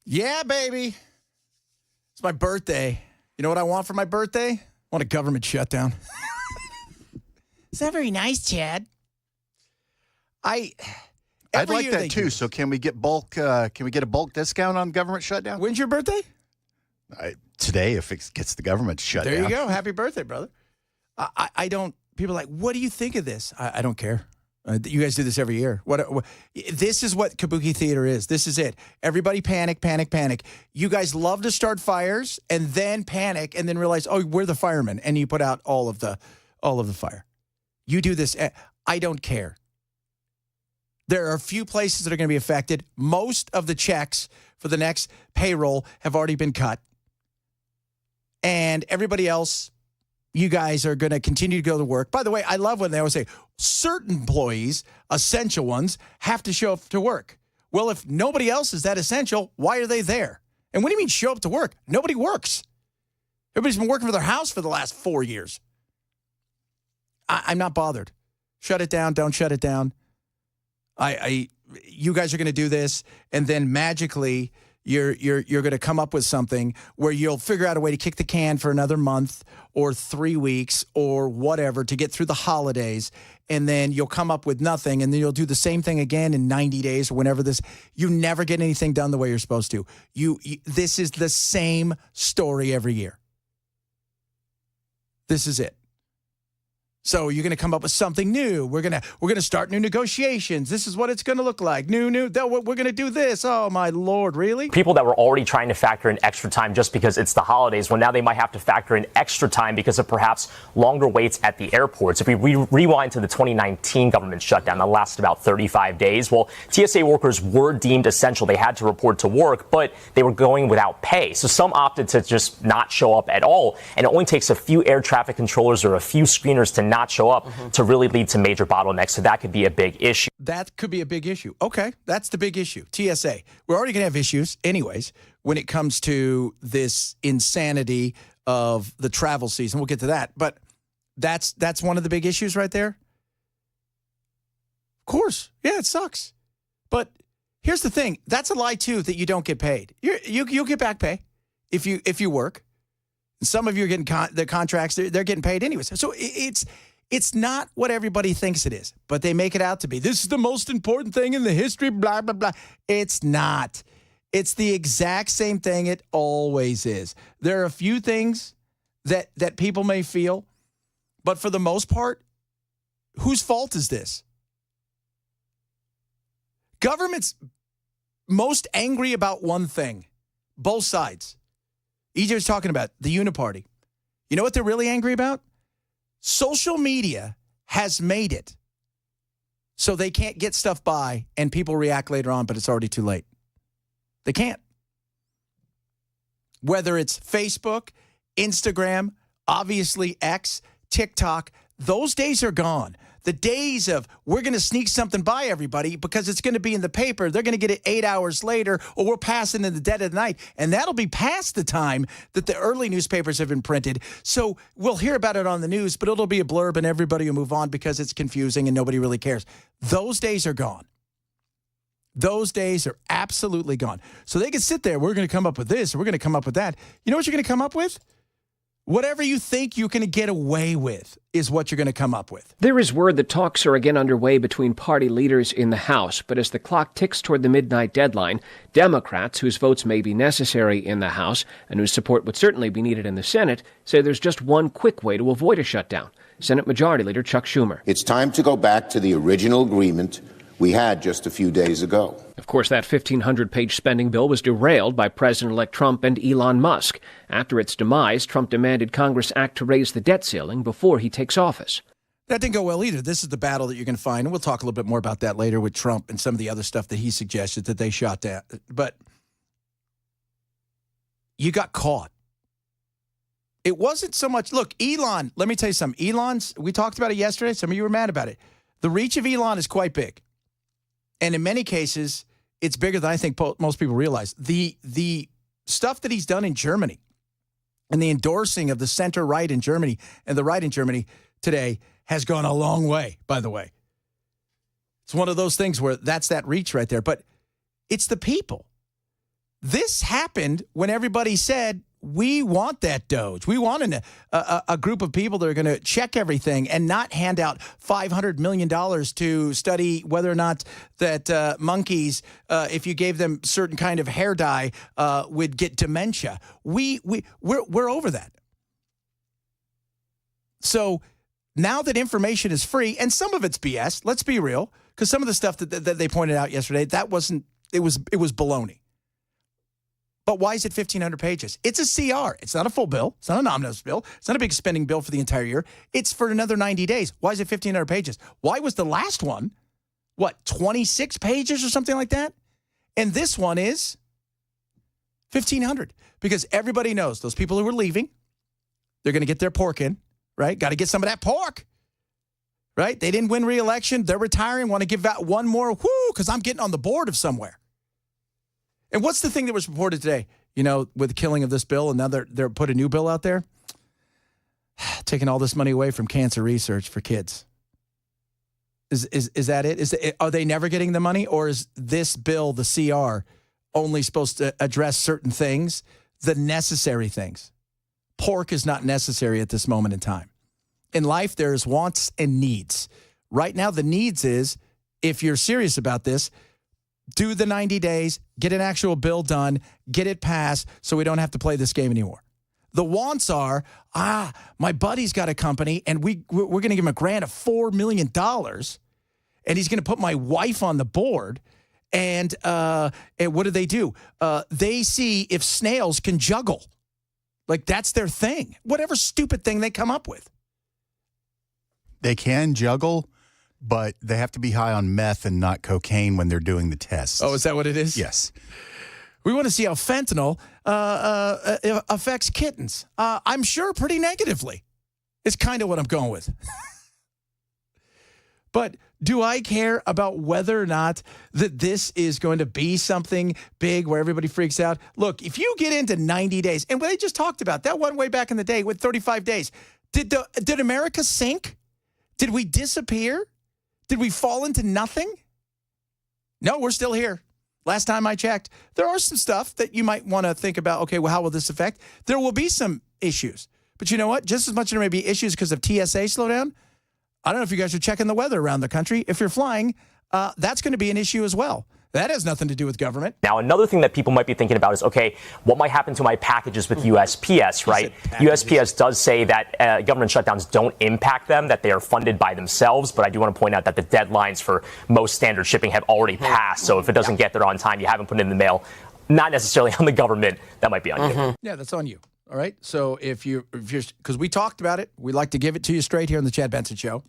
Yeah, baby. It's my birthday. You know what I want for my birthday? I want a government shutdown. Is that very nice, Chad? I'd like that too. So can we get bulk? Can we get a bulk discount on government shutdown? When's your birthday? Today, if it gets the government shut down. There you go. Happy birthday, brother. I don't. People are like, what do you think of this? I don't care. You guys do this every year. What? This is what Kabuki Theater is. This is it. Everybody panic, panic, panic. You guys love to start fires and then panic and then realize, oh, we're the firemen, and you put out all of the fire. You do this. I don't care. There are a few places that are going to be affected. Most of the checks for the next payroll have already been cut. And everybody else, you guys are going to continue to go to work. By the way, I love when they always say certain employees, essential ones, have to show up to work. Well, if nobody else is that essential, why are they there? And what do you mean show up to work? Nobody works. Everybody's been working for their house for the last 4 years. I'm not bothered. Shut it down. Don't shut it down. You guys are going to do this, and then magically you're going to come up with something where you'll figure out a way to kick the can for another month or 3 weeks or whatever to get through the holidays, and then you'll come up with nothing, and then you'll do the same thing again in 90 days or whenever this. You never get anything done the way you're supposed to. This is the same story every year. This is it. So you're going to come up with something new. We're going to start new negotiations. This is what it's going to look like. We're going to do this. Oh, my Lord, really? People that were already trying to factor in extra time just because it's the holidays, well, now they might have to factor in extra time because of perhaps longer waits at the airports. If we rewind to the 2019 government shutdown that lasted about 35 days, well, TSA workers were deemed essential. They had to report to work, but they were going without pay. So some opted to just not show up at all. And it only takes a few air traffic controllers or a few screeners to not show up to really lead to major bottlenecks. So that could be a big issue. That could be a big issue. Okay, that's the big issue. TSA. We're already going to have issues anyways when it comes to this insanity of the travel season. We'll get to that. But that's one of the big issues right there. Of course. Yeah, it sucks. But here's the thing. That's a lie, too, that you don't get paid. You'll get back pay if you work. Some of you are getting the contracts. They're getting paid anyways. So it's not what everybody thinks it is, but they make it out to be. This is the most important thing in the history, blah, blah, blah. It's not. It's the exact same thing it always is. There are a few things that people may feel, but for the most part, whose fault is this? Government's most angry about one thing, both sides. EJ was talking about the uniparty. You know what they're really angry about? Social media has made it so they can't get stuff by and people react later on, but it's already too late. They can't. Whether it's Facebook, Instagram, obviously X, TikTok, those days are gone. The days of we're going to sneak something by everybody because it's going to be in the paper. They're going to get it 8 hours later, or we're passing in the dead of the night. And that'll be past the time that the early newspapers have been printed. So we'll hear about it on the news, but it'll be a blurb and everybody will move on because it's confusing and nobody really cares. Those days are gone. Those days are absolutely gone. So they can sit there. We're going to come up with this, or we're going to come up with that. You know what you're going to come up with? Whatever you think you can get away with is what you're going to come up with. There is word that talks are again underway between party leaders in the House, but as the clock ticks toward the midnight deadline, Democrats, whose votes may be necessary in the House and whose support would certainly be needed in the Senate, say there's just one quick way to avoid a shutdown. Senate Majority Leader Chuck Schumer. It's time to go back to the original agreement we had just a few days ago. Of course, that 1,500-page spending bill was derailed by President-elect Trump and Elon Musk. After its demise, Trump demanded Congress act to raise the debt ceiling before he takes office. That didn't go well either. This is the battle that you're going to find, and we'll talk a little bit more about that later with Trump and some of the other stuff that he suggested that they shot down. But you got caught. It wasn't so much, look, Elon, let me tell you something. We talked about it yesterday. Some of you were mad about it. The reach of Elon is quite big. And in many cases, it's bigger than I think most people realize. The stuff that he's done in Germany and the endorsing of the center-right in Germany and the right in Germany today has gone a long way, by the way. It's one of those things where that's that reach right there. But it's the people. This happened when everybody said, we want that Doge. We want a group of people that are going to check everything and not hand out $500 million to study whether or not that monkeys, if you gave them certain kind of hair dye, would get dementia. We're over that. So now that information is free, and some of it's BS, let's be real, because some of the stuff that they pointed out yesterday, it was baloney. But why is it 1,500 pages? It's a CR. It's not a full bill. It's not an omnibus bill. It's not a big spending bill for the entire year. It's for another 90 days. Why is it 1,500 pages? Why was the last one, 26 pages or something like that? And this one is 1,500 because everybody knows those people who are leaving, they're going to get their pork in, right? Got to get some of that pork, right? They didn't win re-election. They're retiring. Want to give that one more, because I'm getting on the board of somewhere. And what's the thing that was reported today, with the killing of this bill, and now they're put a new bill out there? Taking all this money away from cancer research for kids. Is that it? Are they never getting the money, or is this bill, the CR, only supposed to address certain things, the necessary things? Pork is not necessary at this moment in time. In life, there's wants and needs. Right now, the needs is, if you're serious about this, do the 90 days, get an actual bill done, get it passed so we don't have to play this game anymore. The wants are, my buddy's got a company and we're going to give him a grant of $4 million and he's going to put my wife on the board. And what do? They see if snails can juggle. Like, that's their thing. Whatever stupid thing they come up with. They can juggle, but they have to be high on meth and not cocaine when they're doing the tests. Oh, is that what it is? Yes. We want to see how fentanyl affects kittens. I'm sure pretty negatively. It's kind of what I'm going with. But do I care about whether or not that this is going to be something big where everybody freaks out? Look, if you get into 90 days, and what I just talked about, that one way back in the day with 35 days, did America sink? Did we disappear? Did we fall into nothing? No, we're still here. Last time I checked, there are some stuff that you might want to think about, okay, well, how will this affect? There will be some issues. But you know what? Just as much as there may be issues because of TSA slowdown, I don't know if you guys are checking the weather around the country. If you're flying, that's going to be an issue as well. That has nothing to do with government. Now, another thing that people might be thinking about is, okay, what might happen to my packages with USPS, right? USPS does say that government shutdowns don't impact them, that they are funded by themselves. But I do want to point out that the deadlines for most standard shipping have already passed. So if it doesn't get there on time, you haven't put it in the mail, not necessarily on the government. That might be on you. Yeah, that's on you. All right. So if you're, because we talked about it, we like to give it to you straight here on the Chad Benson Show.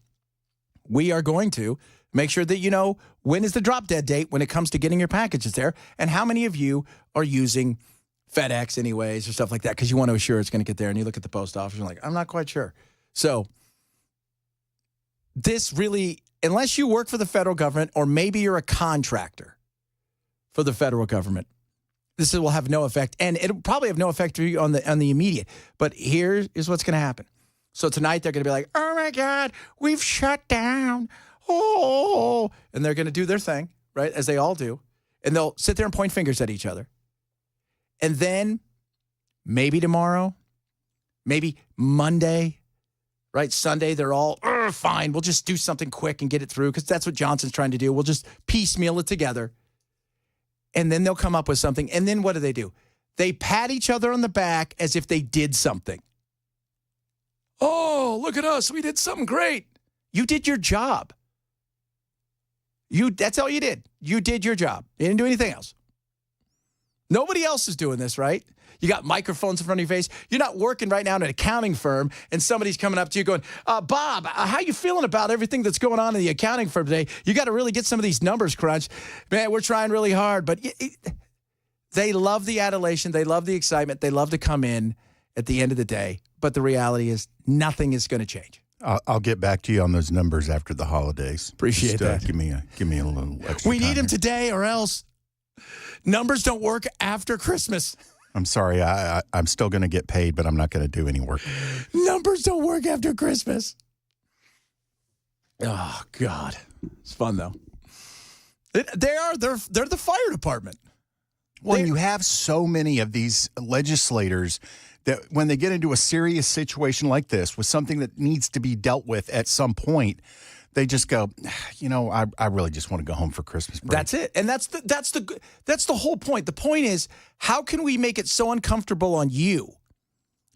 We are going to make sure that you know when is the drop dead date when it comes to getting your packages there, and how many of you are using FedEx anyways or stuff like that because you want to assure it's going to get there, and you look at the post office and you're like, I'm not quite sure. So this really, unless you work for the federal government or maybe you're a contractor for the federal government, this will have no effect, and it'll probably have no effect for you on the immediate. But here is what's going to happen. So tonight they're going to be like, oh my God, we've shut down. Oh, and they're going to do their thing, right, as they all do. And they'll sit there and point fingers at each other. And then maybe tomorrow, maybe Monday, right, Sunday, they're all, fine, we'll just do something quick and get it through because that's what Johnson's trying to do. We'll just piecemeal it together. And then they'll come up with something. And then what do? They pat each other on the back as if they did something. Oh, look at us. We did something great. You did your job. That's all you did. You did your job. You didn't do anything else. Nobody else is doing this, right? You got microphones in front of your face. You're not working right now in an accounting firm, and somebody's coming up to you going, Bob, how you feeling about everything that's going on in the accounting firm today? You got to really get some of these numbers crunched. Man, we're trying really hard. But they love the adulation. They love the excitement. They love to come in at the end of the day. But the reality is nothing is going to change. I'll get back to you on those numbers after the holidays. Appreciate that. Give me a little extra We need time them here. today or else numbers don't work after Christmas. I'm sorry. I'm still going to get paid, but I'm not going to do any work. Numbers don't work after Christmas. Oh, God. It's fun, though. They're the fire department. Well, you have so many of these legislators that when they get into a serious situation like this with something that needs to be dealt with at some point, they just go, I really just want to go home for Christmas break. That's it. And that's the whole point. The point is, how can we make it so uncomfortable on you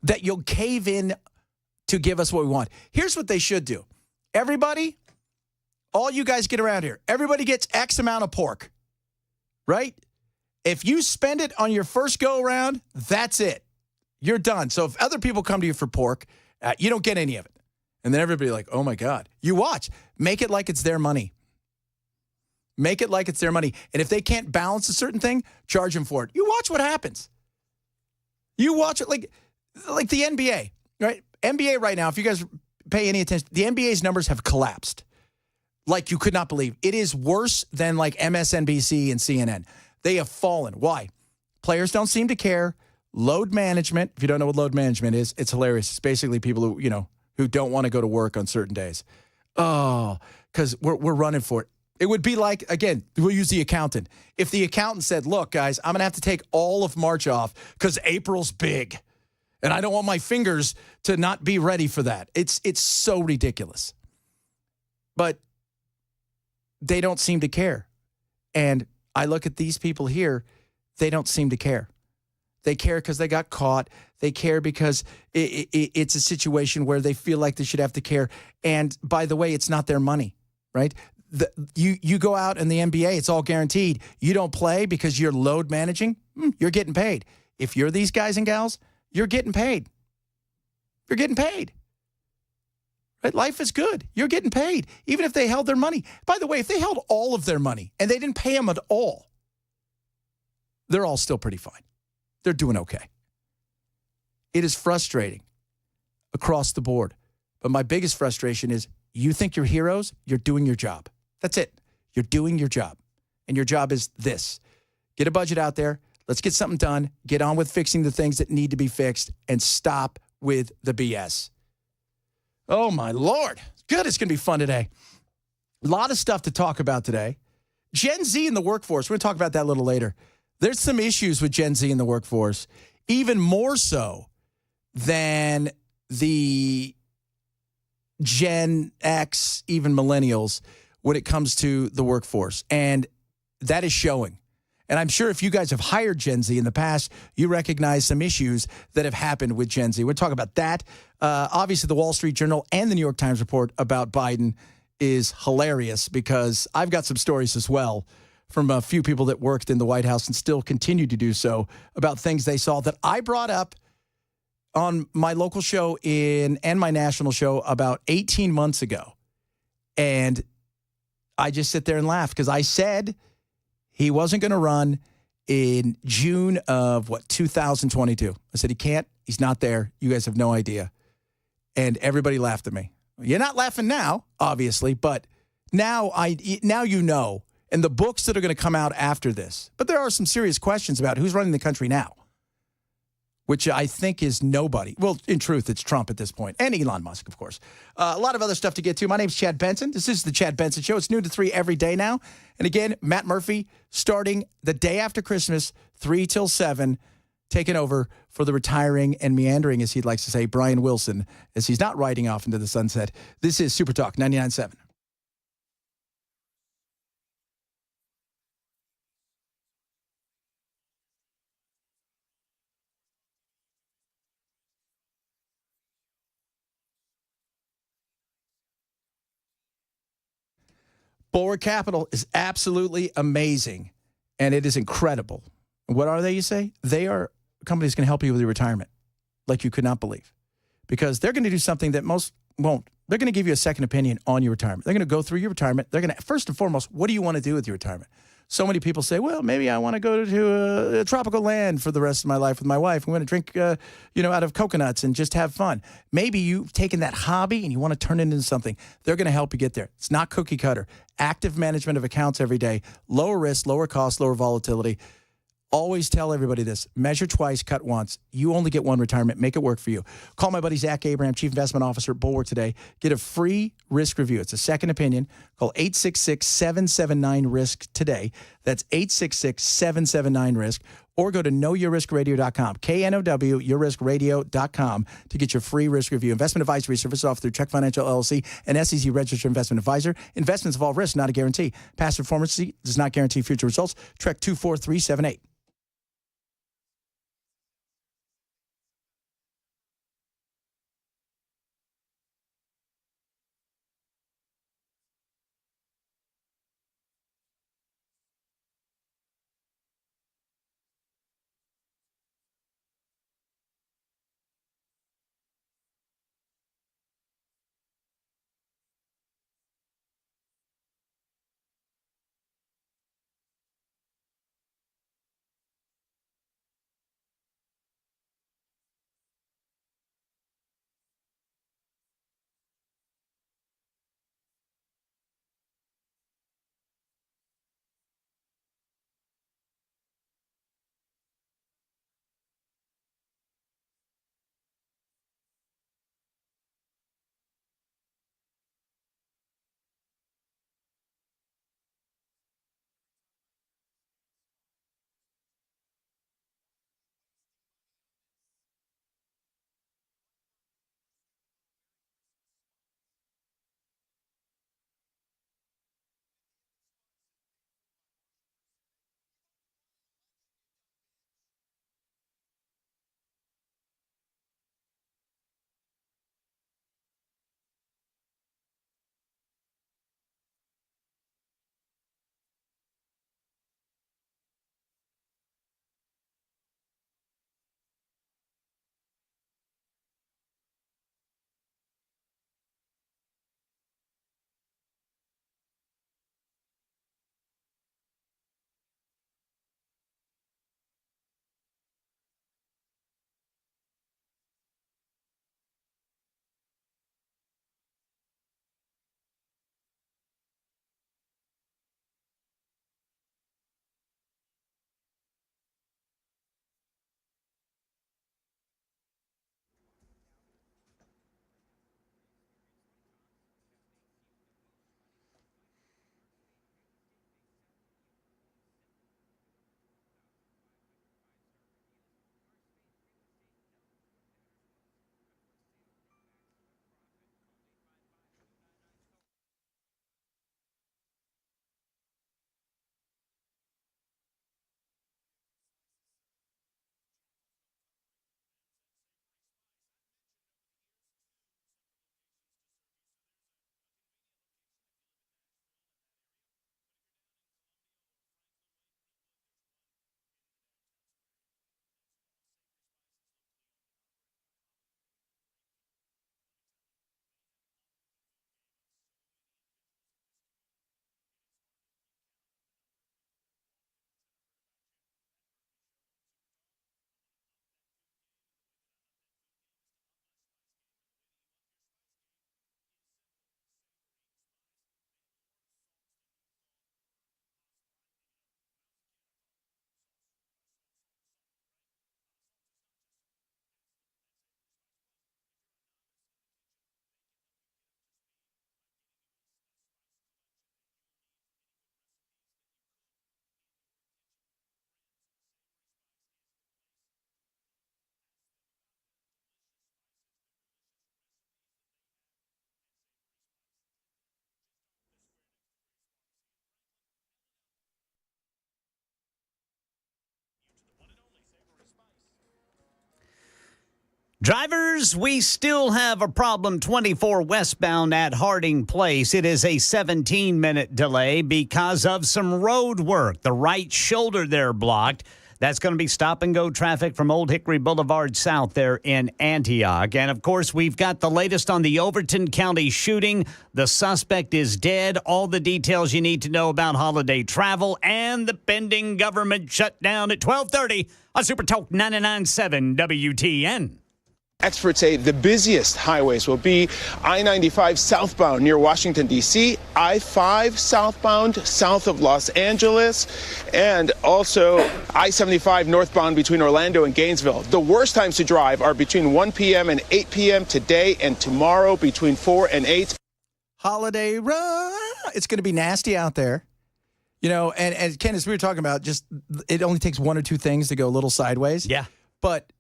that you'll cave in to give us what we want? Here's what they should do. Everybody, all you guys get around here, everybody gets X amount of pork, right? If you spend it on your first go around, that's it. You're done. So if other people come to you for pork, you don't get any of it. And then everybody like, oh, my God. You watch. Make it like it's their money. Make it like it's their money. And if they can't balance a certain thing, charge them for it. You watch what happens. You watch it like the NBA, right? NBA right now, if you guys pay any attention, the NBA's numbers have collapsed like you could not believe. It is worse than like MSNBC and CNN. They have fallen. Why? Players don't seem to care. Load management, if you don't know what load management is, it's hilarious. It's basically people who don't want to go to work on certain days. Oh, because we're running for it. It would be like, again, we'll use the accountant. If the accountant said, look, guys, I'm going to have to take all of March off because April's big, and I don't want my fingers to not be ready for that. It's so ridiculous. But they don't seem to care. And I look at these people here, they don't seem to care. They care because they got caught. They care because it's a situation where they feel like they should have to care. And by the way, it's not their money, right? You go out in the NBA, it's all guaranteed. You don't play because you're load managing, you're getting paid. If you're these guys and gals, you're getting paid. You're getting paid. Right? Life is good. You're getting paid, even if they held their money. By the way, if they held all of their money and they didn't pay them at all, they're all still pretty fine. They're doing okay. It is frustrating across the board. But my biggest frustration is you think you're heroes, you're doing your job. That's it. You're doing your job. And your job is this. Get a budget out there. Let's get something done. Get on with fixing the things that need to be fixed and stop with the BS. Oh, my Lord. Good. It's going to be fun today. A lot of stuff to talk about today. Gen Z in the workforce. We're going to talk about that a little later. There's some issues with Gen Z in the workforce, even more so than the Gen X, even millennials, when it comes to the workforce. And that is showing. And I'm sure if you guys have hired Gen Z in the past, you recognize some issues that have happened with Gen Z. We're talking about that. Obviously, the Wall Street Journal and the New York Times report about Biden is hilarious because I've got some stories as well from a few people that worked in the White House and still continue to do so about things they saw that I brought up on my local show and my national show about 18 months ago. And I just sit there and laugh because I said he wasn't going to run in June of, 2022. I said he can't. He's not there. You guys have no idea. And everybody laughed at me. You're not laughing now, obviously, but now you know. And the books that are going to come out after this. But there are some serious questions about who's running the country now, which I think is nobody. Well, in truth, it's Trump at this point, and Elon Musk, of course. A lot of other stuff to get to. My name's Chad Benson. This is the Chad Benson Show. It's noon to 3 every day now. And again, Matt Murphy starting the day after Christmas, 3 till 7, taking over for the retiring and meandering, as he likes to say, Brian Wilson, as he's not riding off into the sunset. This is Super Talk 99.7. Bulwark Capital is absolutely amazing, and it is incredible. What are they, you say? They are companies going to help you with your retirement like you could not believe because they're going to do something that most won't. They're going to give you a second opinion on your retirement. They're going to go through your retirement. They're going to, first and foremost, what do you want to do with your retirement? So many people say, well, maybe I want to go to a tropical land for the rest of my life with my wife. I'm going to drink, out of coconuts and just have fun. Maybe you've taken that hobby and you want to turn it into something. They're going to help you get there. It's not cookie cutter. Active management of accounts every day. Lower risk, lower cost, lower volatility. Always tell everybody this. Measure twice, cut once. You only get one retirement. Make it work for you. Call my buddy Zach Abraham, Chief Investment Officer at Bulwark today. Get a free risk review. It's a second opinion. Call 866-779-RISK today. That's 866-779-RISK. Or go to knowyourriskradio.com, KNOW, yourriskradio.com to get your free risk review. Investment advisory service offered through Check Financial LLC, an SEC registered investment advisor. Investments involve risk, not a guarantee. Past performance does not guarantee future results. Trek 24378. Drivers, we still have a problem 24 westbound at Harding Place. It is a 17-minute delay because of some road work. The right shoulder there blocked. That's going to be stop-and-go traffic from Old Hickory Boulevard south there in Antioch. And, of course, we've got the latest on the Overton County shooting. The suspect is dead. All the details you need to know about holiday travel and the pending government shutdown at 12:30 on Super Talk 99.7 WTN. Experts say the busiest highways will be I-95 southbound near Washington, D.C., I-5 southbound south of Los Angeles, and also I-75 northbound between Orlando and Gainesville. The worst times to drive are between 1 p.m. and 8 p.m. today and tomorrow between 4 and 8. Holiday run. It's going to be nasty out there. You know, and Ken, as we were talking about, just it only takes one or two things to go a little sideways. Yeah. But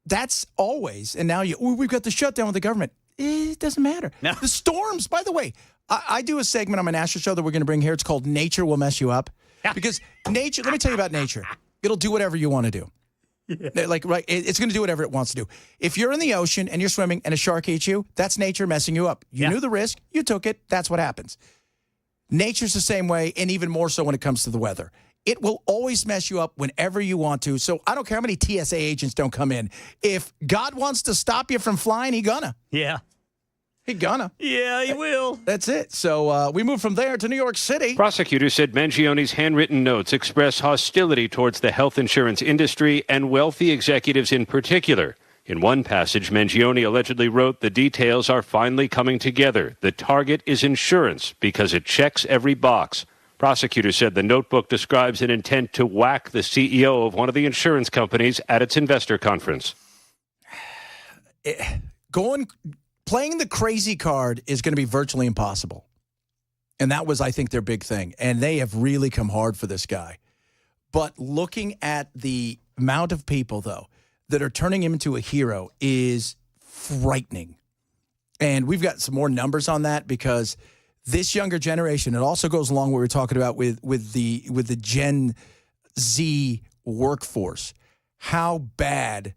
that's always, and now we've got the shutdown with the government. It doesn't matter. No. The storms, by the way, I do a segment on my national show that we're going to bring here. It's called Nature Will Mess You Up. Because nature, let me tell you about nature. It'll do whatever you want to do. Yeah. Like, right, it's going to do whatever it wants to do. If you're in the ocean and you're swimming and a shark eats you, that's nature messing you up. You knew the risk. You took it. That's what happens. Nature's the same way, and even more so when it comes to the weather. It will always mess you up whenever you want to. So I don't care how many TSA agents don't come in. If God wants to stop you from flying, he gonna. Yeah. He gonna. Yeah, he will. That's it. So we move from there to New York City. Prosecutors said Mangione's handwritten notes express hostility towards the health insurance industry and wealthy executives in particular. In one passage, Mangione allegedly wrote, "The details are finally coming together. The target is insurance because it checks every box." Prosecutors said the notebook describes an intent to whack the CEO of one of the insurance companies at its investor conference. Playing the crazy card is going to be virtually impossible. And that was, I think, their big thing. And they have really come hard for this guy. But looking at the amount of people, though, that are turning him into a hero is frightening. And we've got some more numbers on that because this younger generation, it also goes along what we were talking about with the Gen Z workforce, how bad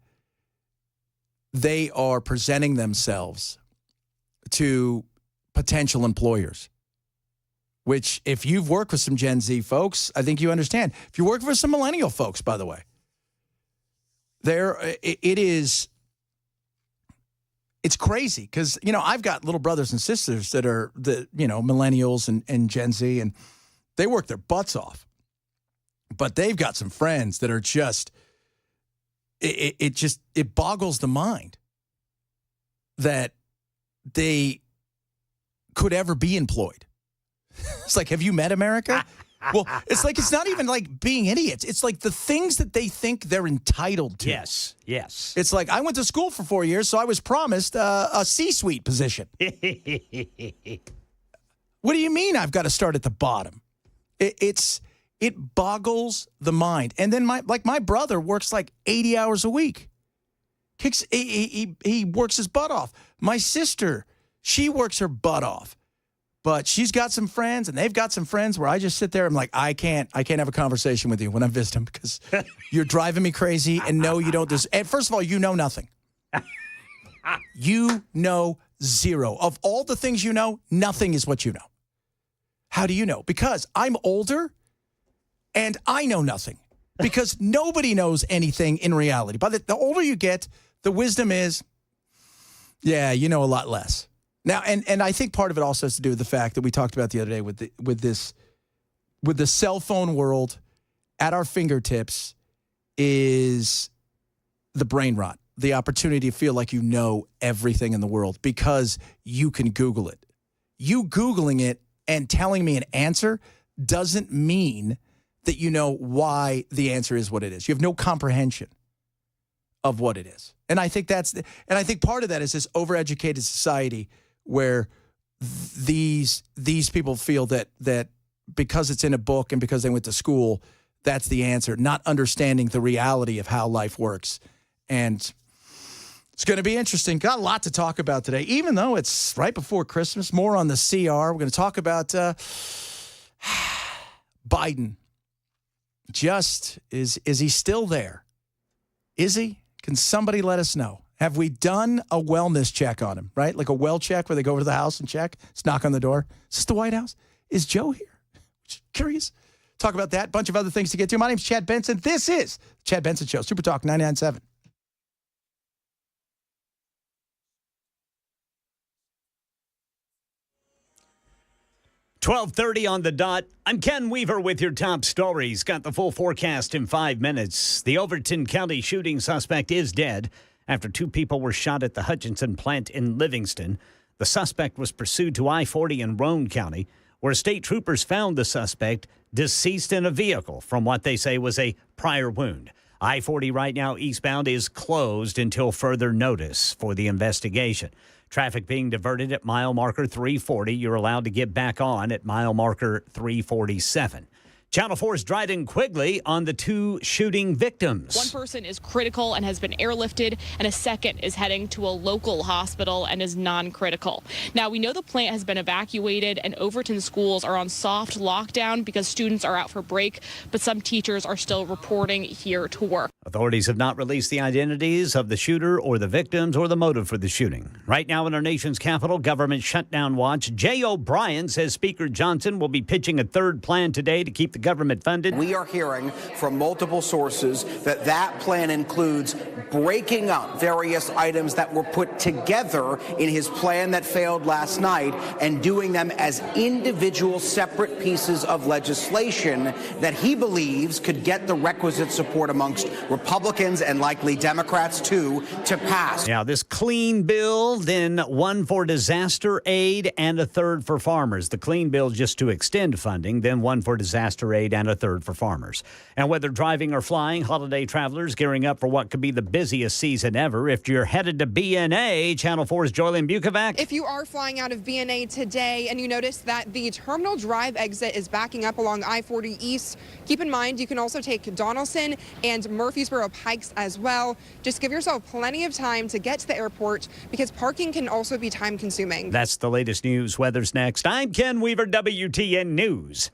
they are presenting themselves to potential employers. Which, if you've worked with some Gen Z folks, I think you understand. If you work for some millennial folks, by the way, it's crazy because, you know, I've got little brothers and sisters that are millennials and Gen Z, and they work their butts off. But they've got some friends that are just, it boggles the mind that they could ever be employed. It's like, have you met America? Well, it's like, it's not even like being idiots. It's like the things that they think they're entitled to. Yes. It's like, I went to school for 4 years, so I was promised a C-suite position. What do you mean I've got to start at the bottom? It boggles the mind. And then my brother works like 80 hours a week. He works his butt off. My sister, she works her butt off. But she's got some friends, and they've got some friends where I just sit there and I'm like, I can't have a conversation with you when I visit them because you're driving me crazy. And no, you don't. And first of all, you know nothing. You know zero. Of all the things you know, nothing is what you know. How do you know? Because I'm older, and I know nothing. Because nobody knows anything in reality. But the older you get, the wisdom is, yeah, you know a lot less. Now, and I think part of it also has to do with the fact that we talked about the other day with the cell phone world at our fingertips is the brain rot, the opportunity to feel like you know everything in the world because you can Google it. You Googling it and telling me an answer doesn't mean that you know why the answer is what it is. You have no comprehension of what it is. And I think part of that is this overeducated society where these people feel that because it's in a book and because they went to school, that's the answer, not understanding the reality of how life works. And it's going to be interesting. Got a lot to talk about today, even though it's right before Christmas. More on the CR. We're going to talk about Biden. Just, is he still there? Is he? Can somebody let us know? Have we done a wellness check on him, right? Like a well check where they go over to the house and check, just knock on the door. Is this the White House? Is Joe here? Just curious. Talk about that. Bunch of other things to get to. My name's Chad Benson. This is the Chad Benson Show. Super Talk 99.7. .30 on the dot. I'm Ken Weaver with your top stories. Got the full forecast in 5 minutes. The Overton County shooting suspect is dead. after 2 people were shot at the Hutchinson plant in Livingston. The suspect was pursued to I-40 in Roane County, where state troopers found the suspect deceased in a vehicle from what they say was a prior wound. I-40 right now eastbound is closed until further notice for the investigation. Traffic being diverted at mile marker 340. You're allowed to get back on at mile marker 347. Channel 4's Dryden Quigley on the 2 shooting victims. One person is critical and has been airlifted, and a second is heading to a local hospital and is non-critical. Now, we know the plant has been evacuated, and Overton schools are on soft lockdown because students are out for break, but some teachers are still reporting here to work. Authorities have not released the identities of the shooter or the victims or the motive for the shooting. Right now in our nation's capital, government shutdown watch. Jay O'Brien says Speaker Johnson will be pitching a third plan today to keep the government funded. We are hearing from multiple sources that that plan includes breaking up various items that were put together in his plan that failed last night and doing them as individual separate pieces of legislation that he believes could get the requisite support amongst Republicans and likely Democrats too to pass. Now, this clean bill, then one for disaster aid and a third for farmers. The clean bill just to extend funding, then one for disaster aid and a third for farmers. And whether driving or flying, holiday travelers gearing up for what could be the busiest season ever. If you're headed to BNA, Channel 4's Joylyn Bukovac. If you are flying out of BNA today and you notice that the Terminal Drive exit is backing up along I-40 East, keep in mind you can also take Donaldson and Murfreesboro Pikes as well. Just give yourself plenty of time to get to the airport because parking can also be time consuming. That's the latest news. Weather's next. I'm Ken Weaver, WTN News.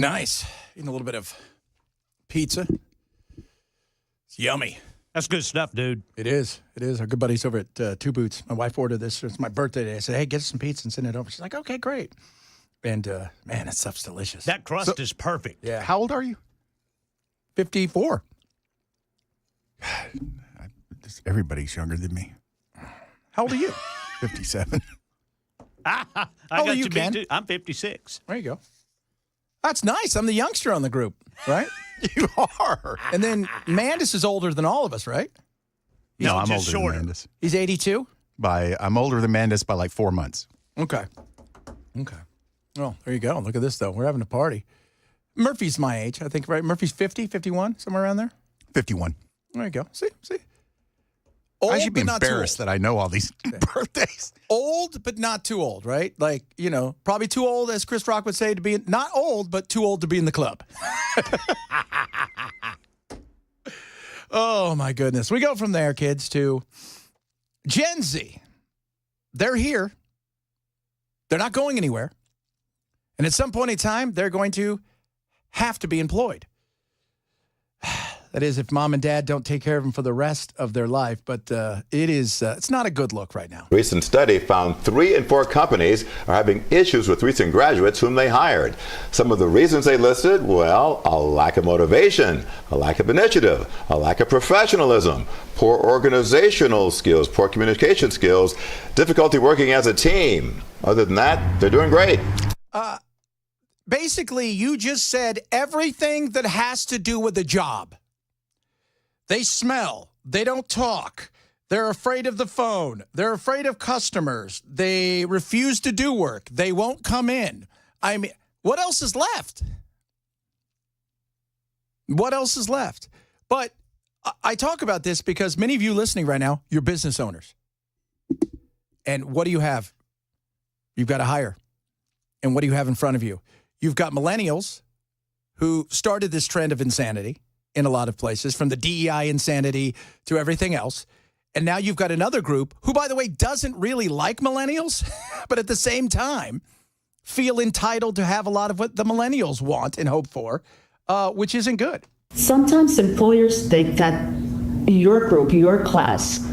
Nice. Eating a little bit of pizza. It's yummy. That's good stuff, dude. It is. It is. Our good buddies over at Two Boots. My wife ordered this. It's my birthday today. I said, hey, get us some pizza and send it over. She's like, okay, great. And, man, that stuff's delicious. That crust is perfect. Yeah. How old are you? 54. Everybody's younger than me. How old are you? 57. I old got are you, you Ken? beat, too. I'm 56. There you go. That's nice. I'm the youngster on the group, right? You are. And then Mandis is older than all of us, right? No, I'm just older shorter. than Mandis. He's 82? I'm older than Mandis by like 4 months. Okay. Well, there you go. Look at this, though. We're having a party. Murphy's my age, I think, right? Murphy's 50, 51, somewhere around there? 51. There you go. See? I should be but not too embarrassed old. that I know all these birthdays. Old, but not too old, right? Like, probably too old, as Chris Rock would say, to be not old, but too old to be in the club. Oh, my goodness. We go from there, kids, to Gen Z. They're here. They're not going anywhere. And at some point in time, they're going to have to be employed. That is, if mom and dad don't take care of them for the rest of their life. But it's not a good look right now. A recent study found 3 in 4 companies are having issues with recent graduates whom they hired. Some of the reasons they listed, well, a lack of motivation, a lack of initiative, a lack of professionalism, poor organizational skills, poor communication skills, difficulty working as a team. Other than that, they're doing great. Basically, you just said everything that has to do with the job. They smell. They don't talk. They're afraid of the phone. They're afraid of customers. They refuse to do work. They won't come in. I mean, what else is left? What else is left? But I talk about this because many of you listening right now, you're business owners. And what do you have? You've got to hire. And what do you have in front of you? You've got millennials who started this trend of insanity in a lot of places, from the DEI insanity to everything else. And now you've got another group who, by the way, doesn't really like millennials, but at the same time feel entitled to have a lot of what the millennials want and hope for, which isn't good. Sometimes employers think that your group, your class,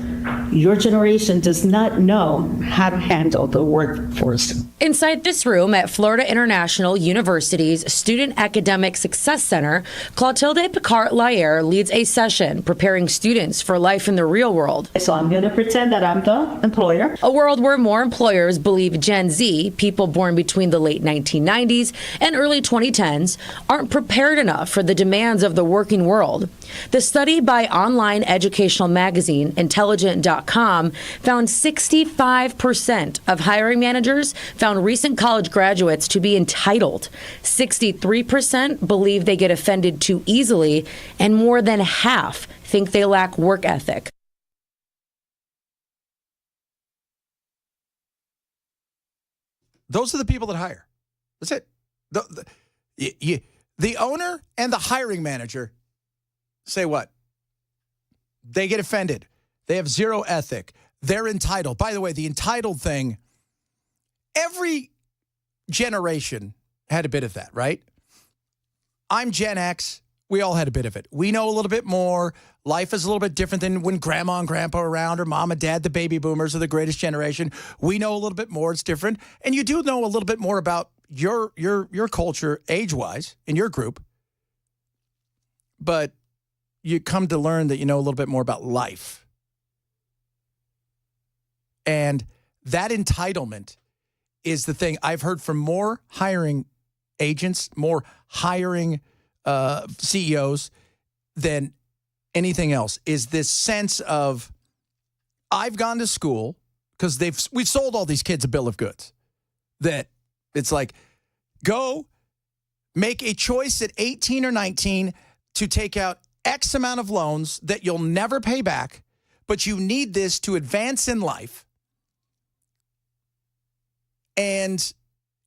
your generation does not know how to handle the workforce. Inside this room at Florida International University's Student Academic Success Center, Clotilde Picard-Layer leads a session preparing students for life in the real world. So I'm going to pretend that I'm the employer. A world where more employers believe Gen Z, people born between the late 1990s and early 2010s, aren't prepared enough for the demands of the working world. The study by online educational magazine Intelligent.com found 65% of hiring managers found recent college graduates to be entitled. 63% believe they get offended too easily, and more than half think they lack work ethic. Those are the people that hire. That's it. The owner and the hiring manager say what? They get offended. They have zero ethic. They're entitled. By the way, the entitled thing, every generation had a bit of that, right? I'm Gen X. We all had a bit of it. We know a little bit more. Life is a little bit different than when grandma and grandpa are around, or mom and dad, the baby boomers, are the greatest generation. We know a little bit more. It's different. And you do know a little bit more about your culture age-wise in your group. But you come to learn that you know a little bit more about life. And that entitlement is the thing I've heard from more hiring agents, more hiring CEOs than anything else, is this sense of, I've gone to school, because we've sold all these kids a bill of goods, that it's like, go make a choice at 18 or 19 to take out X amount of loans that you'll never pay back, but you need this to advance in life, and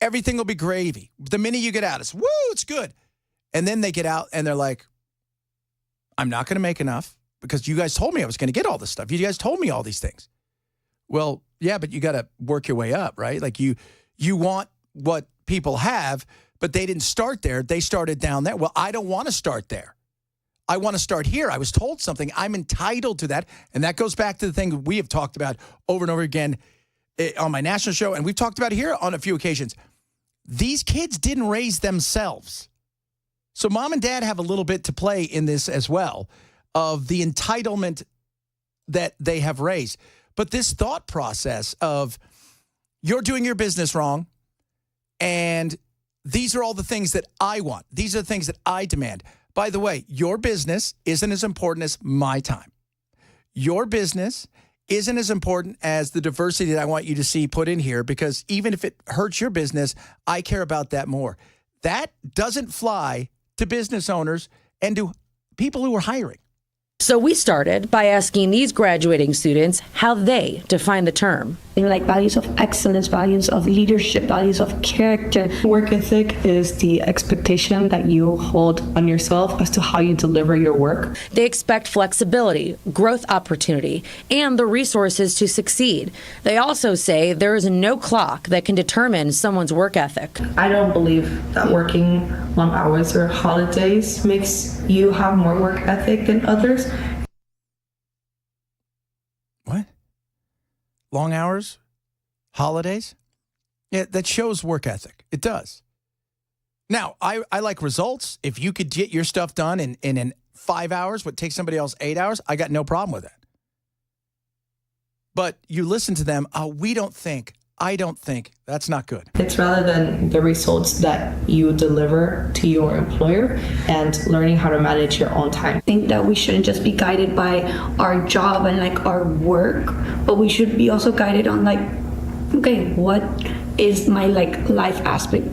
everything will be gravy. The minute you get out, it's, woo, it's good. And then they get out and they're like, I'm not going to make enough because you guys told me I was going to get all this stuff. You guys told me all these things. Well, yeah, but you got to work your way up, right? Like you want what people have, but they didn't start there. They started down there. Well, I don't want to start there. I want to start here. I was told something. I'm entitled to that. And that goes back to the thing we have talked about over and over again on my national show, and we've talked about it here on a few occasions. These kids didn't raise themselves. So mom and dad have a little bit to play in this as well of the entitlement that they have raised. But this thought process of you're doing your business wrong, and these are all the things that I want. These are the things that I demand. By the way, your business isn't as important as my time. Your business isn't as important as the diversity that I want you to see put in here, because even if it hurts your business, I care about that more. That doesn't fly to business owners and to people who are hiring. So we started by asking these graduating students how they define the term. They're like values of excellence, values of leadership, values of character. Work ethic is the expectation that you hold on yourself as to how you deliver your work. They expect flexibility, growth opportunity, and the resources to succeed. They also say there is no clock that can determine someone's work ethic. I don't believe that working long hours or holidays makes you have more work ethic than others. What? Long hours? Holidays? Yeah, that shows work ethic. It does. Now, I like results. If you could get your stuff done in 5 hours, what takes somebody else 8 hours, I got no problem with that. But you listen to them, I don't think, that's not good. It's rather than the results that you deliver to your employer and learning how to manage your own time. I think that we shouldn't just be guided by our job and like our work, but we should be also guided on like, okay, what is my like life aspect?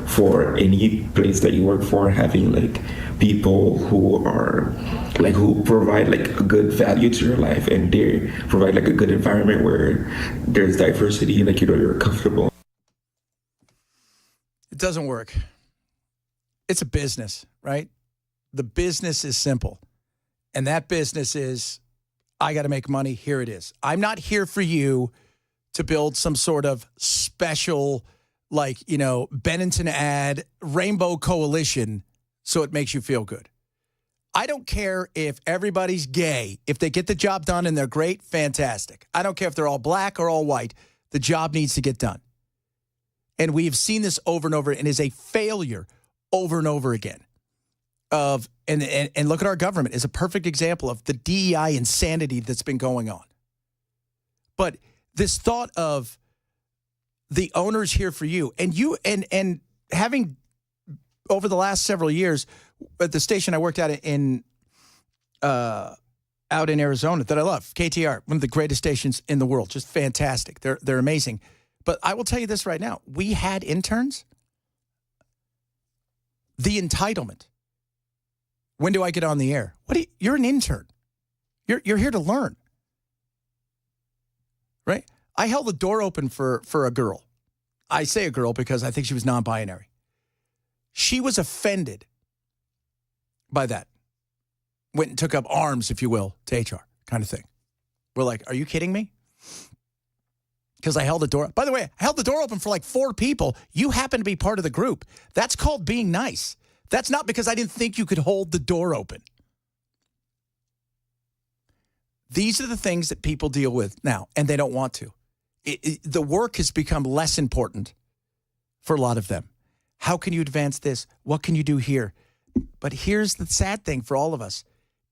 For any place that you work for, having like people who are like who provide like a good value to your life, and they provide like a good environment where there's diversity, like you're comfortable. It doesn't work. It's a business, right? The business is simple. And that business is, I got to make money. Here it is. I'm not here for you to build some sort of special, like, Benson ad, rainbow coalition, so it makes you feel good. I don't care if everybody's gay. If they get the job done and they're great, fantastic. I don't care if they're all black or all white. The job needs to get done. And we have seen this over and over, and is a failure over and over again. And look at our government is a perfect example of the DEI insanity that's been going on. But this thought of the owner's here for you, and having over the last several years at the station I worked at out in Arizona that I love, KTR, one of the greatest stations in the world, just fantastic. They're amazing. But I will tell you this right now: we had interns. The entitlement. When do I get on the air? You're an intern. You're here to learn. Right? I held the door open for a girl. I say a girl because I think she was non-binary. She was offended by that. Went and took up arms, if you will, to HR kind of thing. We're like, are you kidding me? Because I held the door. By the way, I held the door open for like 4 people. You happen to be part of the group. That's called being nice. That's not because I didn't think you could hold the door open. These are the things that people deal with now, and they don't want to. The work has become less important for a lot of them. How can you advance this? What can you do here? But here's the sad thing for all of us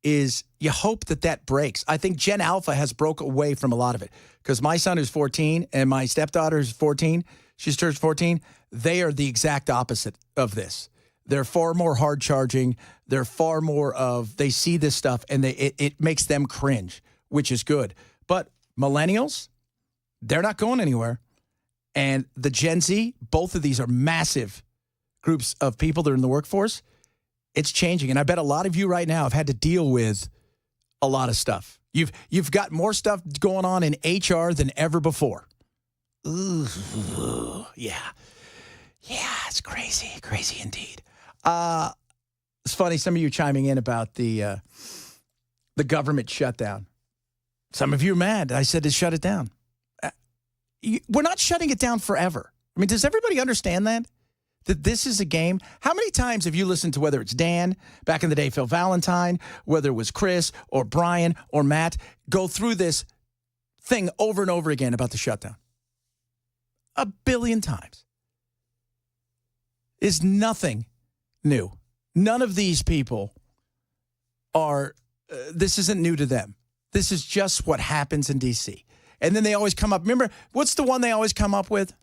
is you hope that breaks. I think Gen Alpha has broke away from a lot of it because my son is 14 and my stepdaughter is 14. She's turned 14. They are the exact opposite of this. They're far more hard charging. They're far more they see this stuff and it makes them cringe, which is good. But millennials, they're not going anywhere. And the Gen Z, both of these are massive groups of people that are in the workforce. It's changing. And I bet a lot of you right now have had to deal with a lot of stuff. You've got more stuff going on in HR than ever before. Ooh, yeah. Yeah, it's crazy. Crazy indeed. It's funny, some of you chiming in about the government shutdown. Some of you are mad. I said to shut it down. We're not shutting it down forever. I mean, does everybody understand that? that this is a game? How many times have you listened to, whether it's Dan, back in the day, Phil Valentine, whether it was Chris or Brian or Matt, go through this thing over and over again about the shutdown? 1 billion times. Is nothing new. None of these people are, this isn't new to them. This is just what happens in D.C. And then they always come up. Remember, what's the one they always come up with?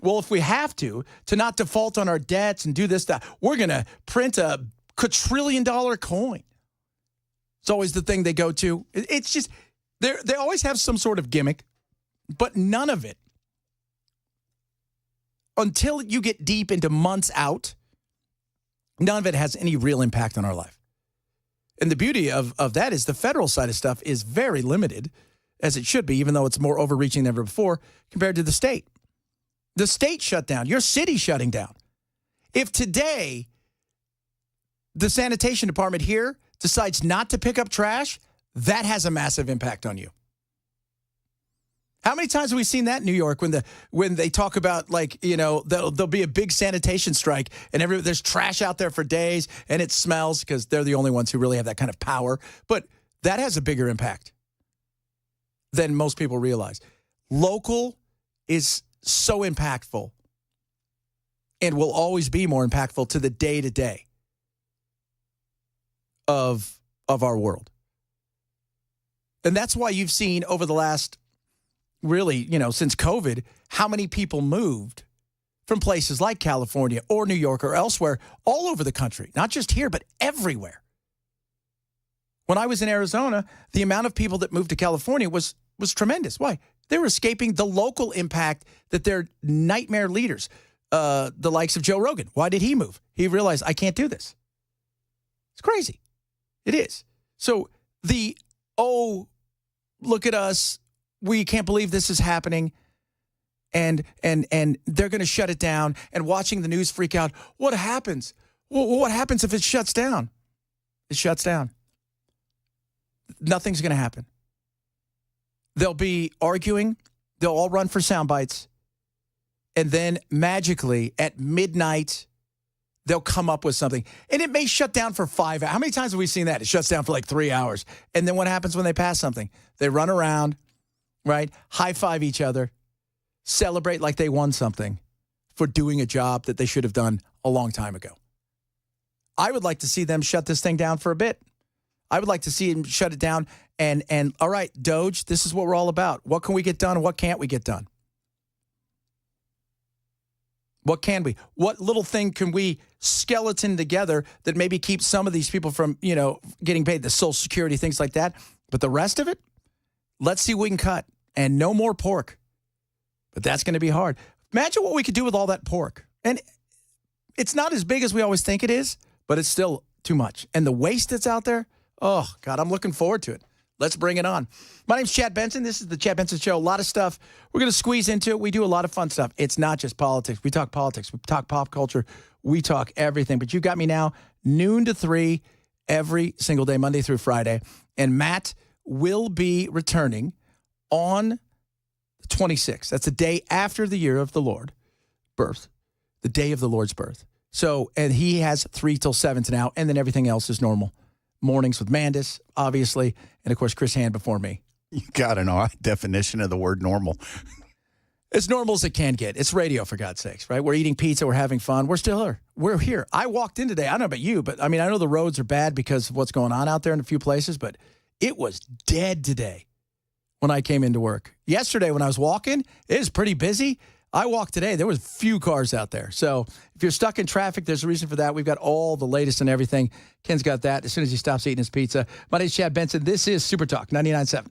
Well, if we have to not default on our debts and do this, that, we're going to print a quadrillion-dollar coin. It's always the thing they go to. It's just, they always have some sort of gimmick, but none of it, until you get deep into months out, none of it has any real impact on our life. And the beauty of that is the federal side of stuff is very limited, as it should be, even though it's more overreaching than ever before, compared to the state. The state shut down. Your city shutting down. If today the sanitation department here decides not to pick up trash, that has a massive impact on you. How many times have we seen that in New York when they talk about, like, you know, there'll be a big sanitation strike and there's trash out there for days and it smells because they're the only ones who really have that kind of power. But that has a bigger impact than most people realize. Local is so impactful and will always be more impactful to the day-to-day of our world. And that's why you've seen over the last, really, you know, since COVID, how many people moved from places like California or New York or elsewhere, all over the country, not just here, but everywhere. When I was in Arizona, the amount of people that moved to California was tremendous. Why? They were escaping the local impact that their nightmare leaders, the likes of Joe Rogan. Why did he move? He realized, I can't do this. It's crazy. It is. So look at us, we can't believe this is happening, and they're going to shut it down, and watching the news freak out. What happens? Well, what happens if it shuts down? It shuts down. Nothing's going to happen. They'll be arguing. They'll all run for sound bites. And then magically at midnight, they'll come up with something. And it may shut down for 5 hours. How many times have we seen that? It shuts down for like 3 hours. And then what happens when they pass something? They run around, right? High-five each other. Celebrate like they won something for doing a job that they should have done a long time ago. I would like to see them shut this thing down for a bit. I would like to see them shut it down and all right, Doge, this is what we're all about. What can we get done and what can't we get done? What can we? What little thing can we skeleton together that maybe keeps some of these people from, you know, getting paid, the Social Security, things like that. But the rest of it, let's see what we can cut. And no more pork. But that's going to be hard. Imagine what we could do with all that pork. And it's not as big as we always think it is, but it's still too much. And the waste that's out there, oh, God, I'm looking forward to it. Let's bring it on. My name's Chad Benson. This is the Chad Benson Show. A lot of stuff we're going to squeeze into it. We do a lot of fun stuff. It's not just politics. We talk politics. We talk pop culture. We talk everything. But you got me now, noon to 3 every single day, Monday through Friday. And Matt will be returning on the 26th. That's the day after the year of the Lord birth, the day of the Lord's birth. So, and he has 3 till 7 now, and then everything else is normal. Mornings with Mandis, obviously, and, of course, Chris Hand before me. You got to know a definition of the word normal. As normal as it can get. It's radio, for God's sakes, right? We're eating pizza. We're having fun. We're still here. We're here. I walked in today. I don't know about you, but, I mean, I know the roads are bad because of what's going on out there in a few places, but it was dead today when I came into work. Yesterday when I was walking, it was pretty busy. I walked today. There was few cars out there. So if you're stuck in traffic, there's a reason for that. We've got all the latest and everything. Ken's got that as soon as he stops eating his pizza. My name's Chad Benson. This is Super Talk 99.7.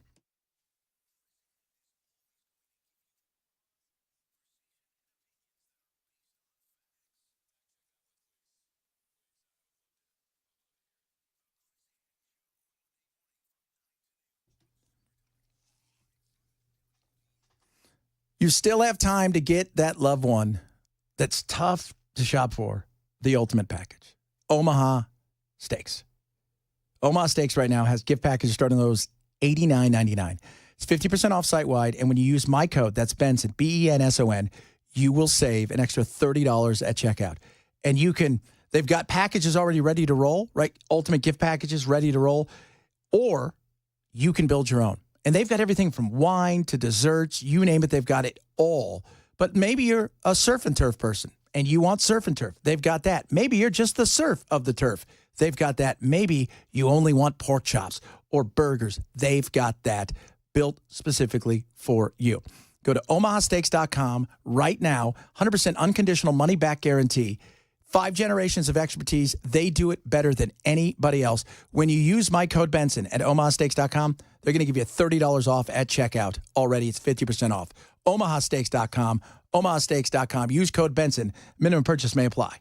You still have time to get that loved one that's tough to shop for, the ultimate package. Omaha Steaks. Omaha Steaks right now has gift packages starting those $89.99. It's 50% off site-wide, and when you use my code, that's Benson, B-E-N-S-O-N, you will save an extra $30 at checkout. And they've got packages already ready to roll, right? Ultimate gift packages ready to roll. Or you can build your own. And they've got everything from wine to desserts, you name it, they've got it all. But maybe you're a surf and turf person and you want surf and turf. They've got that. Maybe you're just the surf of the turf. They've got that. Maybe you only want pork chops or burgers. They've got that built specifically for you. Go to omahasteaks.com right now. 100% unconditional money back guarantee. 5 generations of expertise. They do it better than anybody else. When you use my code Benson at omahasteaks.com, they're going to give you $30 off at checkout. Already, it's 50% off. omahasteaks.com, omahasteaks.com. Use code Benson. Minimum purchase may apply.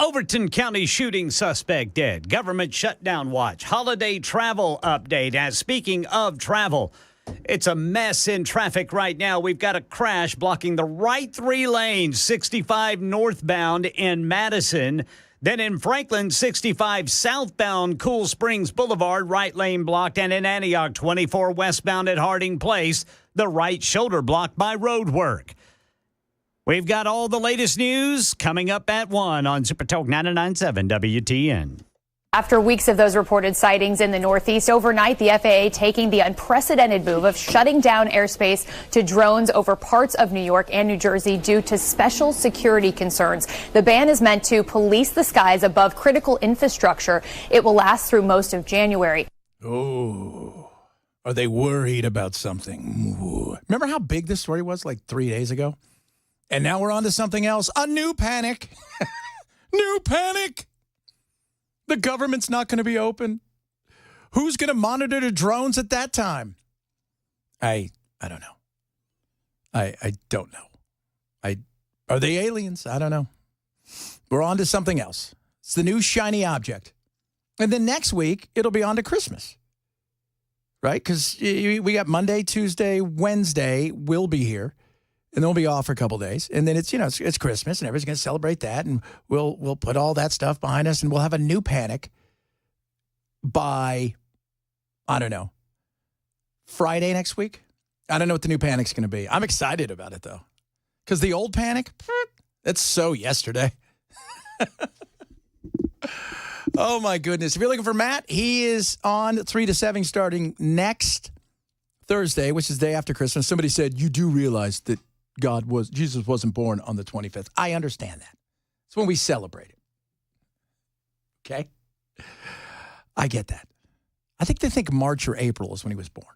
Overton County shooting suspect dead. Government shutdown watch. Holiday travel update. As speaking of travel, it's a mess in traffic right now. We've got a crash blocking the right 3 lanes, 65 northbound in Madison. Then in Franklin, 65 southbound Cool Springs Boulevard, right lane blocked. And in Antioch, 24 westbound at Harding Place, the right shoulder blocked by road work. We've got all the latest news coming up at 1 on Super Talk 99.7 WTN. After weeks of those reported sightings in the Northeast, overnight, the FAA taking the unprecedented move of shutting down airspace to drones over parts of New York and New Jersey due to special security concerns. The ban is meant to police the skies above critical infrastructure. It will last through most of January. Oh, are they worried about something? Ooh. Remember how big this story was like 3 days ago? And now we're on to something else. A new panic. New panic. The government's not going to be open. Who's going to monitor the drones at that time? I don't know. I don't know. Are they aliens? I don't know. We're on to something else. It's the new shiny object. And then next week, it'll be on to Christmas. Right? Because we got Monday, Tuesday, Wednesday. We'll be here. And then we'll be off for a couple of days. And then it's Christmas, and everybody's going to celebrate that. And we'll put all that stuff behind us, and we'll have a new panic by, I don't know, Friday next week. I don't know what the new panic's going to be. I'm excited about it, though. Because the old panic, that's so yesterday. Oh, my goodness. If you're looking for Matt, he is on 3 to 7 starting next Thursday, which is the day after Christmas. Somebody said, you do realize that Jesus wasn't born on the 25th. I understand that. It's when we celebrate it. Okay? I get that. I think they think March or April is when he was born.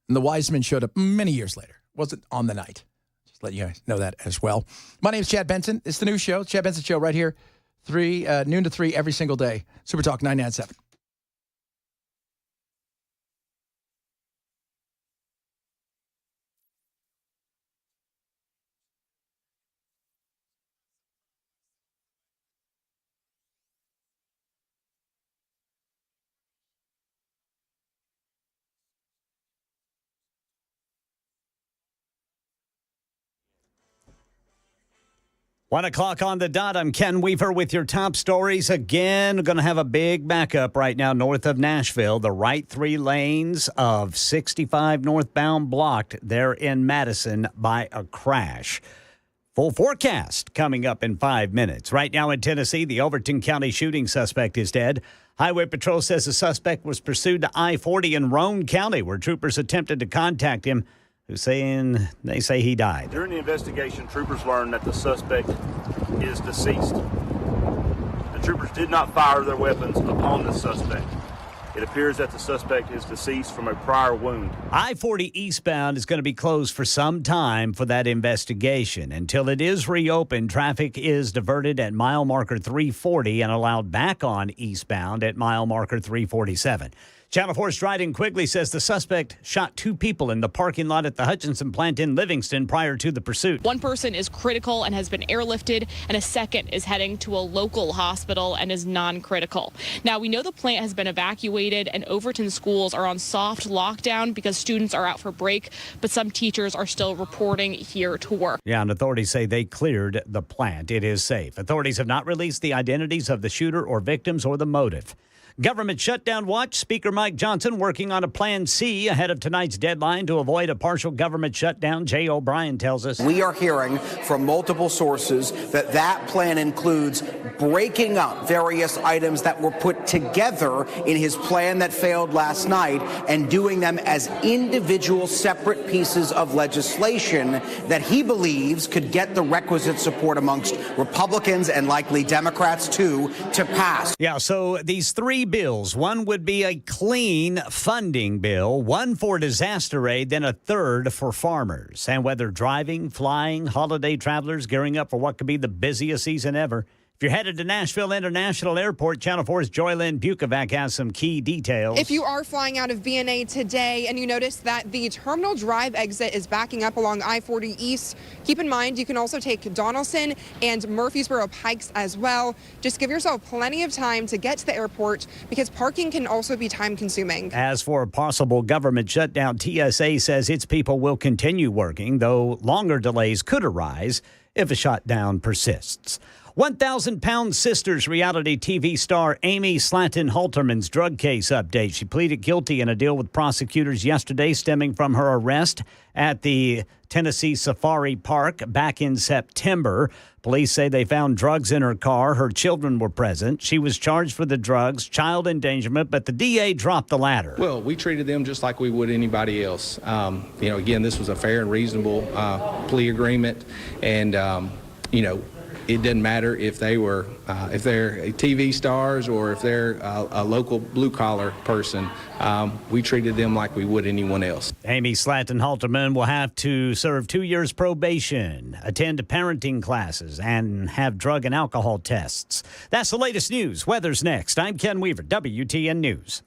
And the wise men showed up many years later. It wasn't on the night. Just let you guys know that as well. My name is Chad Benson. It's the new show. Chad Benson Show right here, noon to 3 every single day. Super Talk 99.7. One o'clock on the dot. I'm Ken Weaver with your top stories. Again, going to have a big backup right now north of Nashville. The right 3 lanes of 65 northbound blocked there in Madison by a crash. Full forecast coming up in 5 minutes. Right now in Tennessee, the Overton County shooting suspect is dead. Highway Patrol says the suspect was pursued to I-40 in Roane County, where troopers attempted to contact him. They say he died. During the investigation, troopers learned that the suspect is deceased. The troopers did not fire their weapons upon the suspect. It appears that the suspect is deceased from a prior wound. I-40 eastbound is going to be closed for some time for that investigation. Until it is reopened, traffic is diverted at mile marker 340 and allowed back on eastbound at mile marker 347. Channel 4's Dryden Quigley says the suspect shot 2 people in the parking lot at the Hutchinson plant in Livingston prior to the pursuit. One person is critical and has been airlifted, and a second is heading to a local hospital and is non-critical. Now, we know the plant has been evacuated, and Overton schools are on soft lockdown because students are out for break, but some teachers are still reporting here to work. Yeah, and authorities say they cleared the plant. It is safe. Authorities have not released the identities of the shooter or victims or the motive. Government shutdown watch. Speaker Mike Johnson working on a Plan C ahead of tonight's deadline to avoid a partial government shutdown. Jay O'Brien tells us. We are hearing from multiple sources that plan includes breaking up various items that were put together in his plan that failed last night and doing them as individual separate pieces of legislation that he believes could get the requisite support amongst Republicans and likely Democrats too to pass. Yeah, so these 3 bills. One would be a clean funding bill, one for disaster aid, then a third for farmers. And whether driving, flying, holiday travelers gearing up for what could be the busiest season ever. If you're headed to Nashville International Airport, Channel 4's Joylyn Bukovac has some key details. If you are flying out of BNA today and you notice that the Terminal Drive exit is backing up along I-40 East, keep in mind you can also take Donaldson and Murfreesboro Pikes as well. Just give yourself plenty of time to get to the airport because parking can also be time consuming. As for a possible government shutdown, TSA says its people will continue working, though longer delays could arise if a shutdown persists. 1,000-pound Sisters reality TV star Amy Slatton-Halterman's drug case update. She pleaded guilty in a deal with prosecutors yesterday stemming from her arrest at the Tennessee Safari Park back in September. Police say they found drugs in her car. Her children were present. She was charged for the drugs, child endangerment, but the DA dropped the latter. Well, we treated them just like we would anybody else. Again, this was a fair and reasonable plea agreement, and it doesn't matter if they're TV stars or if they're a local blue-collar person. We treated them like we would anyone else. Amy Slatton-Halterman will have to serve 2 years probation, attend parenting classes, and have drug and alcohol tests. That's the latest news. Weather's next. I'm Ken Weaver, WTN News.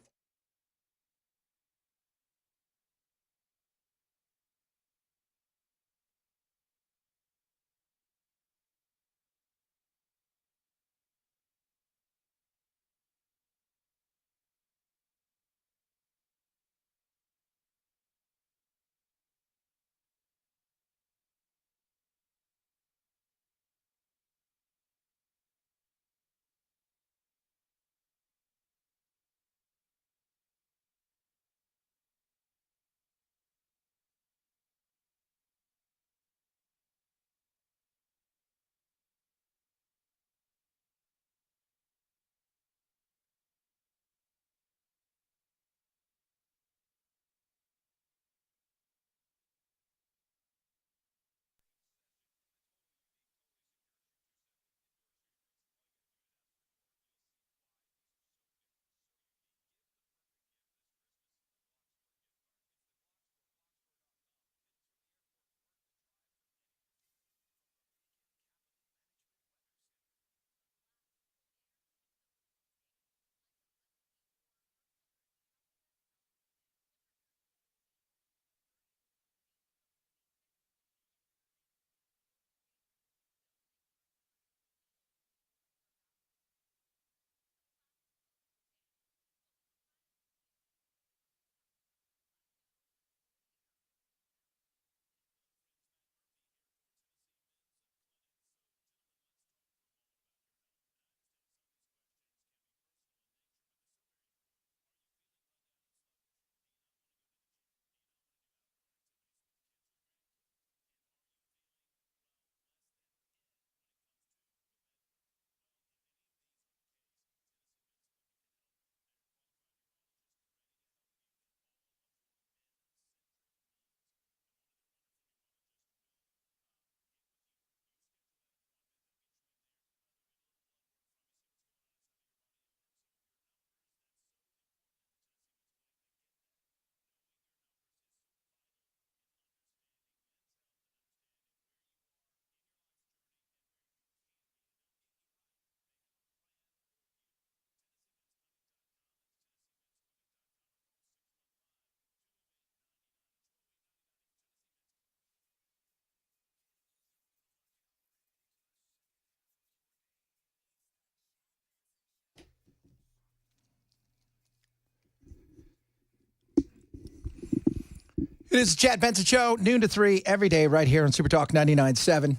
It is the Chad Benson Show, noon to 3 every day right here on Super Talk 99.7.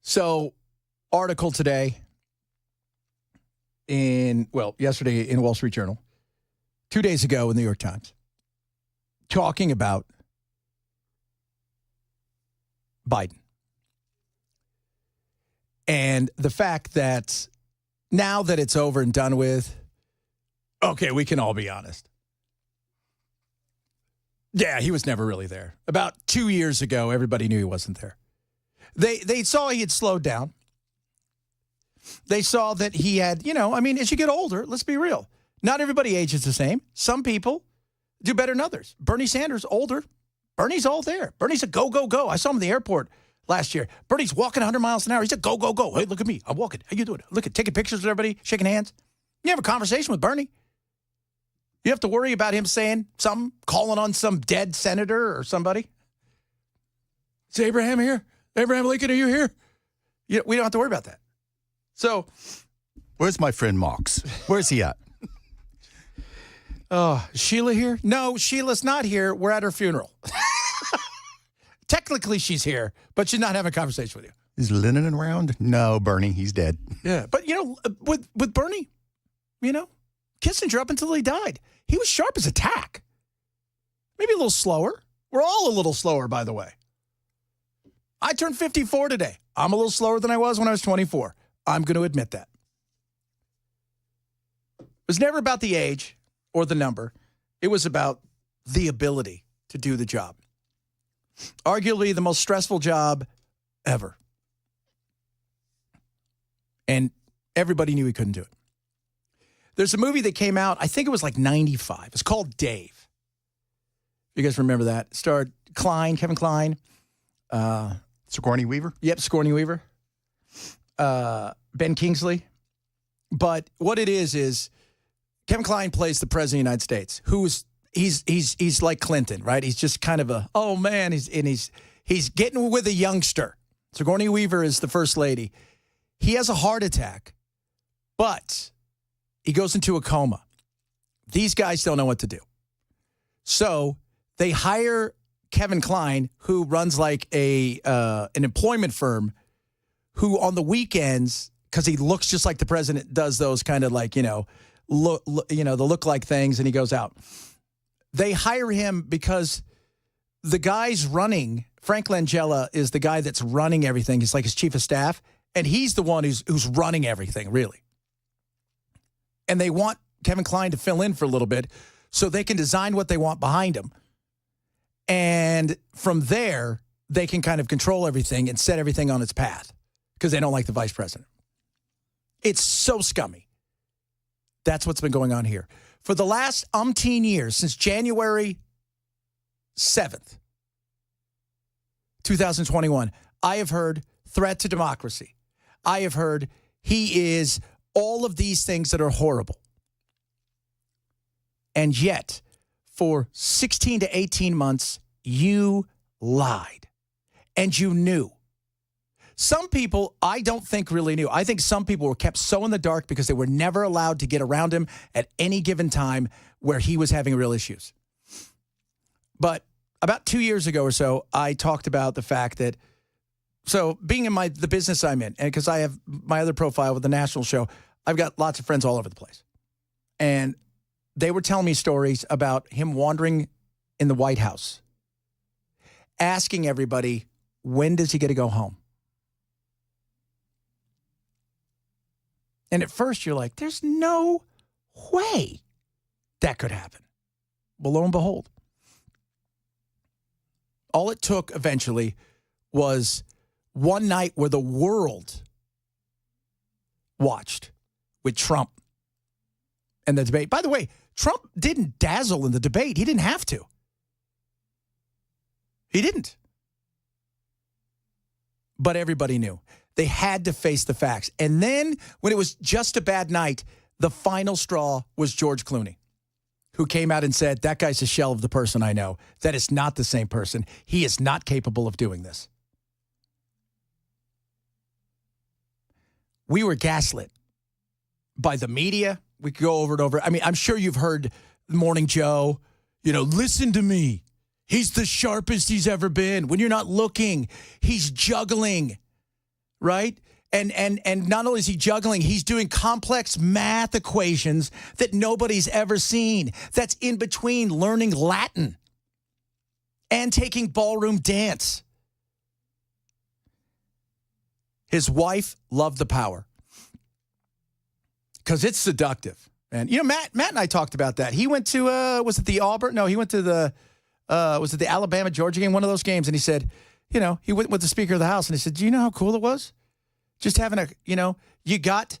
So, article today yesterday in Wall Street Journal, 2 days ago in the New York Times, talking about Biden. And the fact that now that it's over and done with, okay, we can all be honest. Yeah, he was never really there. About 2 years ago, everybody knew he wasn't there. They saw he had slowed down. They saw that he had, as you get older, let's be real. Not everybody ages the same. Some people do better than others. Bernie Sanders, older. Bernie's all there. Bernie's a go, go, go. I saw him at the airport last year. Bernie's walking 100 miles an hour. He said, go, go, go. Hey, look at me. I'm walking. How you doing? Look at taking pictures with everybody, shaking hands. You have a conversation with Bernie. You have to worry about him saying something, calling on some dead senator or somebody. Is Abraham here? Abraham Lincoln, are you here? We don't have to worry about that. So, where's my friend Mox? Where's he at? Oh, Sheila here? No, Sheila's not here. We're at her funeral. Technically, she's here, but she's not having a conversation with you. Is Lennon around? No, Bernie, he's dead. Yeah, but with Bernie, Kissinger up until he died, he was sharp as a tack. Maybe a little slower. We're all a little slower, by the way. I turned 54 today. I'm a little slower than I was when I was 24. I'm going to admit that. It was never about the age or the number. It was about the ability to do the job. Arguably the most stressful job ever. And everybody knew he couldn't do it. There's a movie that came out, I think it was like 95. It's called Dave. You guys remember that? It starred Kevin Kline. Sigourney Weaver? Yep, Sigourney Weaver. Ben Kingsley. But what it is Kevin Kline plays the president of the United States, he's like Clinton, right? He's just kind of he's getting with a youngster. Sigourney Weaver is the first lady. He has a heart attack, but he goes into a coma. These guys don't know what to do. So they hire Kevin Kline, who runs like an employment firm, who on the weekends, because he looks just like the president, does those kind of like, the look-like things, and he goes out. They hire him because the guy's running, Frank Langella is the guy that's running everything. He's like his chief of staff, and he's the one who's running everything, really. And they want Kevin Kline to fill in for a little bit so they can design what they want behind him. And from there, they can kind of control everything and set everything on its path because they don't like the vice president. It's so scummy. That's what's been going on here. For the last umpteen years, since January 7th, 2021, I have heard threat to democracy. I have heard he is all of these things that are horrible. And yet, for 16 to 18 months, you lied. And you knew. Some people, I don't think really knew. I think some people were kept so in the dark because they were never allowed to get around him at any given time where he was having real issues. But about 2 years ago or so, I talked about the fact that, so being in the business I'm in, and because I have my other profile with the national show, I've got lots of friends all over the place. And they were telling me stories about him wandering in the White House, asking everybody, when does he get to go home? And at first you're like, there's no way that could happen. Well, lo and behold, all it took eventually was one night where the world watched with Trump and the debate. By the way, Trump didn't dazzle in the debate. He didn't have to. He didn't. But everybody knew. They had to face the facts. And then when it was just a bad night, the final straw was George Clooney, who came out and said, that guy's a shell of the person I know. That is not the same person. He is not capable of doing this. We were gaslit by the media. We could go over and over. I mean, I'm sure you've heard Morning Joe, listen to me. He's the sharpest he's ever been. When you're not looking, he's juggling, right? And not only is he juggling, he's doing complex math equations that nobody's ever seen. That's in between learning Latin and taking ballroom dance. His wife loved the power because it's seductive. And, Matt and I talked about that. He went to, was it the Auburn? No, he went to the, was it the Alabama-Georgia game? One of those games. And he said, he went with the Speaker of the House and he said, do you know how cool it was? Just having you got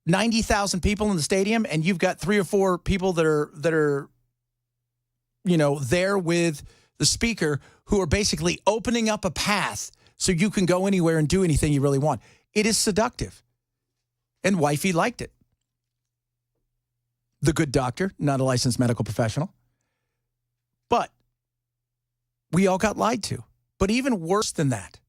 90,000 people in the stadium and you've got 3 or 4 people that are, there with the speaker who are basically opening up a path so you can go anywhere and do anything you really want. It is seductive. And wifey liked it. The good doctor, not a licensed medical professional. But we all got lied to. But even worse than that,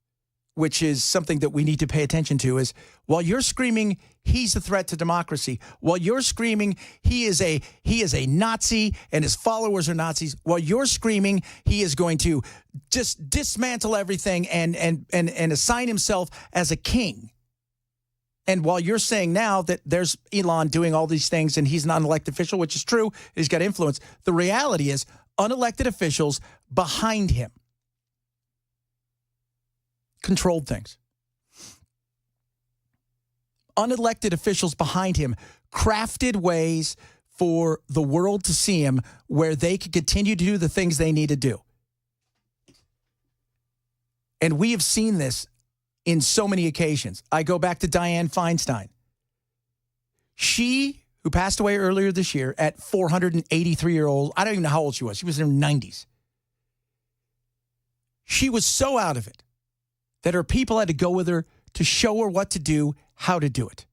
which is something that we need to pay attention to, is while you're screaming he's a threat to democracy, while you're screaming he is a Nazi and his followers are Nazis, while you're screaming he is going to just dismantle everything and assign himself as a king. And while you're saying now that there's Elon doing all these things and he's not an elected official, which is true, he's got influence, the reality is unelected officials behind him controlled things. Unelected officials behind him crafted ways for the world to see him where they could continue to do the things they need to do. And we have seen this in so many occasions. I go back to Dianne Feinstein. She, who passed away earlier this year at 483 years old, I don't even know how old she was. She was in her 90s. She was so out of it that her people had to go with her to show her what to do, how to do it.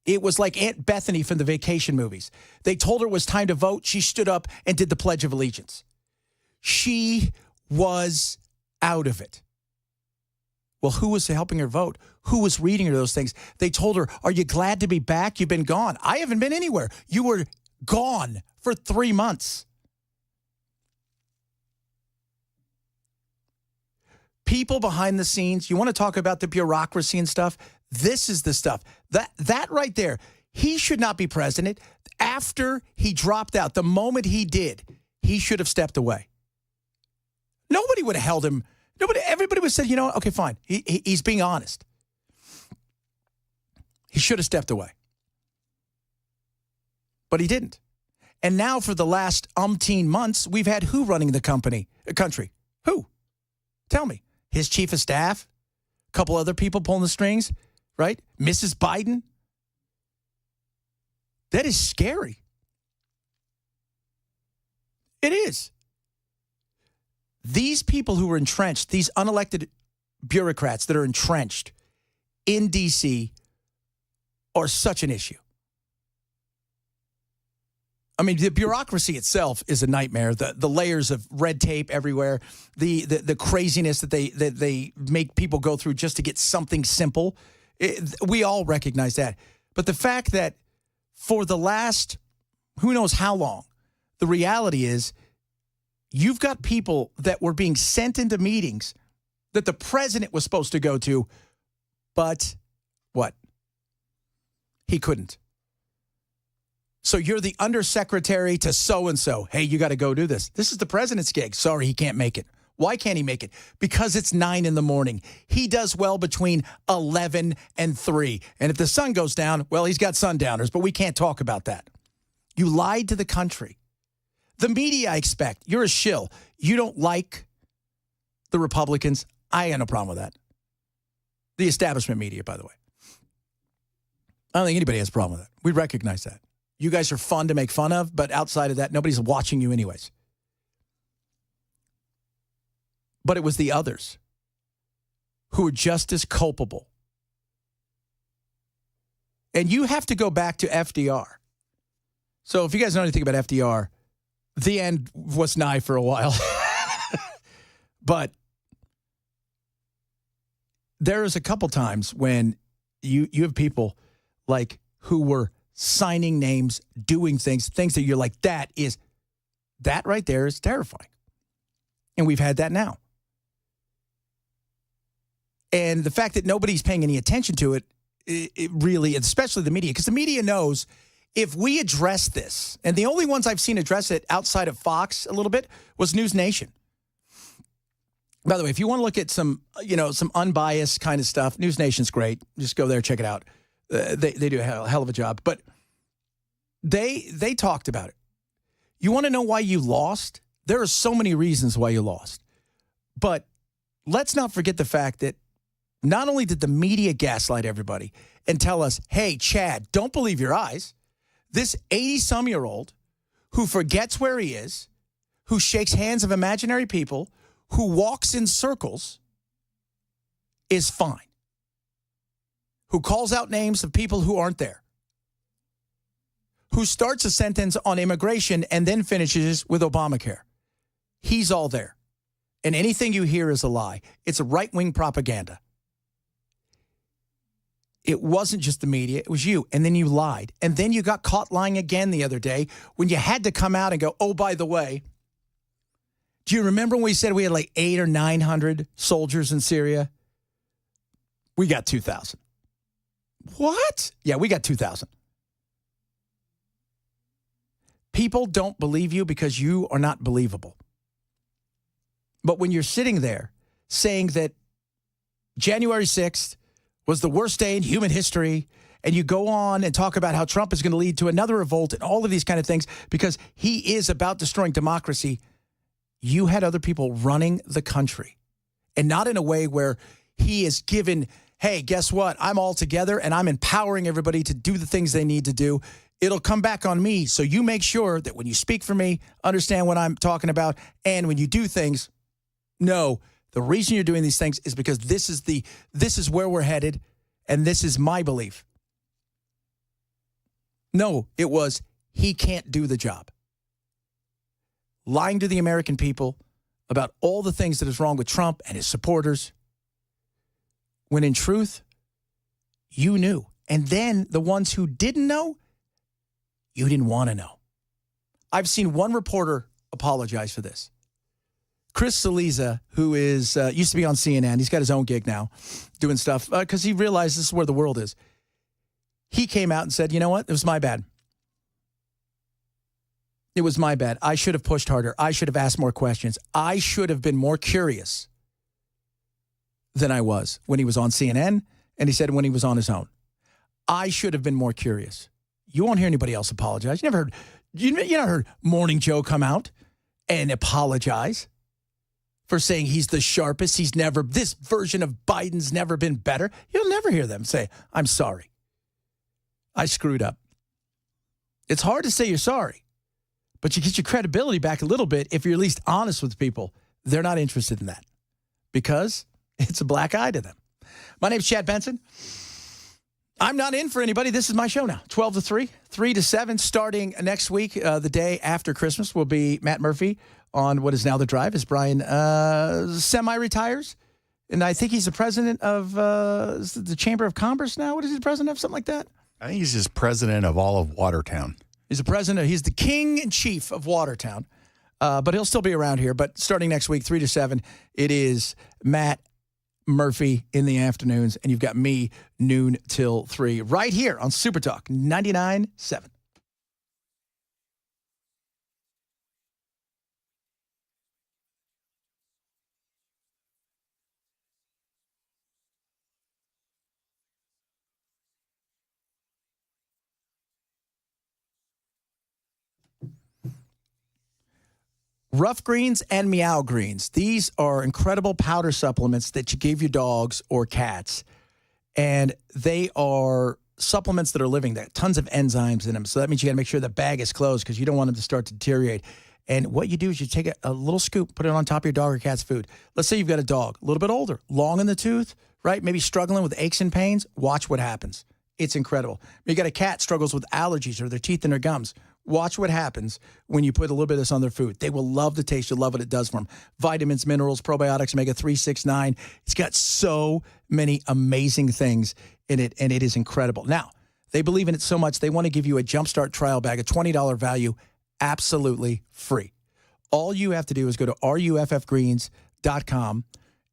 It was like Aunt Bethany from the vacation movies. They told her it was time to vote. She stood up and did the Pledge of Allegiance. She was out of it. Well, who was helping her vote? Who was reading her those things? They told her, are you glad to be back? You've been gone. I haven't been anywhere. You were gone for 3 months. People behind the scenes, you want to talk about the bureaucracy and stuff? This is the stuff. That right there, he should not be president. After he dropped out, the moment he did, he should have stepped away. Nobody would have held him. Everybody would have said, you know what? Okay, fine. He's being honest. He should have stepped away. But he didn't. And now for the last umpteen months, we've had who running the country? Who? Tell me. His chief of staff? A couple other people pulling the strings, right? Mrs. Biden? That is scary. It is. These people who are entrenched, these unelected bureaucrats that are entrenched in D.C. are such an issue. I mean, the bureaucracy itself is a nightmare. The layers of red tape everywhere, the craziness that they make people go through just to get something simple. We all recognize that. But the fact that for the last who knows how long, the reality is you've got people that were being sent into meetings that the president was supposed to go to, but what? He couldn't. So you're the undersecretary to so-and-so. Hey, you got to go do this. This is the president's gig. Sorry, he can't make it. Why can't he make it? Because it's 9 a.m. He does well between 11 and 3. And if the sun goes down, well, he's got sundowners, but we can't talk about that. You lied to the country. The media, I expect. You're a shill. You don't like the Republicans. I got no problem with that. The establishment media, by the way. I don't think anybody has a problem with that. We recognize that. You guys are fun to make fun of, but outside of that, nobody's watching you anyways. But it was the others who were just as culpable. And you have to go back to FDR. So if you guys know anything about FDR, the end was nigh for a while. But there is a couple times when you have people like who were signing names, doing things that you're like, that right there is terrifying. And we've had that now. And the fact that nobody's paying any attention to it really, especially the media, because the media knows if we address this, and the only ones I've seen address it outside of Fox a little bit was News Nation. By the way, if you want to look at some unbiased kind of stuff, News Nation's great. Just go there, check it out. They do a hell of a job. But they talked about it. You want to know why you lost? There are so many reasons why you lost. But let's not forget the fact that not only did the media gaslight everybody and tell us, hey, Chad, don't believe your eyes. This 80-some-year-old who forgets where he is, who shakes hands of imaginary people, who walks in circles, is fine, who calls out names of people who aren't there, who starts a sentence on immigration and then finishes with Obamacare. He's all there. And anything you hear is a lie. It's a right-wing propaganda. It wasn't just the media. It was you. And then you lied. And then you got caught lying again the other day when you had to come out and go, oh, by the way, do you remember when we said we had like 800 or 900 soldiers in Syria? We got 2,000. What? Yeah, we got 2,000. People don't believe you because you are not believable. But when you're sitting there saying that January 6th was the worst day in human history, and you go on and talk about how Trump is going to lead to another revolt and all of these kind of things because he is about destroying democracy, you had other people running the country. And not in a way where he is given, hey, guess what? I'm all together and I'm empowering everybody to do the things they need to do. It'll come back on me. So you make sure that when you speak for me, understand what I'm talking about. And when you do things, no, the reason you're doing these things is because this is where we're headed. And this is my belief. No, it was he can't do the job. Lying to the American people about all the things that is wrong with Trump and his supporters, when in truth, you knew. And then the ones who didn't know, you didn't want to know. I've seen one reporter apologize for this. Chris Saliza, who is used to be on CNN, he's got his own gig now, doing stuff because he realized this is where the world is. He came out and said, you know what? It was my bad. It was my bad. I should have pushed harder. I should have asked more questions. I should have been more curious than I was when he was on CNN, and he said when he was on his own. I should have been more curious. You won't hear anybody else apologize. You never heard Morning Joe come out and apologize for saying he's the sharpest. This version of Biden's never been better. You'll never hear them say, I'm sorry. I screwed up. It's hard to say you're sorry, but you get your credibility back a little bit if you're at least honest with people. They're not interested in that because it's a black eye to them. My name's Chad Benson. I'm not in for anybody. This is my show now. 12 to 3, 3 to 7, starting next week. The day after Christmas will be Matt Murphy on what is now The Drive as Brian semi-retires. And I think he's the president of the Chamber of Commerce now. What is he the president of? Something like that? I think he's just president of all of Watertown. He's the president. He's the king and chief of Watertown. But he'll still be around here. But starting next week, 3 to 7, it is Matt Murphy in the afternoons. And you've got me noon till 3 right here on Super Talk 99.7. Rough Greens and Meow Greens. These are incredible powder supplements that you give your dogs or cats. And they are supplements that are living there. Tons of enzymes in them. So that means you got to make sure the bag is closed because you don't want them to start to deteriorate. And what you do is you take a little scoop, put it on top of your dog or cat's food. Let's say you've got a dog, a little bit older, long in the tooth, right? Maybe struggling with aches and pains. Watch what happens. It's incredible. You got a cat struggles with allergies or their teeth and their gums. Watch what happens when you put a little bit of this on their food. They will love the taste. You'll love what it does for them. Vitamins, minerals, probiotics, omega-3, 6, 9. It's got so many amazing things in it, and it is incredible. Now, they believe in it so much, they want to give you a Jumpstart trial bag, a $20 value, absolutely free. All you have to do is go to ruffgreens.com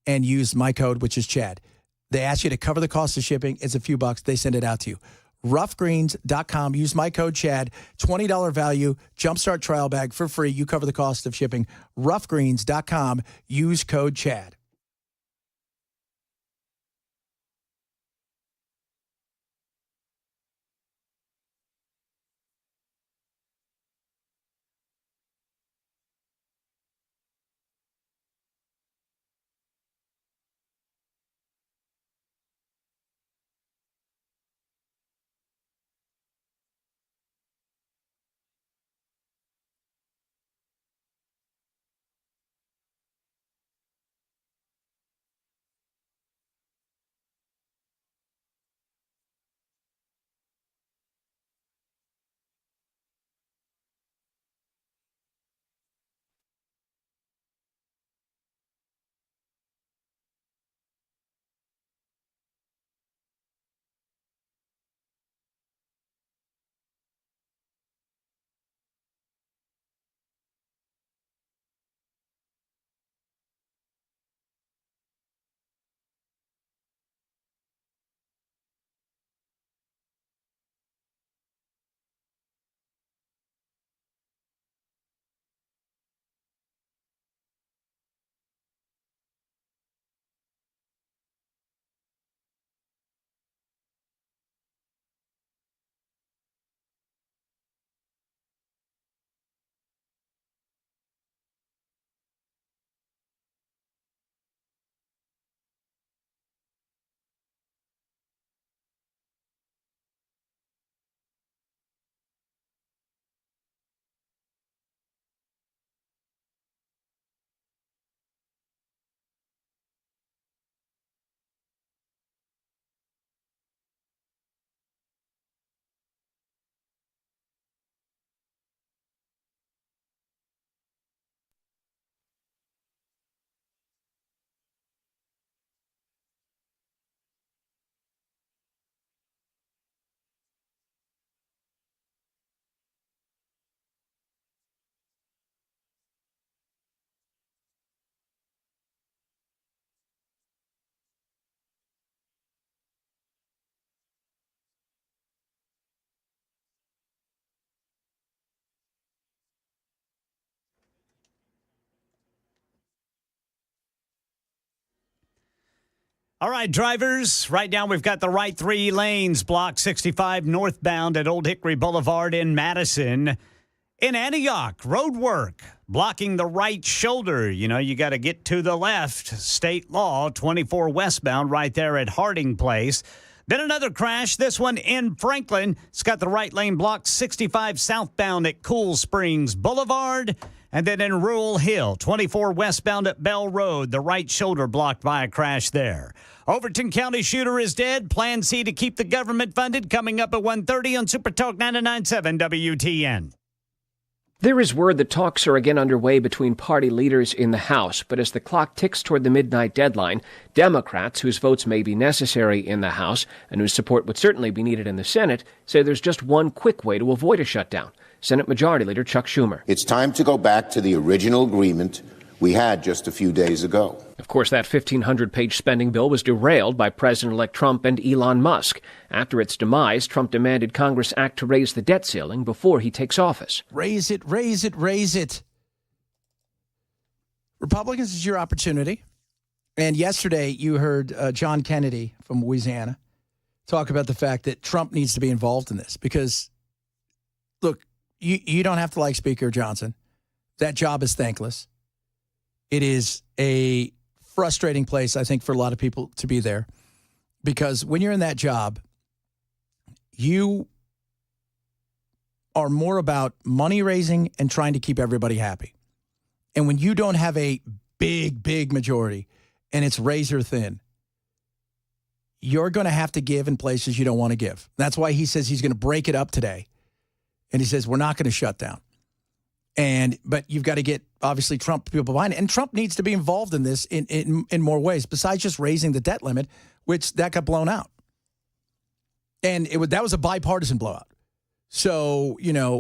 and use my code, which is Chad. They ask you to cover the cost of shipping. It's a few bucks. They send it out to you. Ruffgreens.com. Use my code Chad. $20 value. Jumpstart trial bag for free. You cover the cost of shipping. Ruffgreens.com. Use code Chad. All right, drivers, right now we've got the right 3 lanes, block 65 northbound at Old Hickory Boulevard in Madison. In Antioch, road work, blocking the right shoulder. You know, you got to get to the left. State law, 24 westbound right there at Harding Place. Then another crash, this one in Franklin. It's got the right lane blocked 65 southbound at Cool Springs Boulevard. And then in Rural Hill, 24 westbound at Bell Road, the right shoulder blocked by a crash there. Overton County shooter is dead. Plan C to keep the government funded. Coming up at 1:30 on Super Talk 99.7 WTN. There is word that talks are again underway between party leaders in the House, but as the clock ticks toward the midnight deadline, Democrats, whose votes may be necessary in the House and whose support would certainly be needed in the Senate, say there's just one quick way to avoid a shutdown. Senate Majority Leader Chuck Schumer. It's time to go back to the original agreement we had just a few days ago. Of course, that 1,500-page spending bill was derailed by President-elect Trump and Elon Musk. After its demise, Trump demanded Congress act to raise the debt ceiling before he takes office. Raise it, raise it, raise it. Republicans, is your opportunity. And yesterday, you heard John Kennedy from Louisiana talk about the fact that Trump needs to be involved in this because, look, you don't have to like Speaker Johnson. That job is thankless. It is a frustrating place, I think, for a lot of people to be there because when you're in that job, you are more about money raising and trying to keep everybody happy. And when you don't have a big majority and it's razor thin, you're going to have to give in places you don't want to give. That's why he says he's going to break it up today. And he says, we're not going to shut down. But you've got to get, obviously, Trump people behind it. And Trump needs to be involved in this in more ways, besides just raising the debt limit, which that got blown out. And that was a bipartisan blowout. So,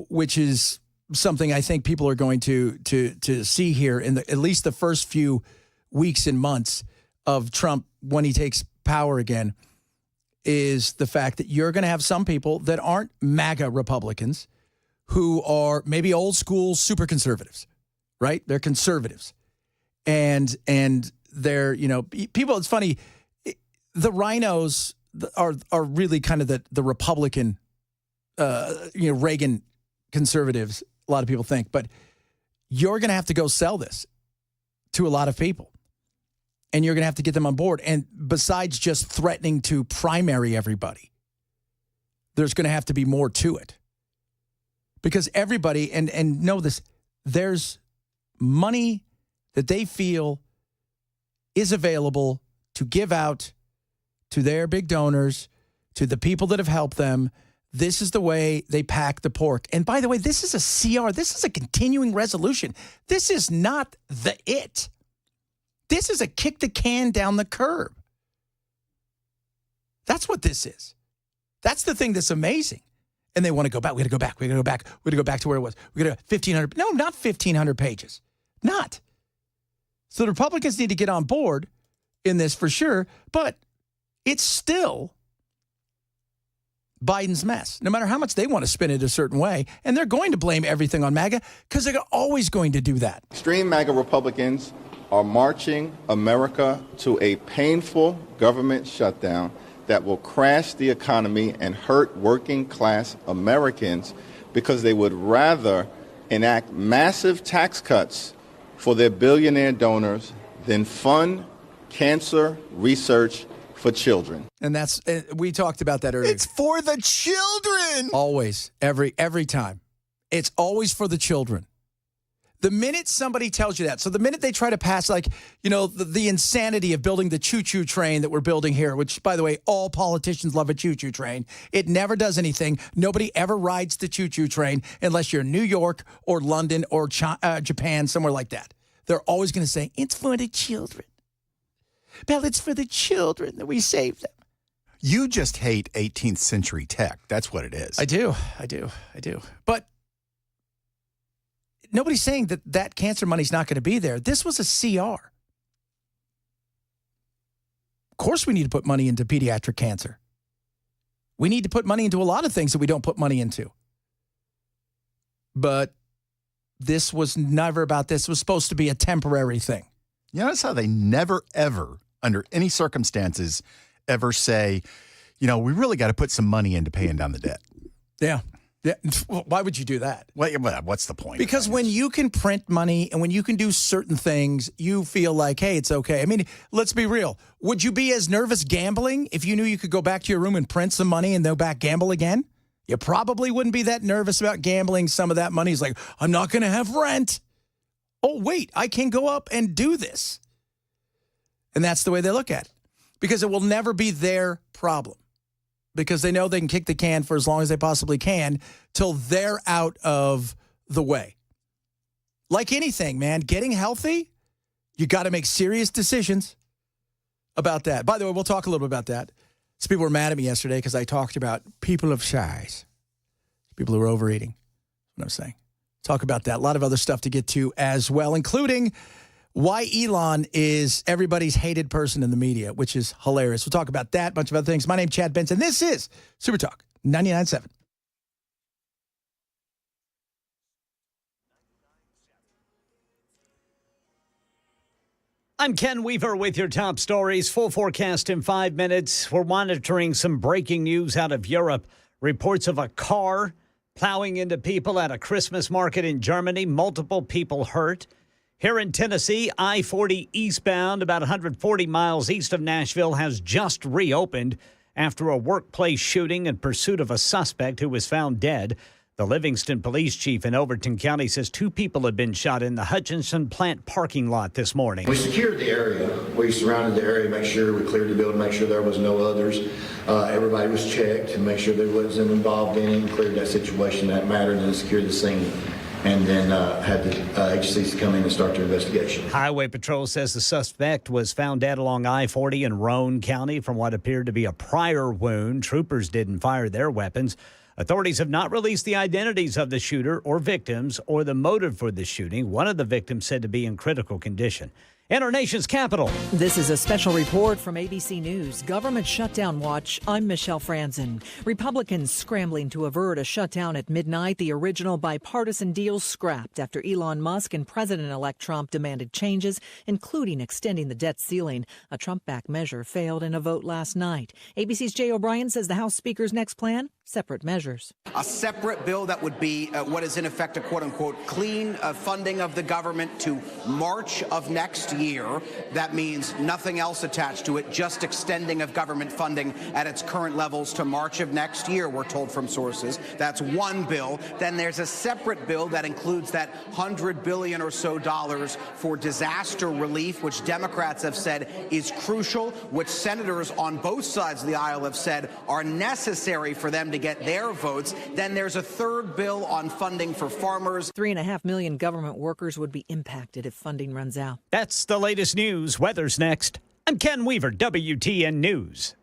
which is something I think people are going to see here in at least the first few weeks and months of Trump when he takes power again, is the fact that you're going to have some people that aren't MAGA Republicans who are maybe old school super conservatives, right? They're conservatives. And they're, people, it's funny, the rhinos are really kind of the Republican, Reagan conservatives, a lot of people think. But you're going to have to go sell this to a lot of people. And you're going to have to get them on board. And besides just threatening to primary everybody, there's going to have to be more to it. Because everybody, and know this, there's money that they feel is available to give out to their big donors, to the people that have helped them. This is the way they pack the pork. And by the way, this is a CR. This is a continuing resolution. This is not the it. This is a kick the can down the curb. That's what this is. That's the thing that's amazing. And they want to go back. We got to go back. We got to go back. We got to go back to where it was. We got to 1,500. No, not 1,500 pages. Not. So the Republicans need to get on board in this for sure. But it's still Biden's mess, no matter how much they want to spin it a certain way. And they're going to blame everything on MAGA because they're always going to do that. Extreme MAGA Republicans are marching America to a painful government shutdown that will crash the economy and hurt working class Americans because they would rather enact massive tax cuts for their billionaire donors than fund cancer research for children. And that's, we talked about that earlier. It's for the children. Always, every time. It's always for the children. The minute somebody tells you that, so the minute they try to pass, the insanity of building the choo-choo train that we're building here, which, by the way, all politicians love a choo-choo train. It never does anything. Nobody ever rides the choo-choo train unless you're in New York or London or Japan, somewhere like that. They're always going to say, it's for the children. Well, it's for the children that we save them. You just hate 18th century tech. That's what it is. I do. But nobody's saying that cancer money's not going to be there. This was a CR. Of course we need to put money into pediatric cancer. We need to put money into a lot of things that we don't put money into. But this was never about this. It was supposed to be a temporary thing. You notice how they never, ever under any circumstances, ever say, we really got to put some money into paying down the debt. Yeah. Yeah. Why would you do that? What's the point? Because when you can print money and when you can do certain things, you feel like, hey, it's okay. I mean, let's be real. Would you be as nervous gambling if you knew you could go back to your room and print some money and go back gamble again? You probably wouldn't be that nervous about gambling. Some of that money is like, I'm not going to have rent. Oh, wait, I can go up and do this. And that's the way they look at it. Because it will never be their problem. Because they know they can kick the can for as long as they possibly can till they're out of the way. Like anything, man, getting healthy, you got to make serious decisions about that. By the way, we'll talk a little bit about that. Some people were mad at me yesterday because I talked about people of size, people who are overeating. That's what I'm saying. Talk about that. A lot of other stuff to get to as well, including why Elon is everybody's hated person in the media, which is hilarious. We'll talk about that, a bunch of other things. My name's Chad Benson. This is Super Talk 99.7. I'm Ken Weaver with your top stories. Full forecast in 5 minutes. We're monitoring some breaking news out of Europe. Reports of a car plowing into people at a Christmas market in Germany. Multiple people hurt. Here in Tennessee, I-40 eastbound, about 140 miles east of Nashville, has just reopened after a workplace shooting in pursuit of a suspect who was found dead. The Livingston police chief in Overton County says 2 people have been shot in the Hutchinson plant parking lot this morning. We secured the area. We surrounded the area, make sure we cleared the building, make sure there was no others. Everybody was checked and make sure there wasn't involved in it, cleared that situation, that mattered, and then secured the scene. And then had the agencies come in and start their investigation. Highway Patrol says the suspect was found dead along I-40 in Roane County from what appeared to be a prior wound. Troopers didn't fire their weapons. Authorities have not released the identities of the shooter or victims or the motive for the shooting. One of the victims said to be in critical condition. In our nation's capital. This is a special report from ABC News. Government shutdown watch. I'm Michelle Franzen. Republicans scrambling to avert a shutdown at midnight. The original bipartisan deal scrapped after Elon Musk and President-elect Trump demanded changes, including extending the debt ceiling. A Trump-backed measure failed in a vote last night. ABC's Jay O'Brien says the House Speaker's next plan, separate measures. A separate bill that would be what is in effect a quote-unquote clean funding of the government to March of next year. That means nothing else attached to it, just extending of government funding at its current levels to March of next year, we're told from sources. That's one bill. Then there's a separate bill that includes that $100 billion or so for disaster relief, which Democrats have said is crucial, which senators on both sides of the aisle have said are necessary for them to get their votes. Then there's a third bill on funding for farmers. 3.5 million government workers would be impacted if funding runs out. That's the latest news. Weather's next. I'm Ken Weaver, WTN News.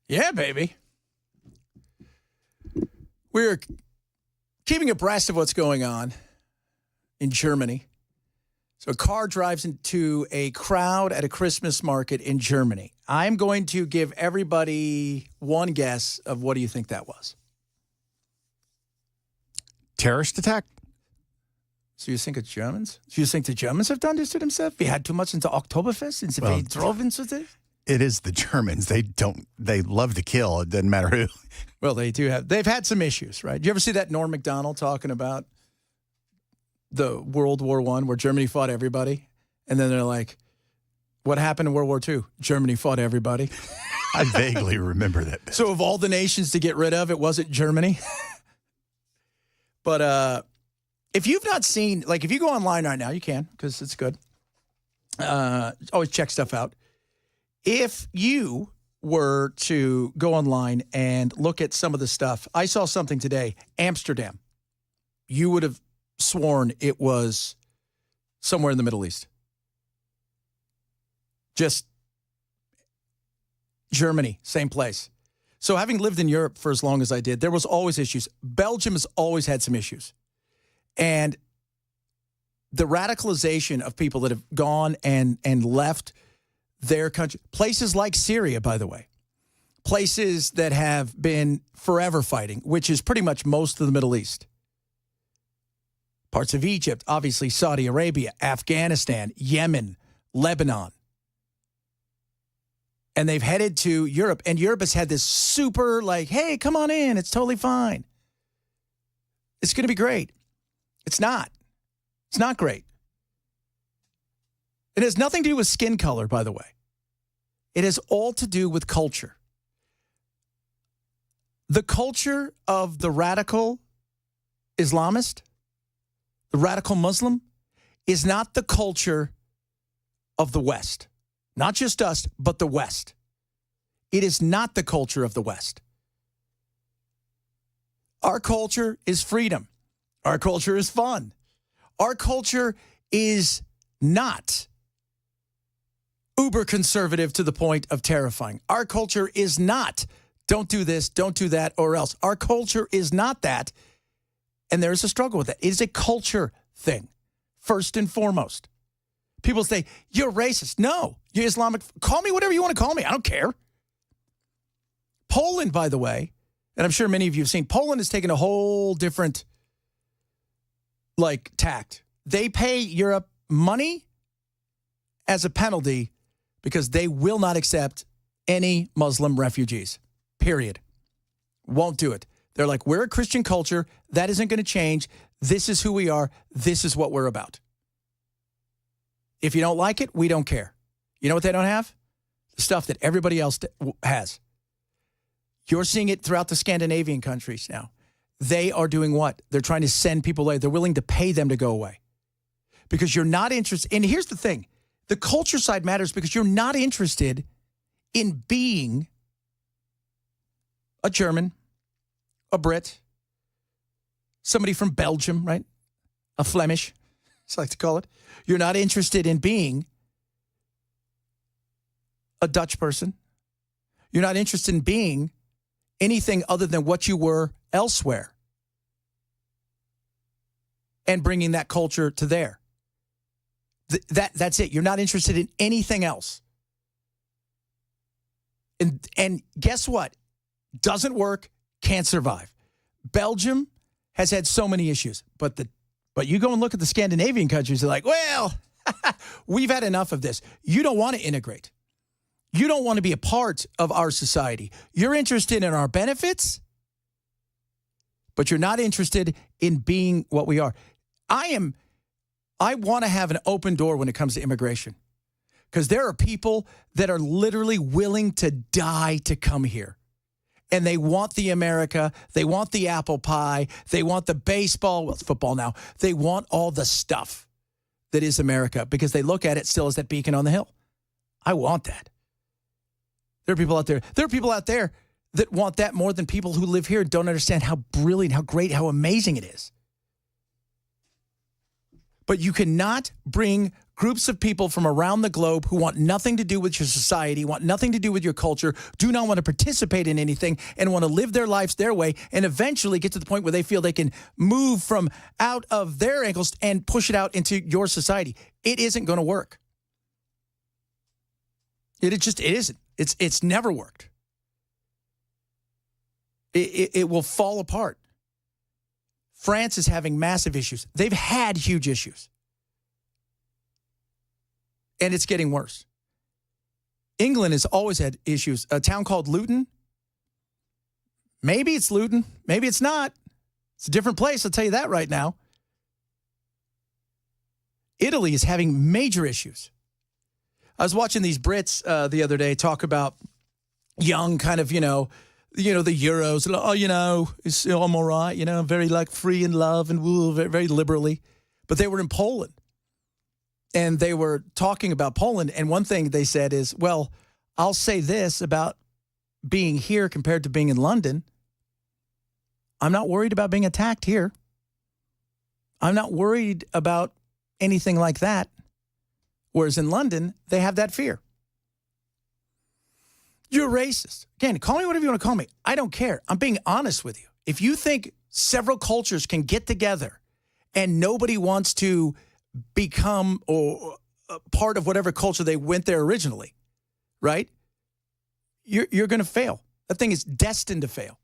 Yeah, baby. We're keeping abreast of what's going on in Germany. So a car drives into a crowd at a Christmas market in Germany. I'm going to give everybody one guess of what do you think that was? Terrorist attack? So you think it's Germans? So you think the Germans have done this to themselves? We had too much into Oktoberfest and we drove into this? It is the Germans. They love to kill. It doesn't matter who. Well, they've had some issues, right? Did you ever see that Norm Macdonald talking about the World War I where Germany fought everybody? And then they're like, what happened in World War II? Germany fought everybody. I vaguely remember that bit. So of all the nations to get rid of, it wasn't Germany. But if you've not seen, like if you go online right now, you can because it's good. Always check stuff out. If you were to go online and look at some of the stuff, I saw something today, Amsterdam. You would have sworn it was somewhere in the Middle East. Just Germany, same place. So having lived in Europe for as long as I did, there was always issues. Belgium has always had some issues. And the radicalization of people that have gone and left their country, places like Syria, by the way, places that have been forever fighting, which is pretty much most of the Middle East. Parts of Egypt, obviously Saudi Arabia, Afghanistan, Yemen, Lebanon. And they've headed to Europe. And Europe has had this super like, hey, come on in. It's totally fine. It's going to be great. It's not. It's not great. It has nothing to do with skin color, by the way. It has all to do with culture. The culture of the radical Islamist, the radical Muslim, is not the culture of the West. Not just us, but the West. It is not the culture of the West. Our culture is freedom. Our culture is fun. Our culture is not uber conservative to the point of terrifying. Our culture is not don't do this, don't do that, or else. Our culture is not that. And there's a struggle with that. It is a culture thing, first and foremost. People say, you're racist. No, you're Islamic. Call me whatever you want to call me. I don't care. Poland, by the way, and I'm sure many of you have seen, Poland has taken a whole different, tact. They pay Europe money as a penalty because they will not accept any Muslim refugees, period. Won't do it. They're like, we're a Christian culture. That isn't going to change. This is who we are. This is what we're about. If you don't like it, we don't care. You know what they don't have? The stuff that everybody else has. You're seeing it throughout the Scandinavian countries now. They are doing what? They're trying to send people away. They're willing to pay them to go away. Because you're not interested. And here's the thing. The culture side matters because you're not interested in being a German, a Brit, somebody from Belgium, right? A Flemish, as I like to call it. You're not interested in being a Dutch person. You're not interested in being anything other than what you were elsewhere and bringing that culture to there. That's it. You're not interested in anything else. And guess what? Doesn't work, can't survive. Belgium has had so many issues, but you go and look at the Scandinavian countries, they're like, well, we've had enough of this. You don't want to integrate. You don't want to be a part of our society. You're interested in our benefits, but you're not interested in being what we are. I want to have an open door when it comes to immigration because there are people that are literally willing to die to come here. And they want the America, they want the apple pie, they want the baseball, well, it's football now. They want all the stuff that is America because they look at it still as that beacon on the hill. I want that. There are people out there. There are people out there that want that more than people who live here and don't understand how brilliant, how great, how amazing it is. But you cannot bring groups of people from around the globe who want nothing to do with your society, want nothing to do with your culture, do not want to participate in anything, and want to live their lives their way, and eventually get to the point where they feel they can move from out of their ankles and push it out into your society. It isn't going to work. It isn't. It's never worked. It will fall apart. France is having massive issues. They've had huge issues. And it's getting worse. England has always had issues. A town called Luton. Maybe it's Luton. Maybe it's not. It's a different place, I'll tell you that right now. Italy is having major issues. I was watching these Brits the other day talk about young kind of, the Euros. Oh, I'm all right, very like free in love and woo, very, very liberally. But they were in Poland. And they were talking about Poland, and one thing they said is, well, I'll say this about being here compared to being in London. I'm not worried about being attacked here. I'm not worried about anything like that. Whereas in London, they have that fear. You're racist. Again, call me whatever you want to call me. I don't care. I'm being honest with you. If you think several cultures can get together and nobody wants to become or part of whatever culture they went there originally, right? You're going to fail. That thing is destined to fail.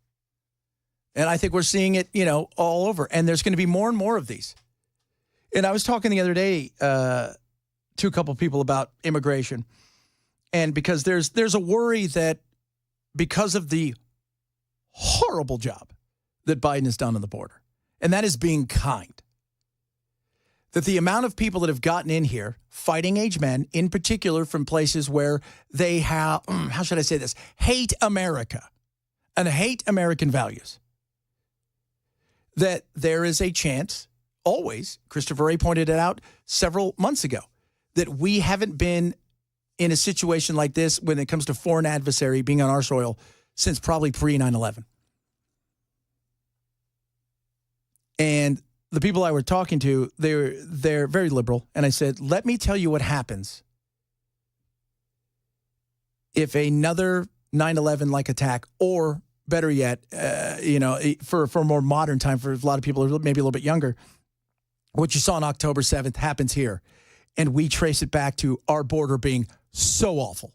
And I think we're seeing it, all over. And there's going to be more and more of these. And I was talking the other day to a couple of people about immigration. And because there's a worry that because of the horrible job that Biden has done on the border, and that is being kind, that the amount of people that have gotten in here, fighting age men, in particular from places where they have, how should I say this, hate America and hate American values, that there is a chance, always, Christopher Wray pointed it out several months ago, that we haven't been in a situation like this when it comes to foreign adversary being on our soil since probably pre-9/11. And the people I were talking to, they're very liberal. And I said, let me tell you what happens if another 9/11-like attack, or better yet, for a more modern time, for a lot of people who are maybe a little bit younger, what you saw on October 7th happens here. And we trace it back to our border being so awful.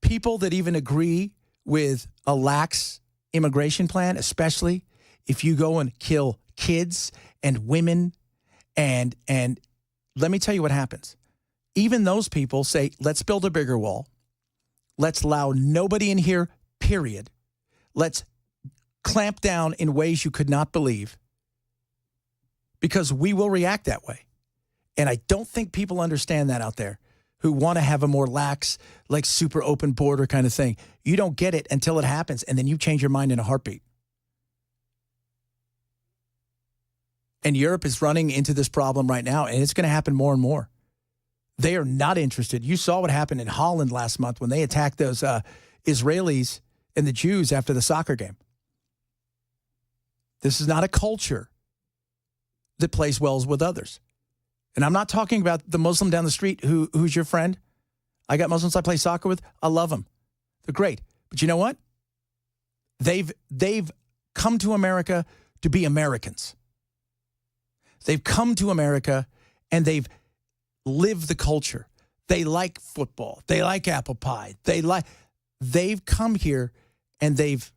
People that even agree with a lax immigration plan, especially if you go and kill kids and women, and let me tell you what happens. Even those people say, let's build a bigger wall. Let's allow nobody in here, period. Let's clamp down in ways you could not believe, because we will react that way. And I don't think people understand that out there who want to have a more lax, like super open border kind of thing. You don't get it until it happens, and then you change your mind in a heartbeat. And Europe is running into this problem right now, and it's going to happen more and more. They are not interested. You saw what happened in Holland last month when they attacked those Israelis and the Jews after the soccer game. This is not a culture that plays well with others. And I'm not talking about the Muslim down the street who's your friend. I got Muslims I play soccer with. I love them. They're great. But you know what? They've come to America to be Americans. They've come to America and they've lived the culture. They like football. They like apple pie. They've come here and they've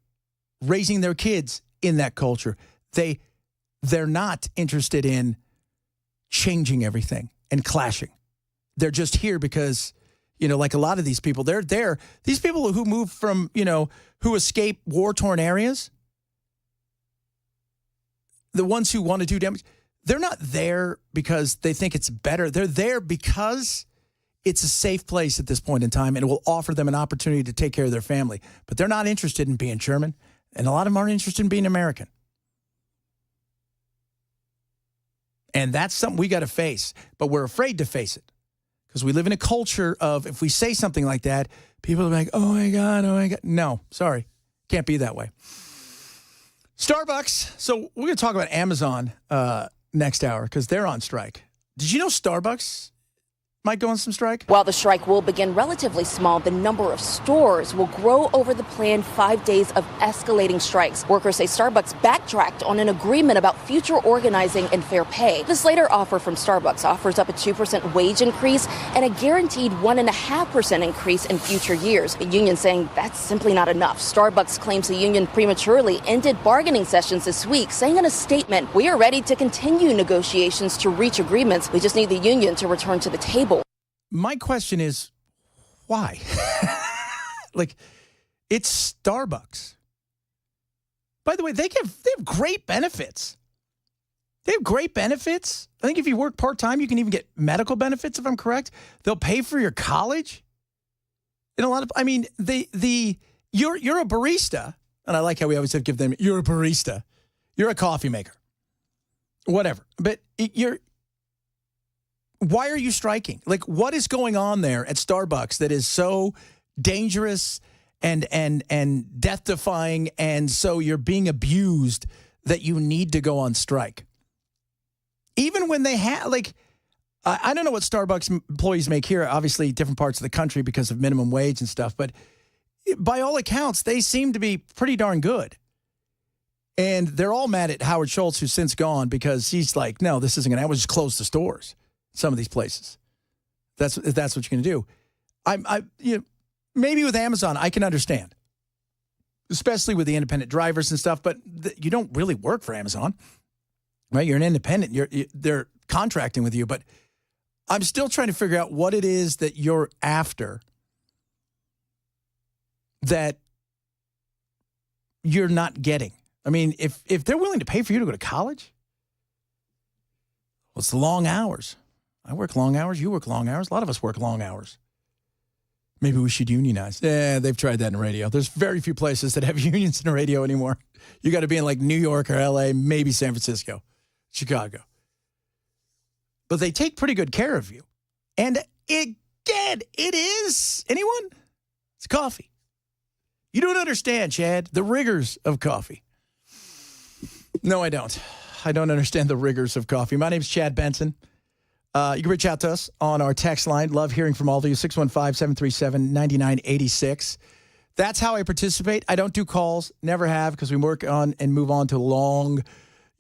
raising their kids in that culture. They're not interested in changing everything and clashing. They're just here because, like a lot of these people, they're there. These people who move from, who escape war-torn areas, the ones who want to do damage, they're not there because they think it's better. They're there because it's a safe place at this point in time, and it will offer them an opportunity to take care of their family. But they're not interested in being German, and a lot of them aren't interested in being American. And that's something we got to face, but we're afraid to face it because we live in a culture of, if we say something like that, people are like, oh my God. No, sorry. Can't be that way. Starbucks. So we're going to talk about Amazon next hour because they're on strike. Did you know Starbucks might go on some strike? While the strike will begin relatively small, the number of stores will grow over the planned 5 days of escalating strikes. Workers say Starbucks backtracked on an agreement about future organizing and fair pay. This later offer from Starbucks offers up a 2% wage increase and a guaranteed 1.5% increase in future years. The union saying that's simply not enough. Starbucks claims the union prematurely ended bargaining sessions this week, saying in a statement, "We are ready to continue negotiations to reach agreements. We just need the union to return to the table." My question is, why? Like, it's Starbucks. By the way, they have great benefits. They have great benefits. I think if you work part-time, you can even get medical benefits, if I'm correct. They'll pay for your college. And a lot of, I mean, you're a barista, and I like how we always have to give them, you're a barista. You're a coffee maker. Whatever. But why are you striking? Like, what is going on there at Starbucks that is so dangerous and death-defying, and so you're being abused that you need to go on strike? Even when they have, like, I don't know what Starbucks employees make here, obviously different parts of the country because of minimum wage and stuff, but by all accounts, they seem to be pretty darn good. And they're all mad at Howard Schultz, who's since gone, because he's like, no, this isn't going to happen. Just close the stores. Some of these places. That's what you're going to do. Maybe with Amazon, I can understand, especially with the independent drivers and stuff, but you don't really work for Amazon, right? You're an independent. They're contracting with you, but I'm still trying to figure out what it is that you're after that you're not getting. I mean, if they're willing to pay for you to go to college, well, it's the long hours. I work long hours. You work long hours. A lot of us work long hours. Maybe we should unionize. Yeah, they've tried that in radio. There's very few places that have unions in radio anymore. You got to be in like New York or L.A., maybe San Francisco, Chicago. But they take pretty good care of you. And again, it is, anyone? It's coffee. You don't understand, Chad, the rigors of coffee. No, I don't. I don't understand the rigors of coffee. My name's Chad Benson. You can reach out to us on our text line. Love hearing from all of you, 615-737-9986. That's how I participate. I don't do calls, never have, because we work on and move on to long,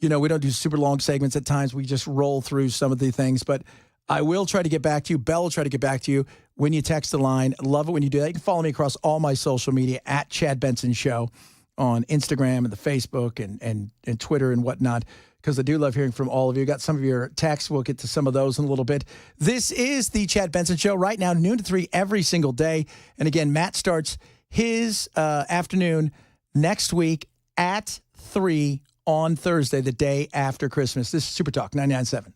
we don't do super long segments at times. We just roll through some of the things. But I will try to get back to you. Bell will try to get back to you when you text the line. Love it when you do that. You can follow me across all my social media at Chad Benson Show on Instagram and the Facebook and Twitter and whatnot, because I do love hearing from all of you. Got some of your texts. We'll get to some of those in a little bit. This is the Chad Benson Show right now, noon to 3 every single day. And again, Matt starts his afternoon next week at 3 on Thursday, the day after Christmas. This is Super Talk 99.7.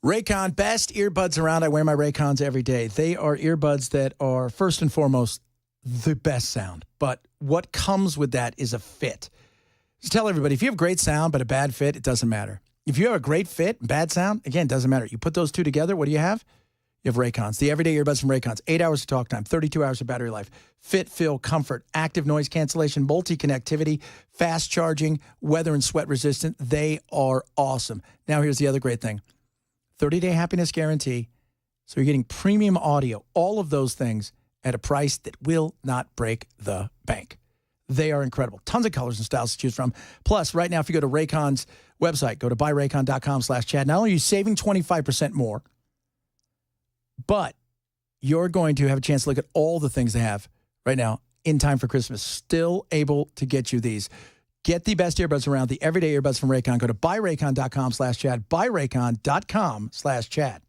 Raycon, best earbuds around. I wear my Raycons every day. They are earbuds that are, first and foremost, the best sound. But what comes with that is a fit. Just tell everybody, if you have great sound but a bad fit, it doesn't matter. If you have a great fit and bad sound, again, it doesn't matter. You put those two together, what do you have? You have Raycons. The everyday earbuds from Raycons. 8 hours of talk time, 32 hours of battery life. Fit, feel, comfort, active noise cancellation, multi-connectivity, fast charging, weather and sweat resistant. They are awesome. Now here's the other great thing. 30-day happiness guarantee. So you're getting premium audio, all of those things at a price that will not break the bank. They are incredible. Tons of colors and styles to choose from. Plus, right now, if you go to Raycon's website, go to buyraycon.com/Chad, not only are you saving 25% more, but you're going to have a chance to look at all the things they have right now in time for Christmas. Still able to get you these. Get the best earbuds around, the everyday earbuds from Raycon. Go to buyraycon.com/Chad, buyraycon.com/Chad.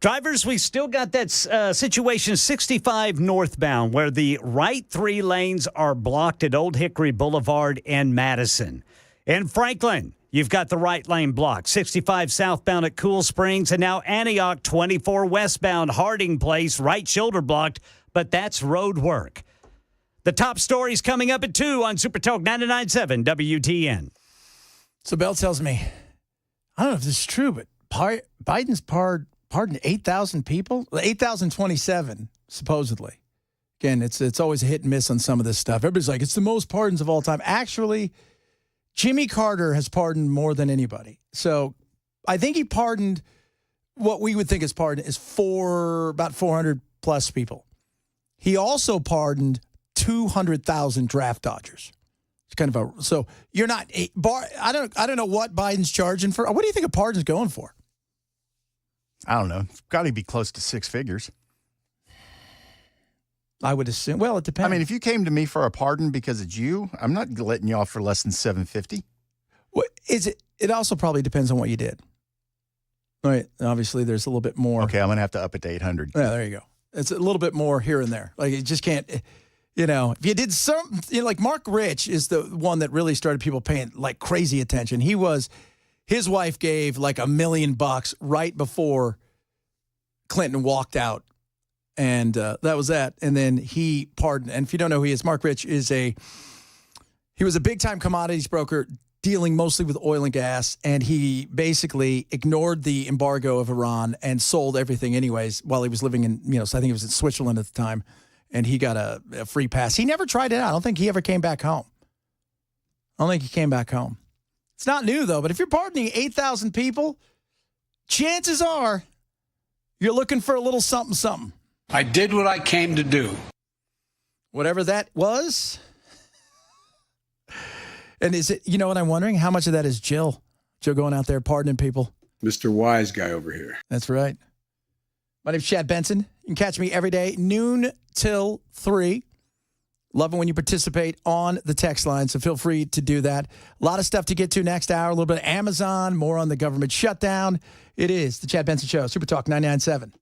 Drivers, we still got that situation 65 northbound where the right 3 lanes are blocked at Old Hickory Boulevard and Madison. In Franklin, you've got the right lane blocked. 65 southbound at Cool Springs, and now Antioch 24 westbound Harding Place, right shoulder blocked, but that's road work. The top stories coming up at 2 on Super Talk 99.7 WTN. So Bell tells me, I don't know if this is true, but Biden's pardoned 8,000 people? 8,027, supposedly. Again, it's always a hit and miss on some of this stuff. Everybody's like, it's the most pardons of all time. Actually, Jimmy Carter has pardoned more than anybody. So I think he pardoned what we would think is pardon is about 400 plus people. He also pardoned 200,000 draft dodgers. It's kind of so you're not I don't know what Biden's charging for. What do you think a pardon's going for? I don't know. It's got to be close to 6 figures. I would assume. Well, it depends. I mean, if you came to me for a pardon because it's you, I'm not letting you off for less than $750. What is it? It also probably depends on what you did. All right. Obviously, there's a little bit more. Okay, I'm going to have to up it to 800. Yeah, there you go. It's a little bit more here and there. Like, you just can't, if you did something, like Mark Rich is the one that really started people paying like crazy attention. His wife gave like $1 million right before Clinton walked out. And that was that. And then he pardoned. And if you don't know who he is, Mark Rich he was a big-time commodities broker dealing mostly with oil and gas. And he basically ignored the embargo of Iran and sold everything anyways while he was living in, so I think it was in Switzerland at the time. And he got a free pass. He never tried it out. I don't think he ever came back home. It's not new, though. But if you're pardoning 8,000 people, chances are you're looking for a little something, something. I did what I came to do. Whatever that was. And is it, what I'm wondering? How much of that is Jill? Jill going out there pardoning people. Mr. Wise Guy over here. That's right. My name's Chad Benson. You can catch me every day, noon till 3. Loving when you participate on the text line, so feel free to do that. A lot of stuff to get to next hour. A little bit of Amazon, more on the government shutdown. It is the Chad Benson Show, Super Talk 99.7.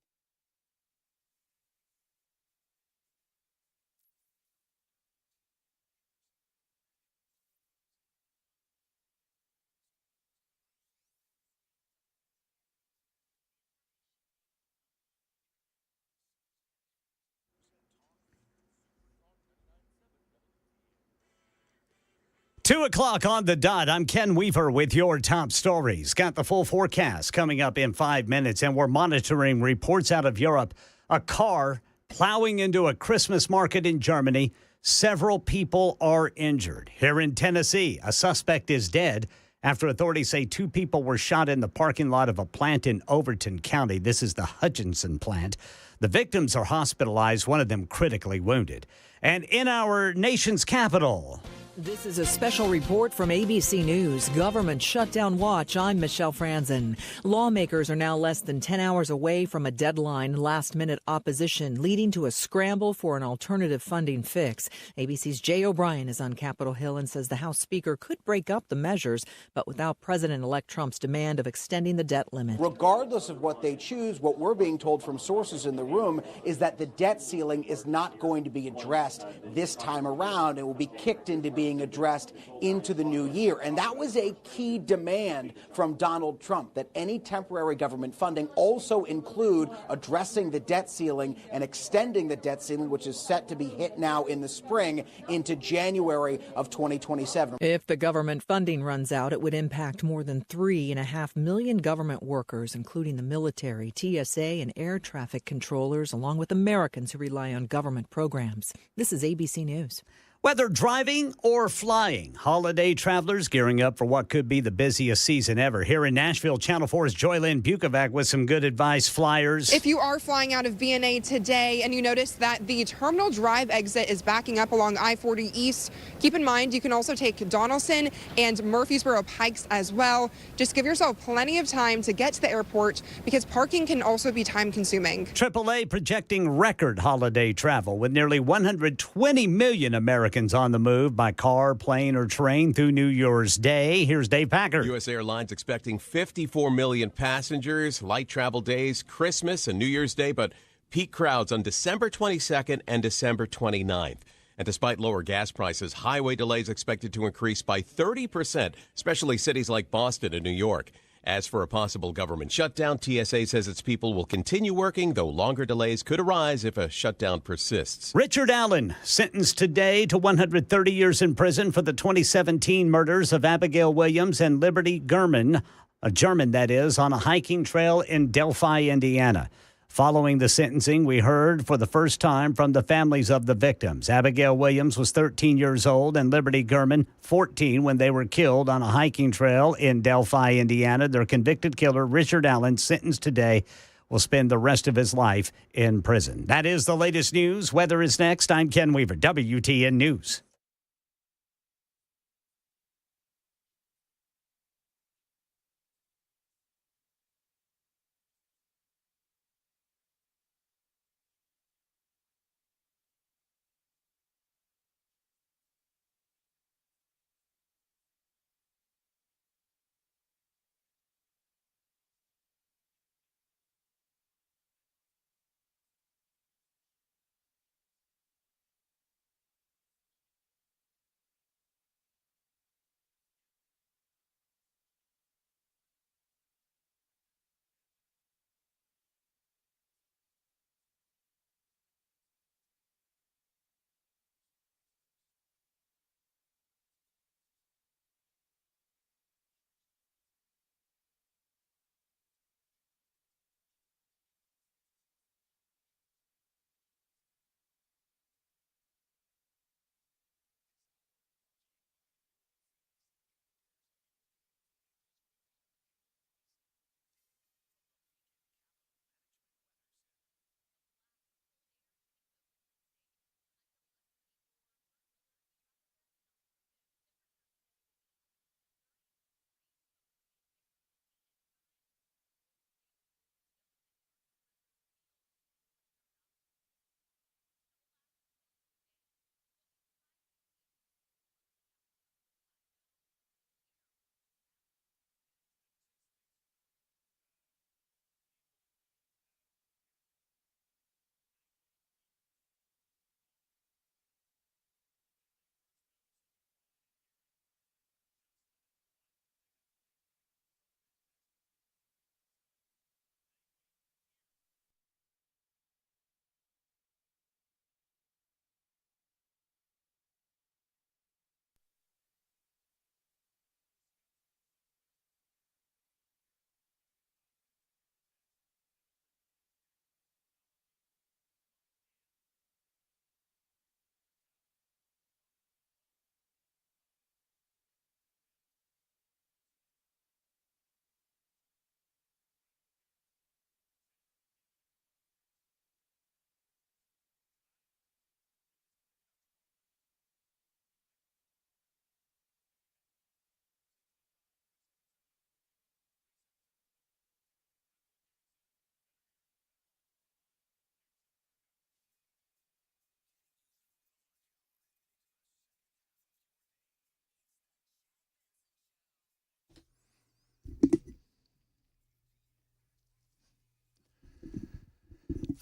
Two o'clock on the dot. I'm Ken Weaver with your top stories. Got the full forecast coming up in 5 minutes, and we're monitoring reports out of Europe. A car plowing into a Christmas market in Germany. Several people are injured. Here in Tennessee, a suspect is dead after authorities say 2 people were shot in the parking lot of a plant in Overton County. This is the Hutchinson plant. The victims are hospitalized, one of them critically wounded. And in our nation's capital... This is a special report from ABC News. Government Shutdown Watch. I'm Michelle Franzen. Lawmakers are now less than 10 hours away from a deadline. Last-minute opposition leading to a scramble for an alternative funding fix. ABC's Jay O'Brien is on Capitol Hill and says the House Speaker could break up the measures, but without President-elect Trump's demand of extending the debt limit. Regardless of what they choose, what we're being told from sources in the room is that the debt ceiling is not going to be addressed this time around. It will be kicked into being addressed into the new year. And that was a key demand from Donald Trump, that any temporary government funding also include addressing the debt ceiling and extending the debt ceiling, which is set to be hit now in the spring into January of 2027. If the government funding runs out, it would impact more than 3.5 million government workers, including the military, TSA, and air traffic controllers, along with Americans who rely on government programs. This is ABC News. Whether driving or flying, holiday travelers gearing up for what could be the busiest season ever. Here in Nashville, Channel 4's Joylyn Bukovac with some good advice, flyers. If you are flying out of BNA today and you notice that the Terminal Drive exit is backing up along I-40 East, keep in mind you can also take Donaldson and Murfreesboro Pikes as well. Just give yourself plenty of time to get to the airport because parking can also be time-consuming. AAA projecting record holiday travel with nearly 120 million Americans Americans on the move by car, plane, or train through New Year's Day. Here's Dave Packer. U.S. Airlines expecting 54 million passengers, light travel days, Christmas and New Year's Day, but peak crowds on December 22nd and December 29th. And despite lower gas prices, highway delays expected to increase by 30%, especially cities like Boston and New York. As for a possible government shutdown, TSA says its people will continue working, though longer delays could arise if a shutdown persists. Richard Allen sentenced today to 130 years in prison for the 2017 murders of Abigail Williams and Liberty German, a German that is, on a hiking trail in Delphi, Indiana. Following the sentencing, we heard for the first time from the families of the victims. Abigail Williams was 13 years old and Liberty German 14 when they were killed on a hiking trail in Delphi, Indiana. Their convicted killer, Richard Allen, sentenced today, will spend the rest of his life in prison. That is the latest news. Weather is next. I'm Ken Weaver, WTN News.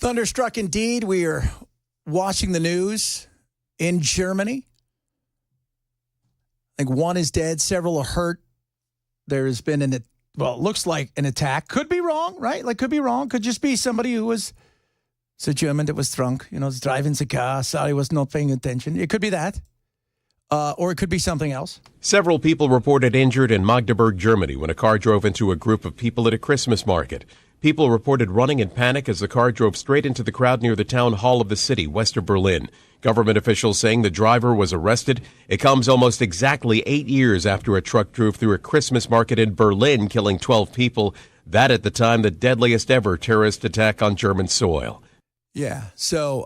Thunderstruck indeed. We are watching the news in Germany. I think one is dead, several are hurt. There has been it looks like an attack. Could be wrong, right? Could be wrong. Could just be somebody who was, it's a German that was drunk, was driving the car, sorry, was not paying attention. It could be that. Or it could be something else. Several people reported injured in Magdeburg, Germany, when a car drove into a group of people at a Christmas market. People reported running in panic as the car drove straight into the crowd near the town hall of the city, west of Berlin. Government officials saying the driver was arrested. It comes almost exactly 8 years after a truck drove through a Christmas market in Berlin, killing 12 people. That, at the time, the deadliest ever terrorist attack on German soil. Yeah. So,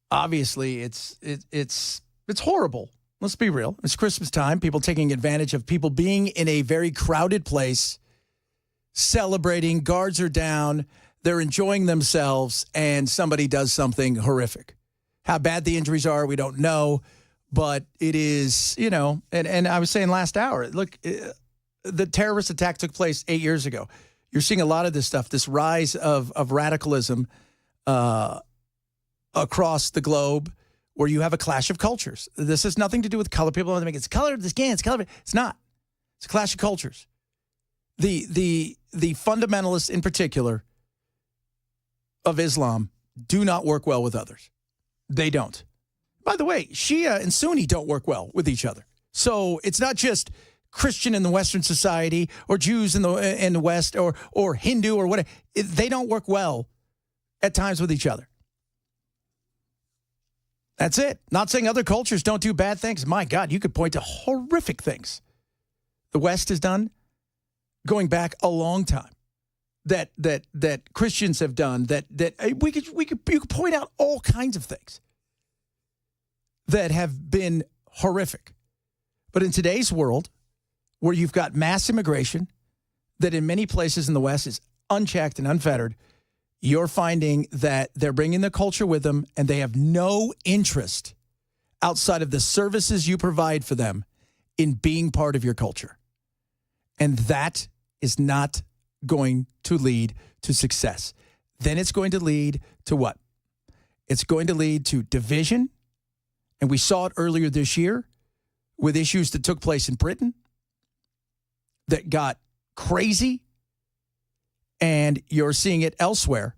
obviously, it's horrible. Let's be real. It's Christmas time. People taking advantage of people being in a very crowded place, celebrating, guards are down, they're enjoying themselves, and somebody does something horrific. How bad the injuries are, we don't know. But it is, and I was saying last hour, look, the terrorist attack took place 8 years ago. You're seeing a lot of this stuff, this rise of radicalism across the globe, where you have a clash of cultures. This has nothing to do with color. People want to make it's color of the skin, it's color. It's not. It's a clash of cultures. The fundamentalists in particular of Islam do not work well with others. They don't. By the way, Shia and Sunni don't work well with each other. So it's not just Christian in the Western society or Jews in the West or Hindu or whatever. They don't work well at times with each other. That's it. Not saying other cultures don't do bad things. My God, you could point to horrific things the West has done going back a long time that Christians have done that you could point out all kinds of things that have been horrific. But in today's world, where you've got mass immigration that in many places in the West is unchecked and unfettered, you're finding that they're bringing the culture with them and they have no interest outside of the services you provide for them in being part of your culture. And that is not going to lead to success. Then it's going to lead to what? It's going to lead to division. And we saw it earlier this year with issues that took place in Britain that got crazy. And you're seeing it elsewhere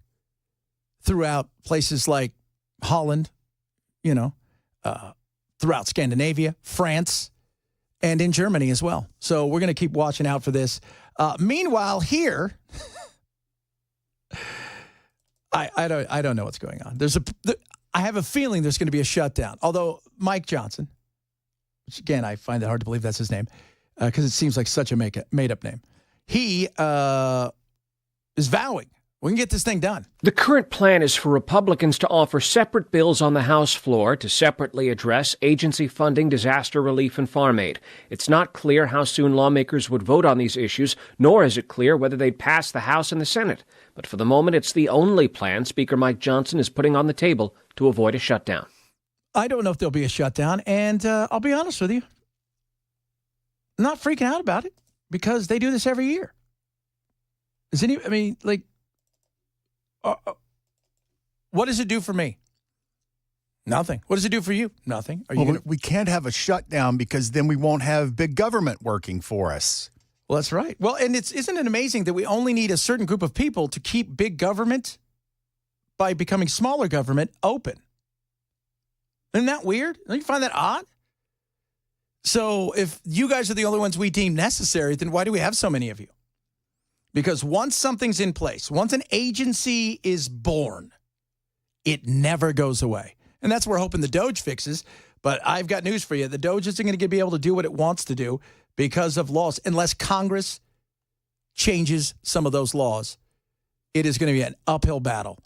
throughout places like Holland, throughout Scandinavia, France, and in Germany as well. So we're going to keep watching out for this. Meanwhile, here, I don't know what's going on. I have a feeling there's going to be a shutdown. Although Mike Johnson, which again I find it hard to believe that's his name, because it seems like such a made-up name. He is vowing we can get this thing done. The current plan is for Republicans to offer separate bills on the House floor to separately address agency funding, disaster relief, and farm aid. It's not clear how soon lawmakers would vote on these issues, nor is it clear whether they'd pass the House and the Senate. But for the moment, it's the only plan Speaker Mike Johnson is putting on the table to avoid a shutdown. I don't know if there'll be a shutdown, and I'll be honest with you, I'm not freaking out about it because they do this every year. What does it do for me? Nothing. What does it do for you? Nothing. We can't have a shutdown because then we won't have big government working for us. Well, that's right. Well, and isn't it amazing that we only need a certain group of people to keep big government by becoming smaller government open? Isn't that weird? Don't you find that odd? So if you guys are the only ones we deem necessary, then why do we have so many of you? Because once something's in place, once an agency is born, it never goes away. And that's what we're hoping the Doge fixes. But I've got news for you. The Doge isn't going to be able to do what it wants to do because of laws. Unless Congress changes some of those laws, it is going to be an uphill battle.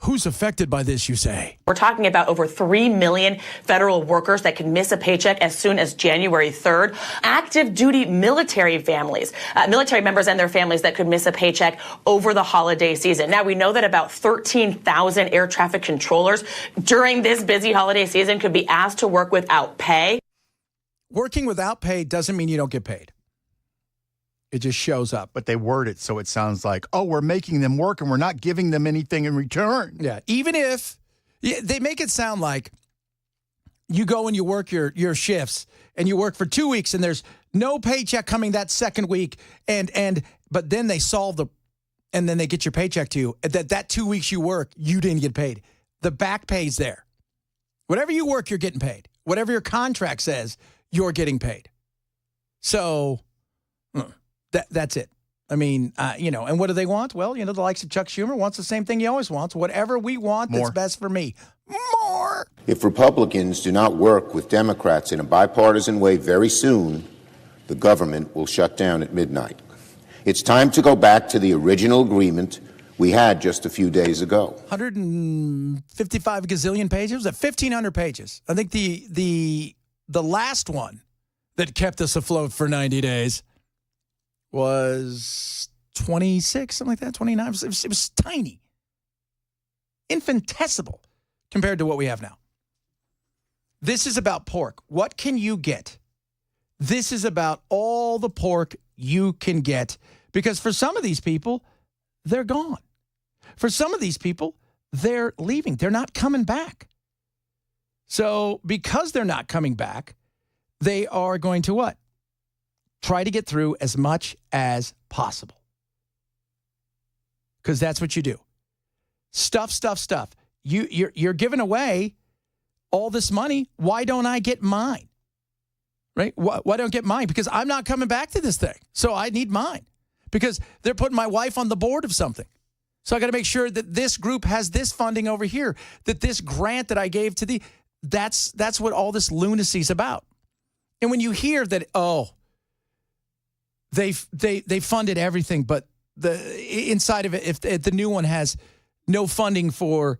Who's affected by this, you say? We're talking about over 3 million federal workers that can miss a paycheck as soon as January 3rd. Active duty military families, military members and their families that could miss a paycheck over the holiday season. Now, we know that about 13,000 air traffic controllers during this busy holiday season could be asked to work without pay. Working without pay doesn't mean you don't get paid. It just shows up. But they word it so it sounds like, oh, we're making them work and we're not giving them anything in return. Yeah, even if they make it sound like you go and you work your shifts and you work for 2 weeks and there's no paycheck coming that second week. But then they and then they get your paycheck to you. That 2 weeks you work, you didn't get paid. The back pay's there. Whatever you work, you're getting paid. Whatever your contract says, you're getting paid. So that's it. I mean, and what do they want? Well, the likes of Chuck Schumer wants the same thing he always wants. Whatever we want that's best for me. More. If Republicans do not work with Democrats in a bipartisan way very soon, the government will shut down at midnight. It's time to go back to the original agreement we had just a few days ago. 155 gazillion pages? Was that 1,500 pages? I think the last one that kept us afloat for 90 days was 26, something like that, 29. It was tiny, infinitesimal compared to what we have now. This is about pork. What can you get? This is about all the pork you can get, because for some of these people, they're gone. For some of these people, they're leaving. They're not coming back. So because they're not coming back, they are going to what? Try to get through as much as possible. Because that's what you do. Stuff. You're giving away all this money. Why don't I get mine? Right? Why don't I get mine? Because I'm not coming back to this thing. So I need mine. Because they're putting my wife on the board of something. So I got to make sure that this group has this funding over here, that this grant that I gave to that's what all this lunacy is about. And when you hear that, they funded everything, but the inside of it, if the new one has no funding for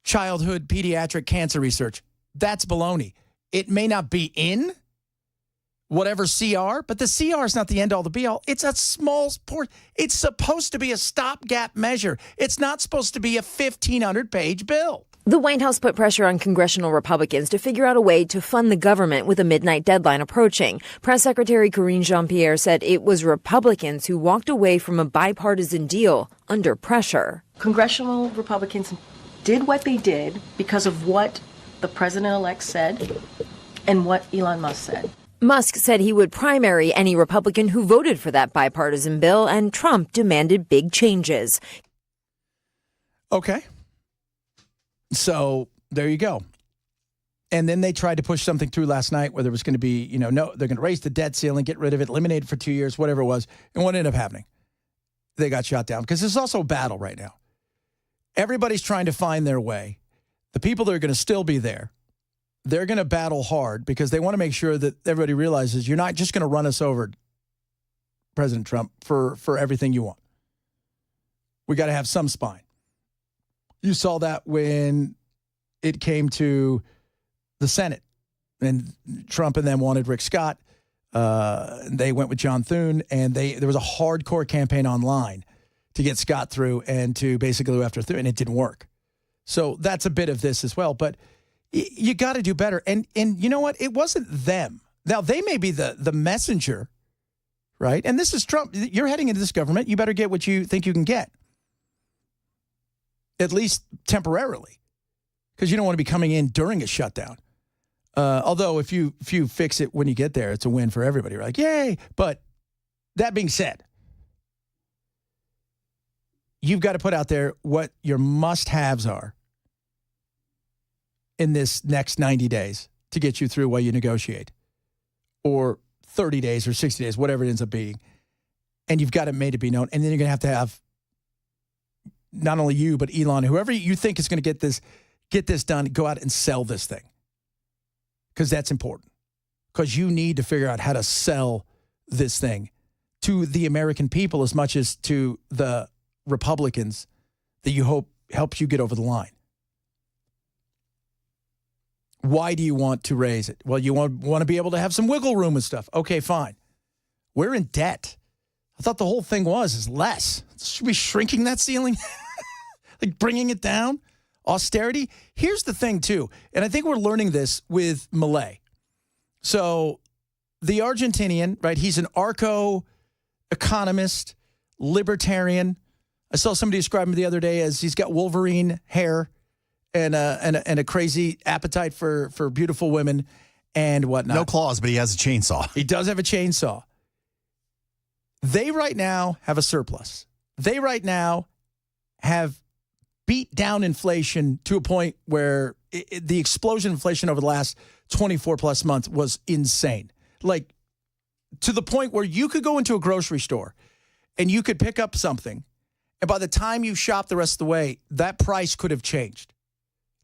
childhood pediatric cancer research, that's baloney. It may not be in whatever CR, but the CR is not the end all the be all. It's a small port. It's supposed to be a stopgap measure. It's not supposed to be a 1,500-page bill. The White House put pressure on congressional Republicans to figure out a way to fund the government with a midnight deadline approaching. Press Secretary Karine Jean-Pierre said it was Republicans who walked away from a bipartisan deal under pressure. Congressional Republicans did what they did because of what the president-elect said and what Elon Musk said. Musk said he would primary any Republican who voted for that bipartisan bill, and Trump demanded big changes. Okay. So there you go. And then they tried to push something through last night where there was going to be, no, they're going to raise the debt ceiling, get rid of it, eliminate it for 2 years, whatever it was. And what ended up happening? They got shot down because there's also a battle right now. Everybody's trying to find their way. The people that are going to still be there, they're going to battle hard because they want to make sure that everybody realizes you're not just going to run us over, President Trump, for everything you want. We got to have some spine. You saw that when it came to the Senate, and Trump and them wanted Rick Scott. They went with John Thune, and there was a hardcore campaign online to get Scott through and to basically go after Thune, and it didn't work. So that's a bit of this as well. But you got to do better. And you know what? It wasn't them. Now, they may be the messenger, right? And this is Trump. You're heading into this government. You better get what you think you can get. At least temporarily, because you don't want to be coming in during a shutdown. Although if you fix it when you get there, it's a win for everybody. You're like, yay. But that being said, you've got to put out there what your must-haves are in this next 90 days to get you through while you negotiate, or 30 days or 60 days, whatever it ends up being. And you've got it made to be known. And then you're going to have not only you, but Elon, whoever you think is going to get this done, go out and sell this thing. Because that's important. Because you need to figure out how to sell this thing to the American people as much as to the Republicans that you hope helps you get over the line. Why do you want to raise it? Well, you want to be able to have some wiggle room and stuff. Okay, fine. We're in debt. I thought the whole thing is less. Should we be shrinking that ceiling? Like bringing it down? Austerity? Here's the thing, too, and I think we're learning this with Milei. So the Argentinian, right, he's an arco-economist, libertarian. I saw somebody describe him the other day as he's got Wolverine hair and a crazy appetite for beautiful women and whatnot. No claws, but he has a chainsaw. He does have a chainsaw. They right now have a surplus. They right now have beat down inflation to a point where the explosion of inflation over the last 24 plus months was insane. Like to the point where you could go into a grocery store and you could pick up something, and by the time you shop the rest of the way, that price could have changed.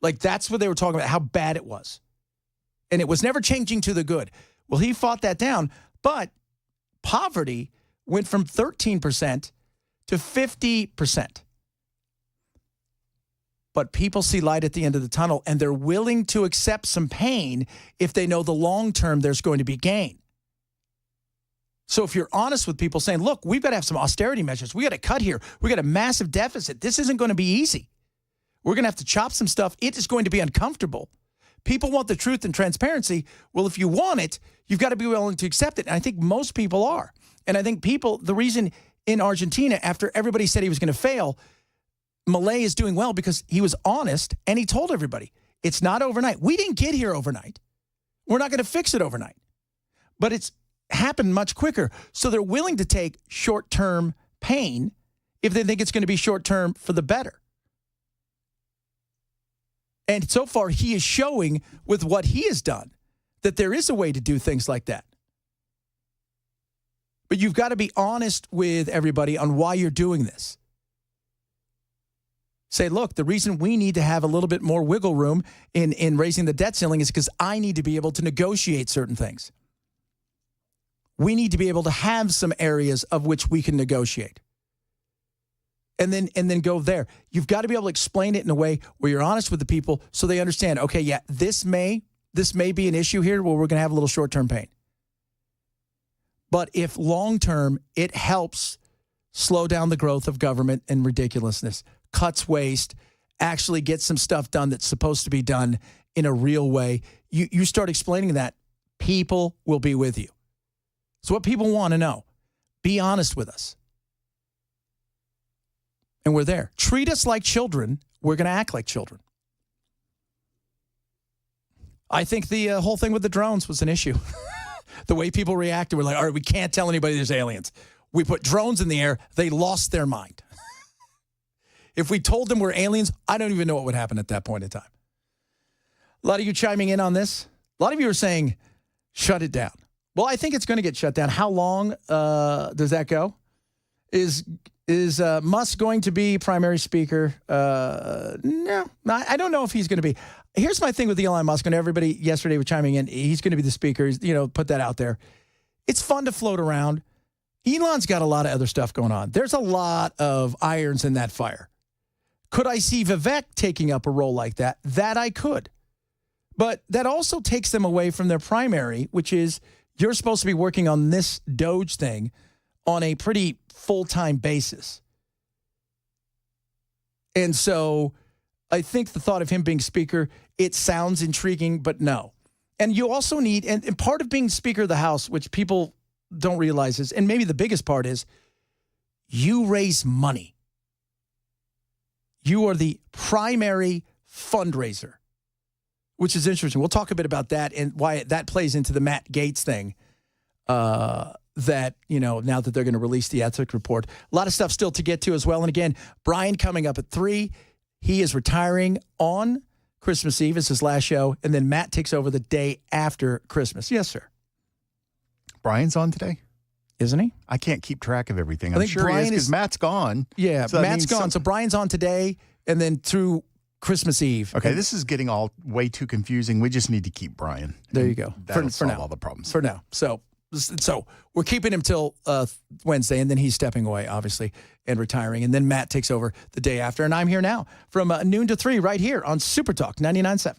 Like that's what they were talking about, how bad it was. And it was never changing to the good. Well, he fought that down, but poverty went from 13% to 50%. But people see light at the end of the tunnel, and they're willing to accept some pain if they know the long term there's going to be gain. So if you're honest with people saying, look, we've got to have some austerity measures. We got to cut here. We got a massive deficit. This isn't going to be easy. We're going to have to chop some stuff. It is going to be uncomfortable. People want the truth and transparency. Well, if you want it, you've got to be willing to accept it. And I think most people are. And I think the reason in Argentina, after everybody said he was going to fail, Milei is doing well because he was honest and he told everybody, it's not overnight. We didn't get here overnight. We're not going to fix it overnight. But it's happened much quicker. So they're willing to take short-term pain if they think it's going to be short-term for the better. And so far, he is showing with what he has done that there is a way to do things like that. But you've got to be honest with everybody on why you're doing this. Say, look, the reason we need to have a little bit more wiggle room in raising the debt ceiling is because I need to be able to negotiate certain things. We need to be able to have some areas of which we can negotiate. And then go there. You've got to be able to explain it in a way where you're honest with the people so they understand, okay, yeah, this may be an issue here where we're going to have a little short-term pain. But if long-term, it helps slow down the growth of government and ridiculousness, cuts waste, actually gets some stuff done that's supposed to be done in a real way, you start explaining that, people will be with you. It's what people want to know. Be honest with us. And we're there. Treat us like children. We're going to act like children. I think the whole thing with the drones was an issue. The way people reacted, we're like, all right, we can't tell anybody there's aliens. We put drones in the air. They lost their mind. If we told them we're aliens, I don't even know what would happen at that point in time. A lot of you chiming in on this. A lot of you are saying, shut it down. Well, I think it's going to get shut down. How long does that go? Is Musk going to be primary speaker? No, I don't know if he's going to be. Here's my thing with Elon Musk, and everybody yesterday was chiming in. He's going to be the speaker. Put that out there. It's fun to float around. Elon's got a lot of other stuff going on. There's a lot of irons in that fire. Could I see Vivek taking up a role like that? That I could. But that also takes them away from their primary, which is you're supposed to be working on this Doge thing on a pretty full-time basis. And so I think the thought of him being speaker, it sounds intriguing, but no. And you also need, and part of being Speaker of the House, which people don't realize is, and maybe the biggest part is, you raise money. You are the primary fundraiser, which is interesting. We'll talk a bit about that and why that plays into the Matt Gaetz thing. That, now that they're going to release the ethics report. A lot of stuff still to get to as well. And again, Brian coming up at 3. He is retiring on Christmas Eve. It's his last show. And then Matt takes over the day after Christmas. Yes, sir. Brian's on today? Isn't he? I can't keep track of everything. I think sure Brian he is because Matt's gone. Yeah, so Matt's gone. So Brian's on today and then through Christmas Eve. Okay, this is getting all way too confusing. We just need to keep Brian. There you go. That'll for solve now. all the problems. For now. So we're keeping him till Wednesday, and then he's stepping away, obviously, and retiring. And then Matt takes over the day after. And I'm here now from noon to 3 right here on Super Talk 99.7.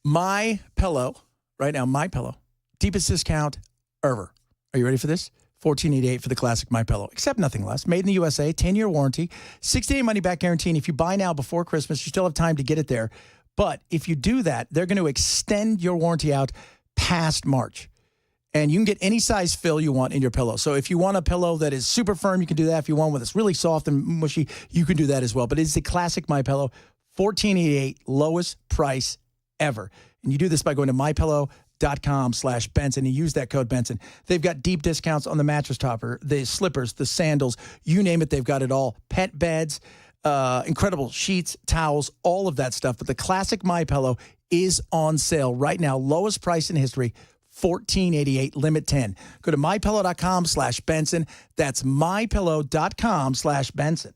My Pillow, right now, My Pillow, deepest discount ever. Are you ready for this? $14.88 for the classic My Pillow. Accept nothing less. Made in the USA, 10-year warranty, 60-day money-back guarantee. And if you buy now before Christmas, you still have time to get it there. But if you do that, they're going to extend your warranty out past March. And you can get any size fill you want in your pillow. So if you want a pillow that is super firm, you can do that. If you want one that's really soft and mushy, you can do that as well. But it's the classic My Pillow, $14.88, lowest price ever. And you do this by going to mypillow.com/Benson. You use that code Benson. They've got deep discounts on the mattress topper, the slippers, the sandals, you name it, they've got it all. Pet beds, incredible sheets, towels, all of that stuff. But the classic My Pillow is on sale right now. Lowest price in history, $14.88, limit 10. Go to mypillow.com/Benson. That's mypillow.com/Benson.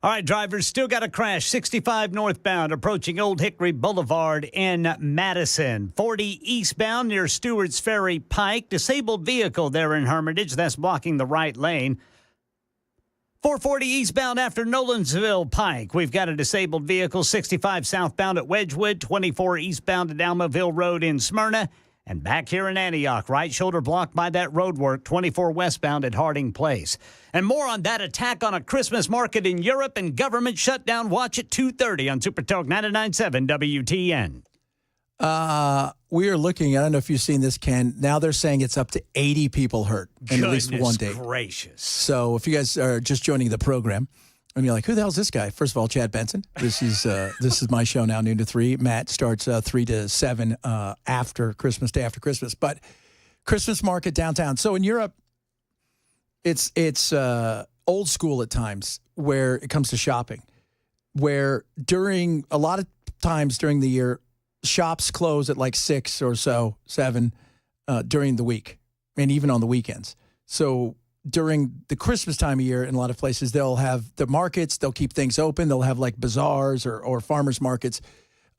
All right, drivers, still got a crash. 65 northbound approaching Old Hickory Boulevard in Madison. 40 eastbound near Stewart's Ferry Pike. Disabled vehicle there in Hermitage. That's blocking the right lane. 440 eastbound after Nolensville Pike. We've got a disabled vehicle. 65 southbound at Wedgwood. 24 eastbound at Almaville Road in Smyrna. And back here in Antioch, right shoulder blocked by that roadwork, 24 westbound at Harding Place. And more on that attack on a Christmas market in Europe and government shutdown. Watch at 2:30 on Super Talk 99.7 WTN. We are looking, I don't know if you've seen this, Ken. Now they're saying it's up to 80 people hurt in at least one day. Gracious. So if you guys are just joining the program, and you're like, who the hell's this guy? First of all, Chad Benson. This is my show now, noon to 3. Matt starts 3 to 7 after Christmas, day after Christmas. But Christmas market downtown. So in Europe, it's old school at times where it comes to shopping, where a lot of times during the year, shops close at like 6 or so, 7 during the week, and even on the weekends. So during the Christmas time of year, in a lot of places, they'll have the markets, they'll keep things open. They'll have like bazaars or farmers markets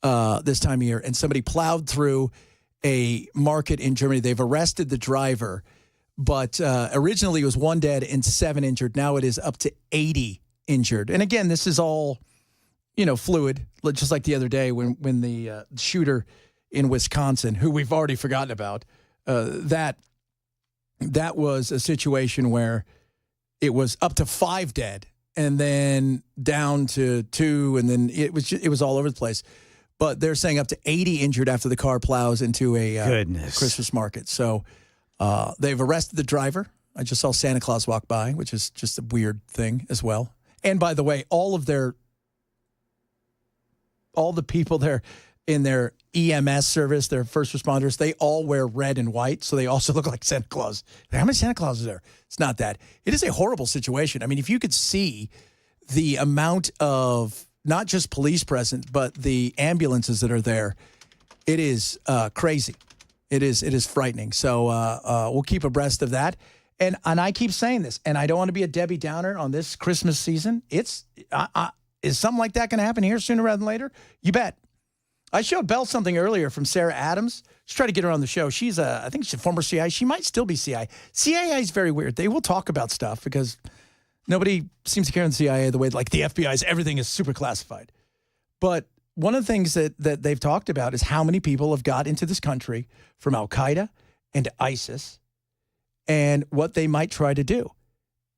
this time of year. And somebody plowed through a market in Germany. They've arrested the driver, but originally it was 1 dead and 7 injured. Now it is up to 80 injured. And again, this is all, fluid, just like the other day when the shooter in Wisconsin, who we've already forgotten about, that was a situation where it was up to 5 dead and then down to 2, and then it was all over the place. But they're saying up to 80 injured after the car plows into a Christmas market. So they've arrested the driver. I just saw Santa Claus walk by, which is just a weird thing as well. And by the way, all the people there in their EMS service, their first responders, they all wear red and white, so they also look like Santa Claus. How many Santa Clauses are there? It's not that. It is a horrible situation. I mean, if you could see the amount of not just police present, but the ambulances that are there, it is crazy. It is frightening. So we'll keep abreast of that. And I keep saying this, and I don't want to be a Debbie Downer on this Christmas season. Is something like that going to happen here sooner rather than later? You bet. I showed Belle something earlier from Sarah Adams. Just try to get her on the show. I think she's a former CI. She might still be CI. CIA is very weird. They will talk about stuff because nobody seems to care in the CIA the way like the FBI's everything is super classified. But one of the things that they've talked about is how many people have got into this country from Al-Qaeda and ISIS and what they might try to do.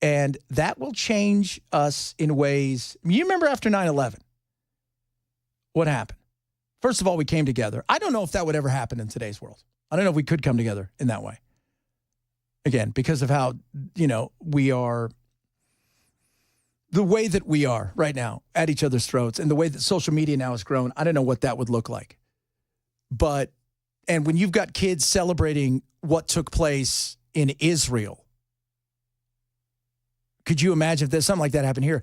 And that will change us in ways. You remember after 9/11, what happened? First of all, we came together. I don't know if that would ever happen in today's world. I don't know if we could come together in that way. Again, because of how, we are, the way that we are right now at each other's throats and the way that social media now has grown, I don't know what that would look like. And when you've got kids celebrating what took place in Israel, could you imagine if there's something like that happened here?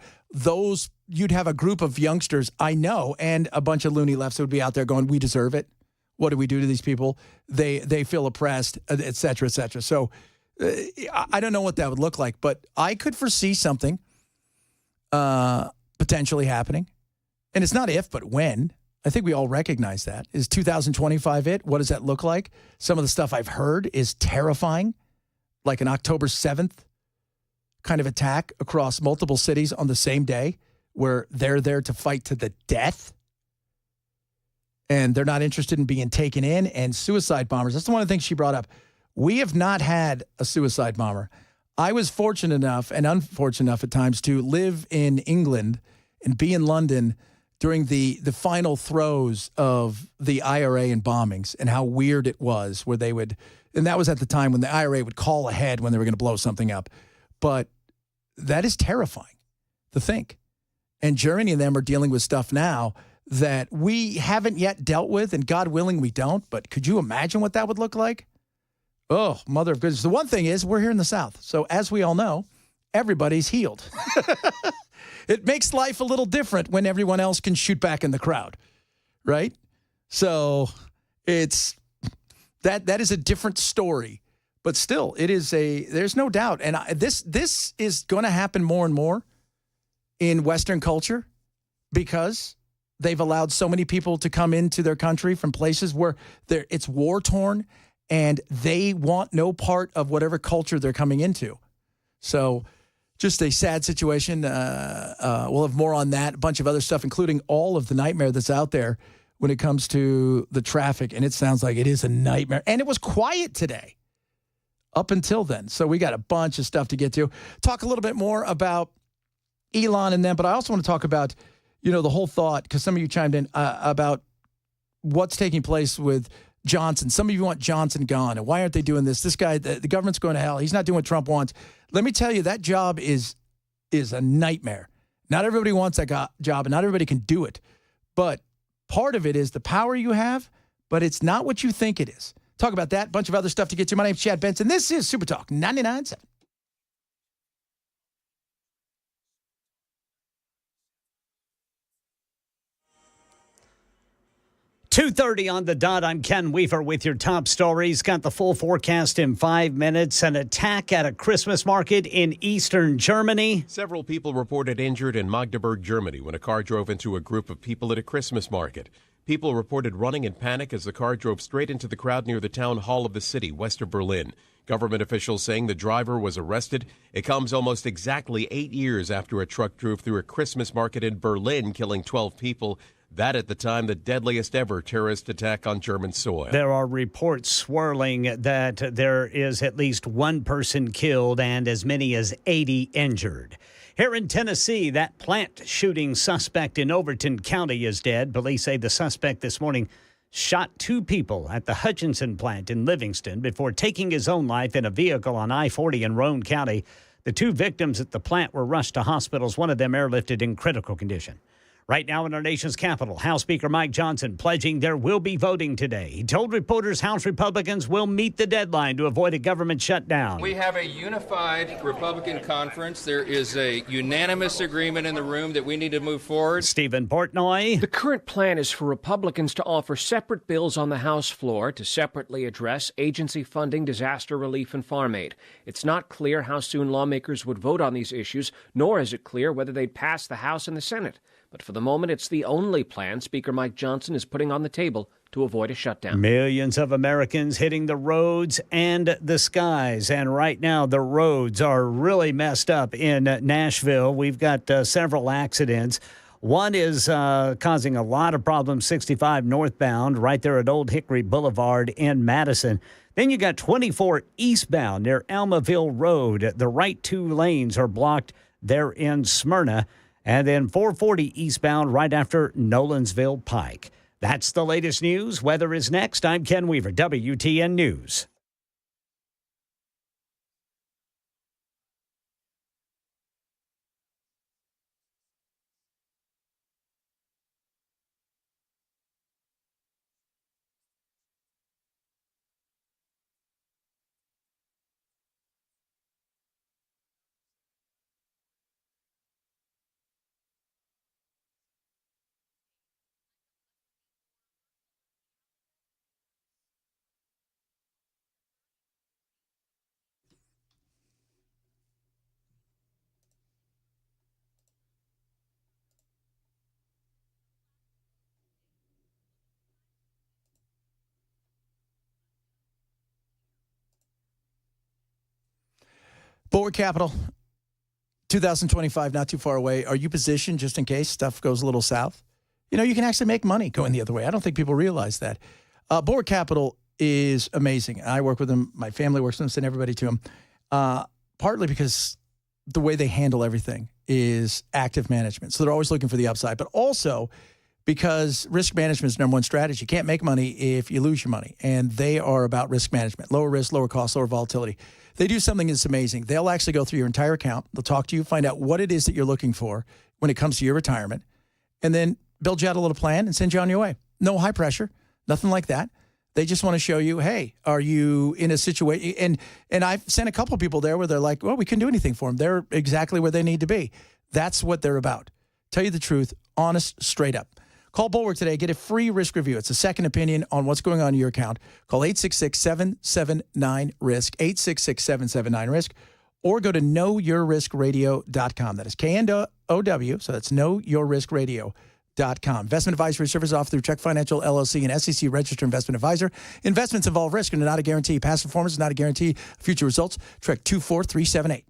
You'd have a group of youngsters, I know, and a bunch of loony lefts who would be out there going, we deserve it. What do we do to these people? They feel oppressed, et cetera, et cetera. So I don't know what that would look like, but I could foresee something potentially happening. And it's not if, but when. I think we all recognize that. Is 2025 it? What does that look like? Some of the stuff I've heard is terrifying, like an October 7th kind of attack across multiple cities on the same day where they're there to fight to the death and they're not interested in being taken in, and suicide bombers. That's one of the things she brought up. We have not had a suicide bomber. I was fortunate enough and unfortunate enough at times to live in England and be in London during the final throes of the IRA and bombings and how weird it was where they would, and that was at the time when the IRA would call ahead when they were going to blow something up. But that is terrifying to think. And Germany and them are dealing with stuff now that we haven't yet dealt with, and God willing, we don't. But could you imagine what that would look like? Oh, mother of goodness. The one thing is we're here in the South. So as we all know, everybody's healed. It makes life a little different when everyone else can shoot back in the crowd, right? So it's that is a different story. But still, there's no doubt. And this is going to happen more and more in Western culture because they've allowed so many people to come into their country from places where it's war-torn, and they want no part of whatever culture they're coming into. So just a sad situation. We'll have more on that, a bunch of other stuff, including all of the nightmare that's out there when it comes to the traffic, and it sounds like it is a nightmare. And it was quiet today up until then. So we got a bunch of stuff to get to. Talk a little bit more about Elon and them, but I also want to talk about, the whole thought, because some of you chimed in about what's taking place with Johnson. Some of you want Johnson gone, and why aren't they doing this? This guy, the government's going to hell. He's not doing what Trump wants. Let me tell you, that job is a nightmare. Not everybody wants that job, and not everybody can do it. But part of it is the power you have, but it's not what you think it is. Talk about that, bunch of other stuff to get to. My name's Chad Benson. This is Super Talk 99.7. 2:30 on the dot. I'm Ken Weaver with your top stories. Got the full forecast in 5 minutes. An attack at a Christmas market in eastern Germany. Several people reported injured in Magdeburg, Germany, when a car drove into a group of people at a Christmas market. People reported running in panic as the car drove straight into the crowd near the town hall of the city, west of Berlin. Government officials saying the driver was arrested. It comes almost exactly 8 years after a truck drove through a Christmas market in Berlin, killing 12 people. That, at the time, the deadliest ever terrorist attack on German soil. There are reports swirling that there is at least one person killed and as many as 80 injured. Here in Tennessee, that plant shooting suspect in Overton County is dead. Police say the suspect this morning shot 2 people at the Hutchinson plant in Livingston before taking his own life in a vehicle on I-40 in Roane County. The 2 victims at the plant were rushed to hospitals, one of them airlifted in critical condition. Right now in our nation's capital, House Speaker Mike Johnson pledging there will be voting today. He told reporters House Republicans will meet the deadline to avoid a government shutdown. We have a unified Republican conference. There is a unanimous agreement in the room that we need to move forward. Stephen Portnoy. The current plan is for Republicans to offer separate bills on the House floor to separately address agency funding, disaster relief, and farm aid. It's not clear how soon lawmakers would vote on these issues, nor is it clear whether they'd pass the House and the Senate. But for the moment, it's the only plan Speaker Mike Johnson is putting on the table to avoid a shutdown. Millions of Americans hitting the roads and the skies. And right now, the roads are really messed up in Nashville. We've got several accidents. One is causing a lot of problems, 65 northbound, right there at Old Hickory Boulevard in Madison. Then you got 24 eastbound near Almaville Road. The right 2 lanes are blocked there in Smyrna. And then 440 eastbound right after Nolensville Pike. That's the latest news. Weather is next. I'm Ken Weaver, WTN News. Bulwark Capital, 2025, not too far away. Are you positioned just in case stuff goes a little south? You can actually make money going the other way. I don't think people realize that. Bulwark Capital is amazing. I work with them. My family works with them. Send everybody to them. Partly because the way they handle everything is active management. So they're always looking for the upside. But also because risk management is the number one strategy. You can't make money if you lose your money. And they are about risk management. Lower risk, lower cost, lower volatility. They do something that's amazing. They'll actually go through your entire account. They'll talk to you, find out what it is that you're looking for when it comes to your retirement, and then build you out a little plan and send you on your way. No high pressure, nothing like that. They just want to show you, hey, are you in a situation? And I've sent a couple of people there where they're like, well, we couldn't do anything for them. They're exactly where they need to be. That's what they're about. Tell you the truth, honest, straight up. Call Bulwark today. Get a free risk review. It's a second opinion on what's going on in your account. Call 866-779-RISK, 866-779-RISK, or go to knowyourriskradio.com. That is So that's knowyourriskradio.com. Investment advisory service offered through Check Financial LLC and SEC registered investment advisor. Investments involve risk and are not a guarantee. Past performance is not a guarantee of future results. Trek 24378.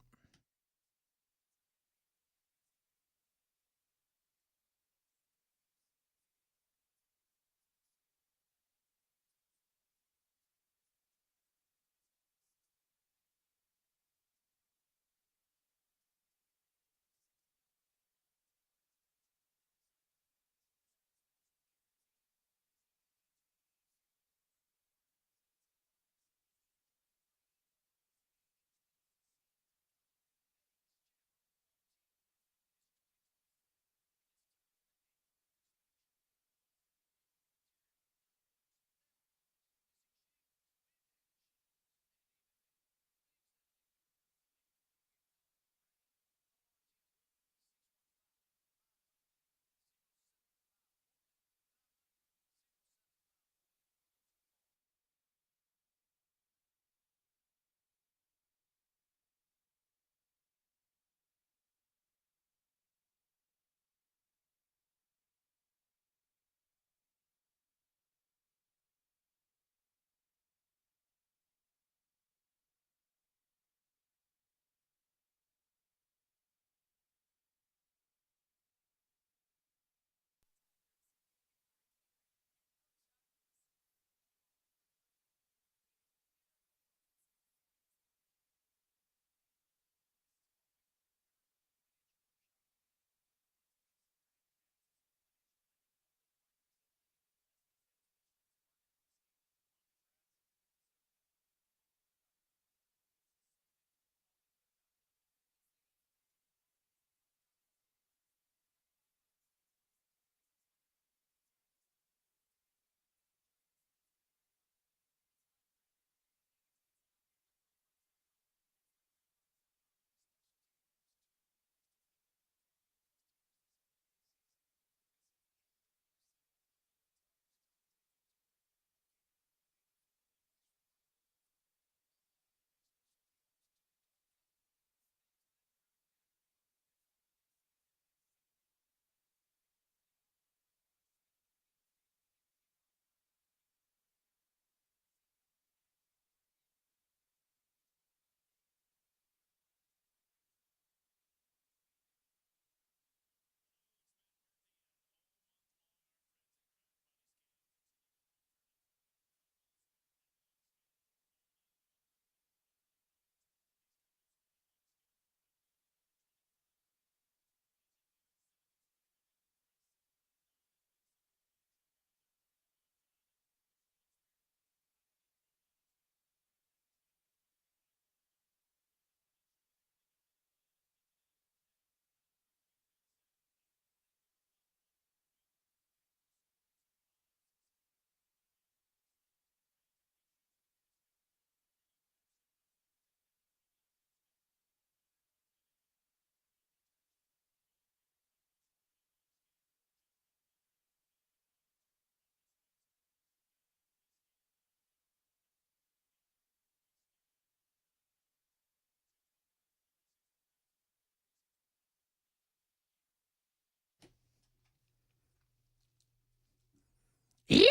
Yeah.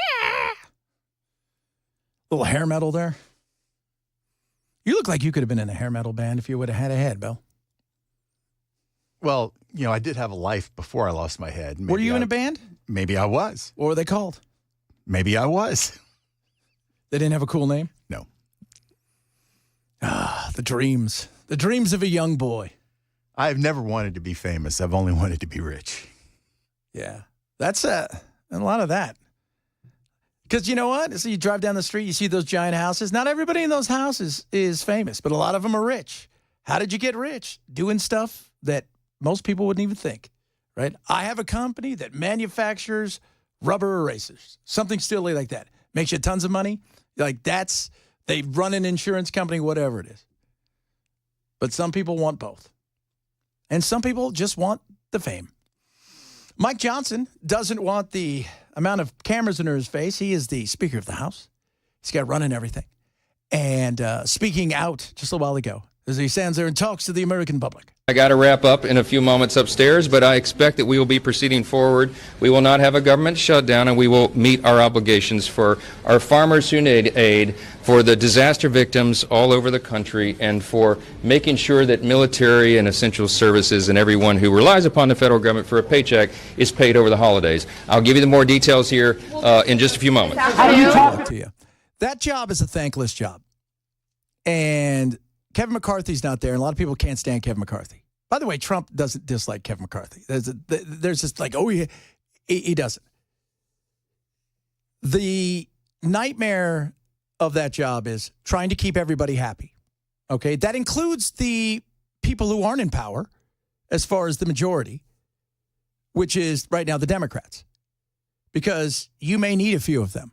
Little hair metal there. You look like you could have been in a hair metal band if you would have had a head, Bill. Well, I did have a life before I lost my head. Were you in a band? Maybe I was. What were they called? Maybe I was. They didn't have a cool name? No. Ah, the dreams. The dreams of a young boy. I've never wanted to be famous. I've only wanted to be rich. Yeah. That's a lot of that. Because you know what? So you drive down the street, you see those giant houses. Not everybody in those houses is famous, but a lot of them are rich. How did you get rich? Doing stuff that most people wouldn't even think, right? I have a company that manufactures rubber erasers, something silly like that. Makes you tons of money. Like they run an insurance company, whatever it is. But some people want both. And some people just want the fame. Mike Johnson doesn't want the amount of cameras in his face. He is the Speaker of the House. He's got running everything. And speaking out just a while ago, as he stands there and talks to the American public. I got to wrap up in a few moments upstairs, but I expect that we will be proceeding forward. We will not have a government shutdown, and we will meet our obligations for our farmers who need aid, for the disaster victims all over the country, and for making sure that military and essential services and everyone who relies upon the federal government for a paycheck is paid over the holidays. I'll give you the more details here in just a few moments. To you. That job is a thankless job. And Kevin McCarthy's not there, and a lot of people can't stand Kevin McCarthy. By the way, Trump doesn't dislike Kevin McCarthy. There's just like, oh, he doesn't. The nightmare of that job is trying to keep everybody happy. Okay? That includes the people who aren't in power, as far as the majority, which is right now the Democrats. Because you may need a few of them.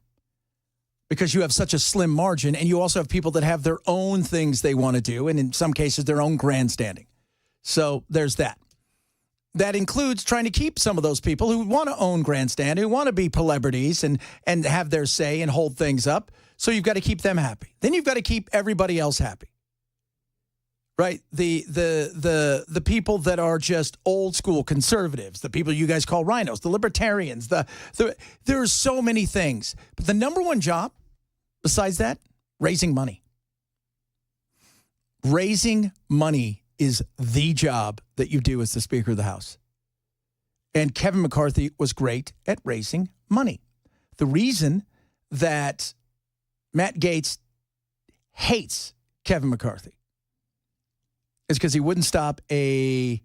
Because you have such a slim margin, and you also have people that have their own things they want to do, and in some cases, their own grandstanding. So there's that. That includes trying to keep some of those people who want to own grandstand, who want to be celebrities and have their say and hold things up. So you've got to keep them happy. Then you've got to keep everybody else happy. Right? The people that are just old school conservatives, the people you guys call rhinos, the libertarians, there are so many things. But the number one job, besides that, raising money. Raising money is the job that you do as the Speaker of the House. And Kevin McCarthy was great at raising money. The reason that Matt Gaetz hates Kevin McCarthy is because he wouldn't stop a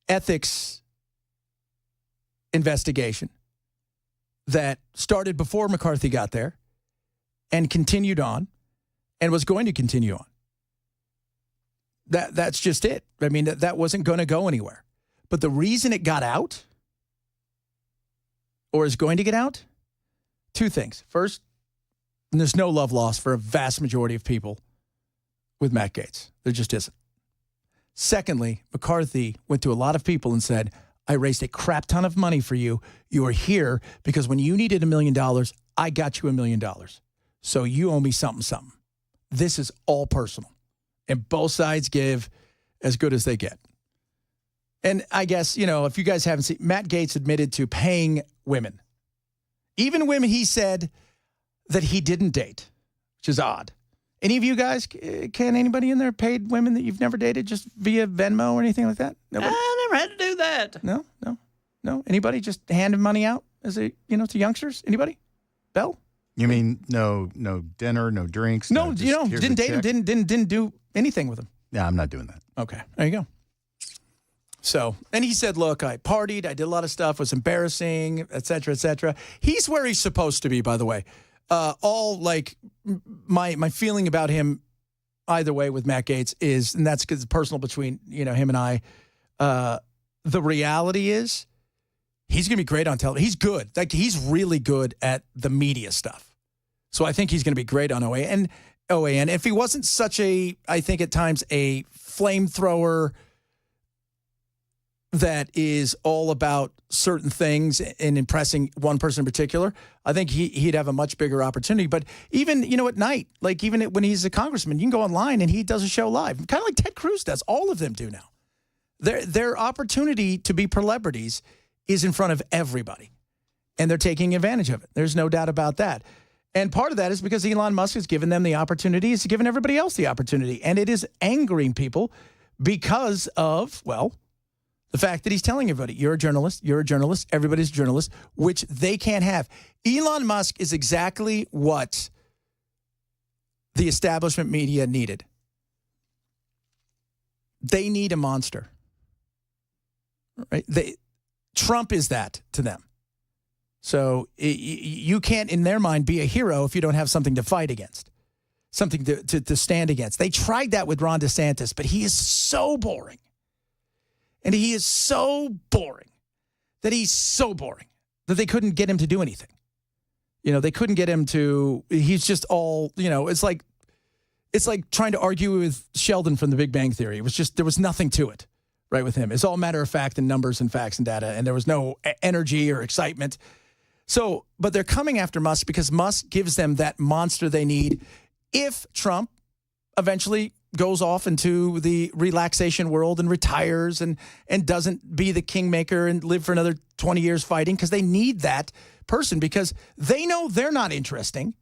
ethics investigation that started before McCarthy got there and continued on and was going to continue on. That's just it. I mean, that wasn't going to go anywhere. But the reason it got out or is going to get out, two things. First, there's no love lost for a vast majority of people with Matt Gaetz. There just isn't. Secondly, McCarthy went to a lot of people and said, I raised a crap ton of money for you. You are here because when you needed $1 million, I got you $1 million. So you owe me something. This is all personal. And both sides give as good as they get. And I guess, if you guys haven't seen, Matt Gaetz admitted to paying women. Even women he said that he didn't date, which is odd. Any of you guys, can anybody in there paid women that you've never dated just via Venmo or anything like that? Nobody? I never had to do that. No. Anybody just handing money out to youngsters? Anybody? Bell? You mean no dinner, no drinks? No, didn't date him, didn't do anything with him. Yeah, I'm not doing that. Okay, there you go. So, and he said, look, I partied, I did a lot of stuff, was embarrassing, et cetera, et cetera. He's where he's supposed to be, by the way. All like my feeling about him either way with Matt Gaetz is, and that's because it's personal between, him and I. The reality is he's going to be great on television. He's good. Like he's really good at the media stuff. So I think he's going to be great on OAN. If he wasn't such I think at times a flamethrower that is all about certain things and impressing one person in particular, I think he'd have a much bigger opportunity. But even, at night, like even when he's a congressman, you can go online and he does a show live, kind of like Ted Cruz does. All of them do now. Their opportunity to be celebrities is in front of everybody, and they're taking advantage of it. There's no doubt about that. And part of that is because Elon Musk has given them the opportunity. He's given everybody else the opportunity. And it is angering people because of, the fact that he's telling everybody, you're a journalist, everybody's a journalist, which they can't have. Elon Musk is exactly what the establishment media needed. They need a monster. Right? Trump is that to them. So you can't, in their mind, be a hero if you don't have something to fight against, something to stand against. They tried that with Ron DeSantis, but he is so boring. And he is so boring that they couldn't get him to do anything. They couldn't get him to, he's just all, it's like trying to argue with Sheldon from The Big Bang Theory. It was just, there was nothing to it, right, with him. It's all matter of fact and numbers and facts and data, and there was no energy or excitement. So, but they're coming after Musk because Musk gives them that monster they need if Trump eventually goes off into the relaxation world and retires and doesn't be the kingmaker and live for another 20 years fighting, because they need that person because they know they're not interesting.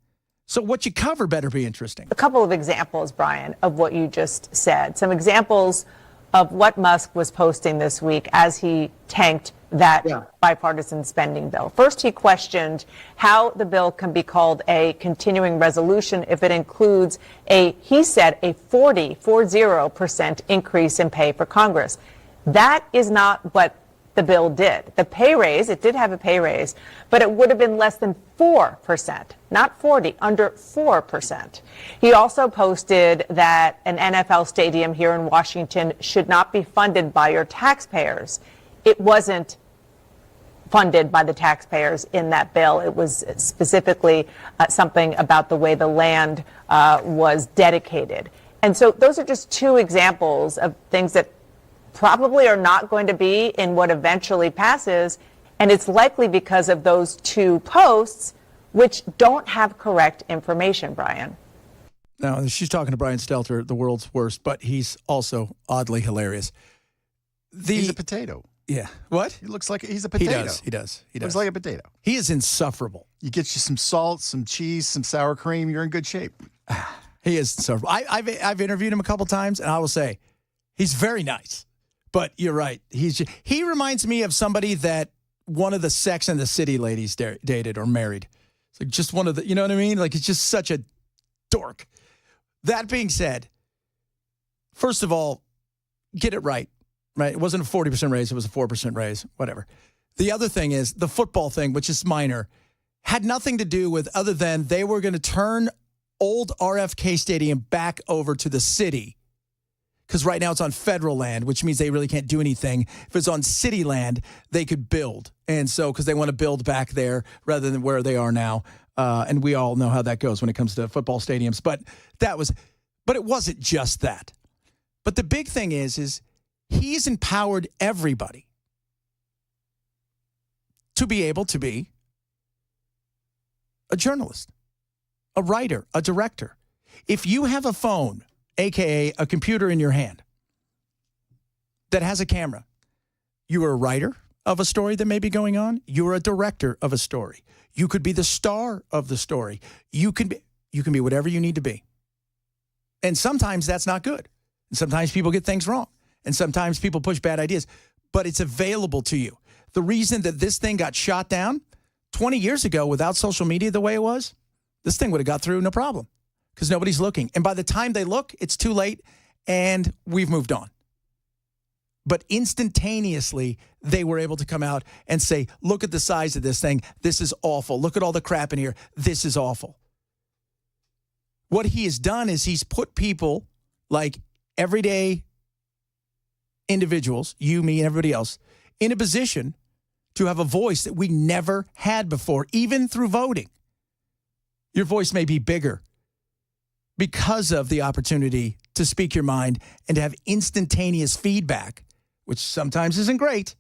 So what you cover better be interesting. A couple of examples, Brian, of what you just said. Some examples of what Musk was posting this week as he tanked that bipartisan spending bill. First, he questioned how the bill can be called a continuing resolution if it includes he said, a 40% increase in pay for Congress. That is not what the bill did. The pay raise, it did have a pay raise, but it would have been less than 4%, not 40, under 4%. He also posted that an NFL stadium here in Washington should not be funded by your taxpayers. It wasn't funded by the taxpayers in that bill. It was specifically something about the way the land was dedicated. And so those are just two examples of things that probably are not going to be in what eventually passes. And it's likely because of those two posts, which don't have correct information, Brian. Now, she's talking to Brian Stelter, the world's worst, but he's also oddly hilarious. He's a potato. Yeah. What? He looks like he's a potato. He does. Looks like a potato. He is insufferable. You get you some salt, some cheese, some sour cream, you're in good shape. He is insufferable. I've interviewed him a couple times, and I will say he's very nice. But you're right. He reminds me of somebody that one of the Sex and the City ladies dated or married. It's like just one of the, you know what I mean? Like, it's just such a dork. That being said, first of all, get it right. Right? It wasn't a 40% raise. It was a 4% raise, whatever. The other thing is the football thing, which is minor, had nothing to do with other than they were going to turn old RFK Stadium back over to the city. Because right now it's on federal land, which means they really can't do anything. If it's on city land, they could build. And so, because they want to build back there rather than where they are now. And we all know how that goes when it comes to football stadiums. But it wasn't just that. But the big thing is he's empowered everybody to be able to be a journalist, a writer, a director. If you have a phone, AKA a computer in your hand that has a camera, you are a writer of a story that may be going on. You're a director of a story. You could be the star of the story. You can be whatever you need to be. And sometimes that's not good. And sometimes people get things wrong. And sometimes people push bad ideas, but it's available to you. The reason that this thing got shot down 20 years ago without social media the way it was, this thing would have got through no problem because nobody's looking. And by the time they look, it's too late and we've moved on. But instantaneously, they were able to come out and say, look at the size of this thing. This is awful. Look at all the crap in here. This is awful. What he has done is he's put people like everyday individuals, you, me, and everybody else, in a position to have a voice that we never had before, even through voting. Your voice may be bigger because of the opportunity to speak your mind and to have instantaneous feedback, which sometimes isn't great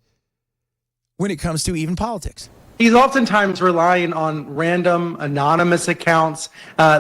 when it comes to even politics. He's oftentimes relying on random anonymous accounts,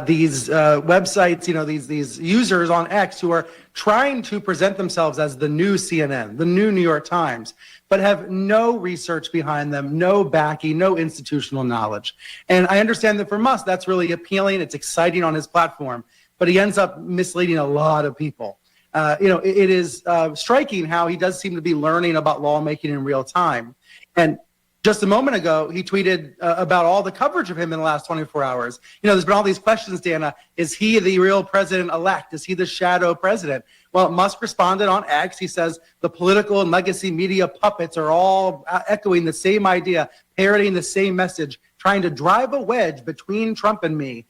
these websites, these users on X who are trying to present themselves as the new CNN, the new New York Times, but have no research behind them, no backing, no institutional knowledge. And I understand that for Musk, that's really appealing. It's exciting on his platform, but he ends up misleading a lot of people. It is striking how he does seem to be learning about lawmaking in real time. And just a moment ago, he tweeted about all the coverage of him in the last 24 hours. There's been all these questions, Dana. Is he the real president-elect? Is he the shadow president? Well, Musk responded on X. He says the political and legacy media puppets are all echoing the same idea, parroting the same message, trying to drive a wedge between Trump and me.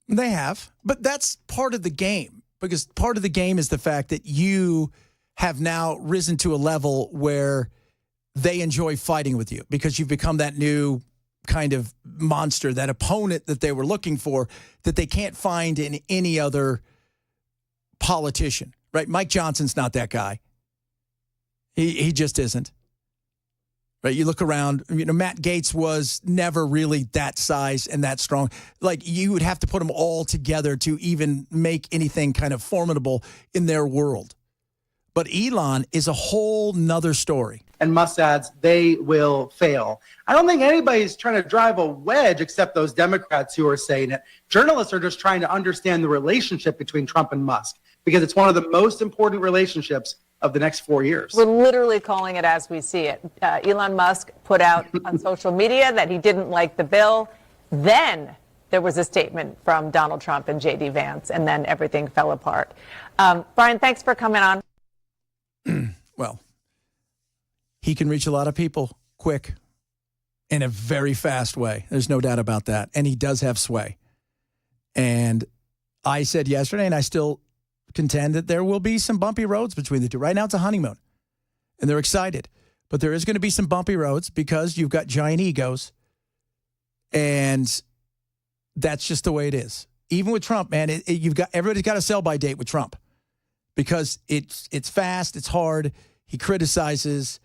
They have, but that's part of the game, because part of the game is the fact that you have now risen to a level where they enjoy fighting with you because you've become that new kind of monster, that opponent that they were looking for that they can't find in any other politician, right? Mike Johnson's not that guy. He just isn't. Right? You look around, Matt Gaetz was never really that size and that strong. Like, you would have to put them all together to even make anything kind of formidable in their world. But Elon is a whole nother story. And Musk ads, they will fail. I don't think anybody's trying to drive a wedge except those Democrats who are saying it. Journalists are just trying to understand the relationship between Trump and Musk because it's one of the most important relationships of the next 4 years. We're literally calling it as we see it. Elon Musk put out on social media that he didn't like the bill. Then there was a statement from Donald Trump and J.D. Vance, and then everything fell apart. Brian, thanks for coming on. Well, he can reach a lot of people quick in a very fast way. There's no doubt about that. And he does have sway. And I said yesterday, and I still contend, that there will be some bumpy roads between the two. Right now it's a honeymoon, and they're excited. But there is going to be some bumpy roads because you've got giant egos, and that's just the way it is. Even with Trump, man, everybody's got a sell-by date with Trump because it's fast, it's hard. He criticizes.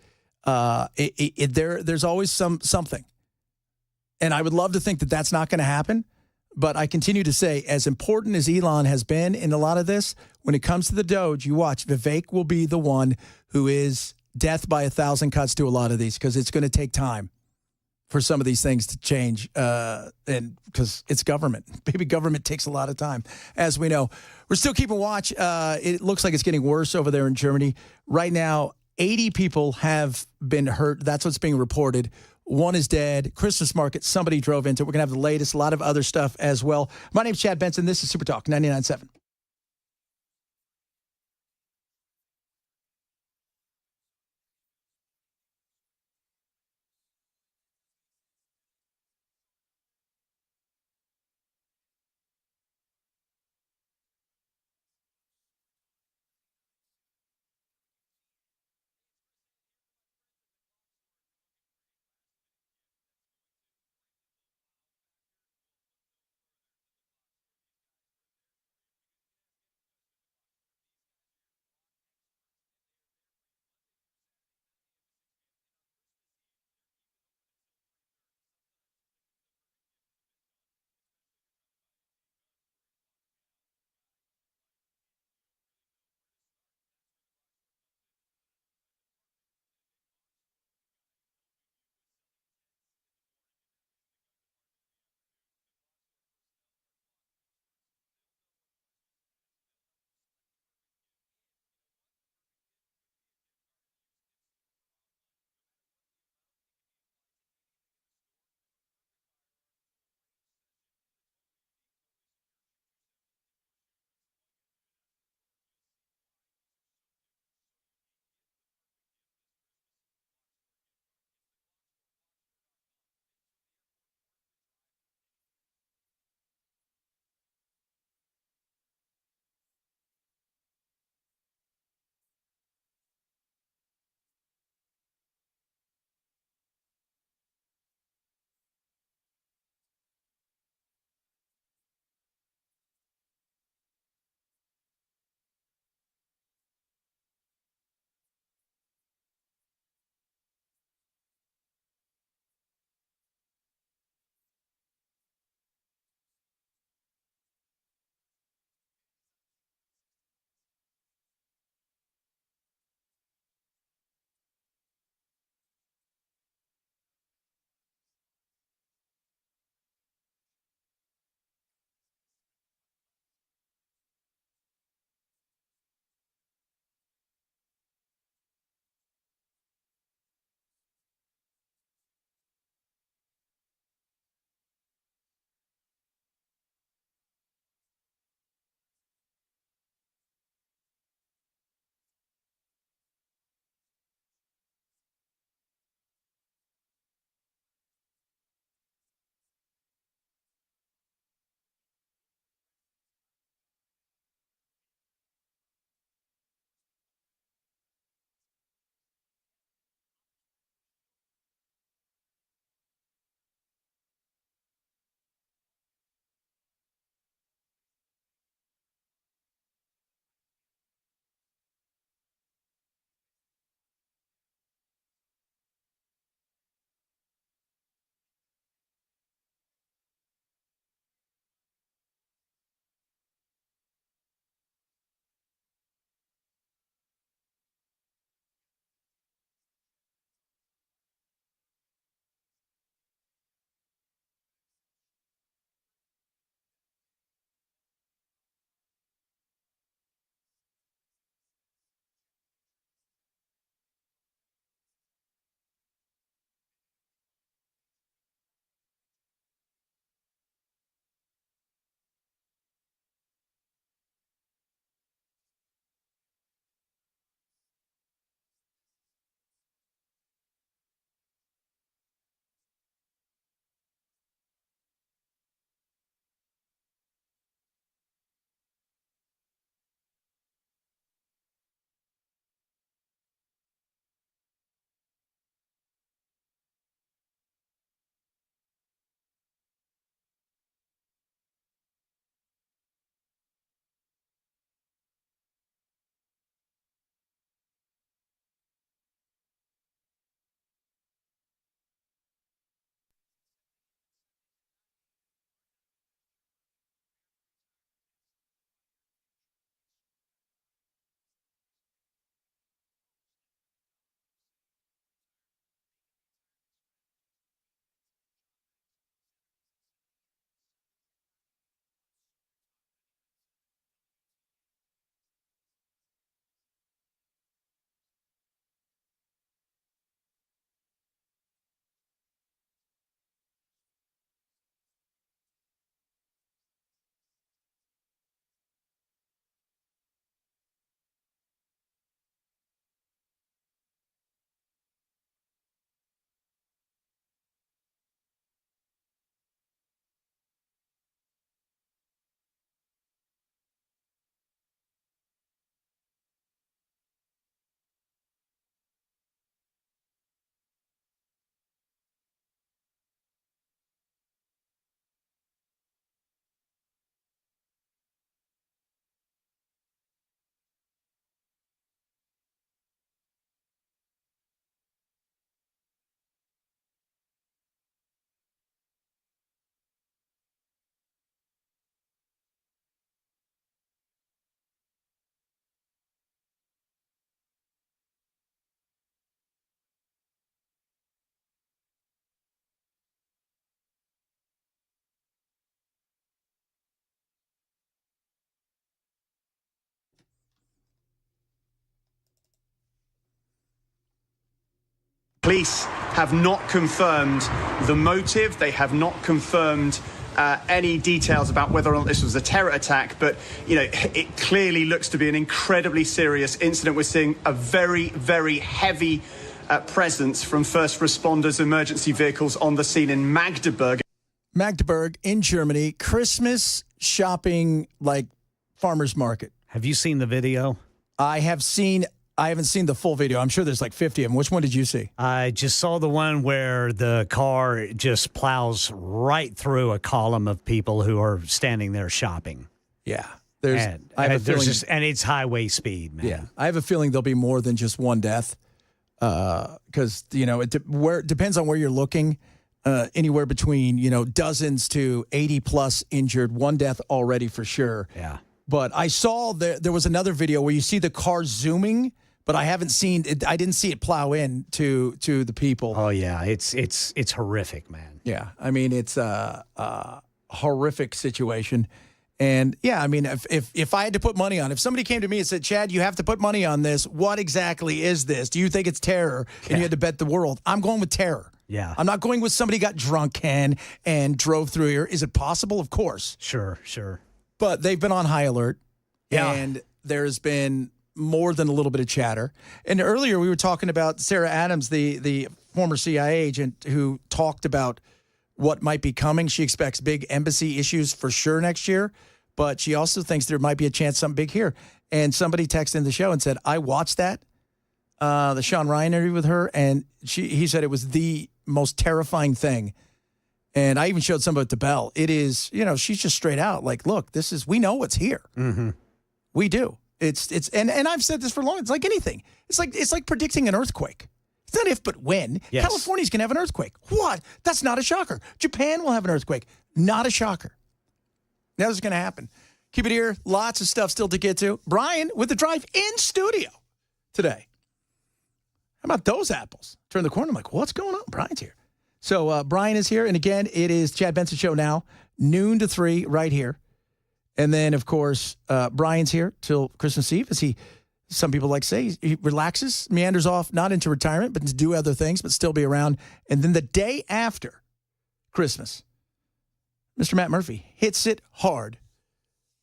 There's always something. And I would love to think that that's not going to happen. But I continue to say, as important as Elon has been in a lot of this, when it comes to the Doge, you watch, Vivek will be the one who is death by 1,000 cuts to a lot of these because it's going to take time for some of these things to change. And because it's government. Baby, government takes a lot of time, as we know. We're still keeping watch. It looks like it's getting worse over there in Germany. Right now, 80 people have been hurt. That's what's being reported. One is dead. Christmas market, somebody drove into it. We're going to have the latest, a lot of other stuff as well. My name's Chad Benson. This is Super Talk 99.7. Police have not confirmed the motive. They have not confirmed any details about whether or not this was a terror attack. But, it clearly looks to be an incredibly serious incident. We're seeing a very, very heavy presence from first responders, emergency vehicles on the scene in Magdeburg. Magdeburg in Germany, Christmas shopping like farmer's market. Have you seen the video? I haven't seen the full video. I'm sure there's like 50 of them. Which one did you see? I just saw the one where the car just plows right through a column of people who are standing there shopping. Yeah. And it's highway speed, man. Yeah. I have a feeling there'll be more than just one death because, it depends on where you're looking. Anywhere between, dozens to 80-plus injured, one death already for sure. Yeah. But I saw there was another video where you see the car zooming, but I haven't seen it. I didn't see it plow in to the people. Oh, yeah. It's horrific, man. Yeah. I mean, it's a horrific situation. And, yeah, I mean, if I had to put money on, if somebody came to me and said, Chad, you have to put money on this, what exactly is this? Do you think it's terror? And you had to bet the world. I'm going with terror. Yeah. I'm not going with somebody got drunk, Ken, and drove through here. Is it possible? Of course. Sure. But they've been on high alert. Yeah. And there's been more than a little bit of chatter. And earlier we were talking about Sarah Adams, the former CIA agent who talked about what might be coming. She expects big embassy issues for sure next year, but she also thinks there might be a chance something big here. And somebody texted in the show and said, I watched that, the Sean Ryan interview with her, and he said it was the most terrifying thing. And I even showed some of it to Belle. It is, she's just straight out like, look, we know what's here. Mm-hmm. We do. And I've said this for long. It's like anything. It's like predicting an earthquake. It's not if, but when. Yes. California's going to have an earthquake. What? That's not a shocker. Japan will have an earthquake. Not a shocker. That was going to happen. Keep it here. Lots of stuff still to get to. Brian with the drive in studio today. How about those apples? Turn the corner. I'm like, what's going on? Brian's here. So Brian is here. And again, it is Chad Benson Show now, noon to 3 right here. And then, of course, Brian's here till Christmas Eve, as some people like to say, he relaxes, meanders off, not into retirement, but to do other things, but still be around. And then the day after Christmas, Mr. Matt Murphy hits it hard,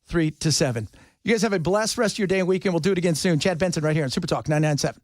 3 to 7. You guys have a blessed rest of your day and weekend. We'll do it again soon. Chad Benson right here on Super Talk 99.7.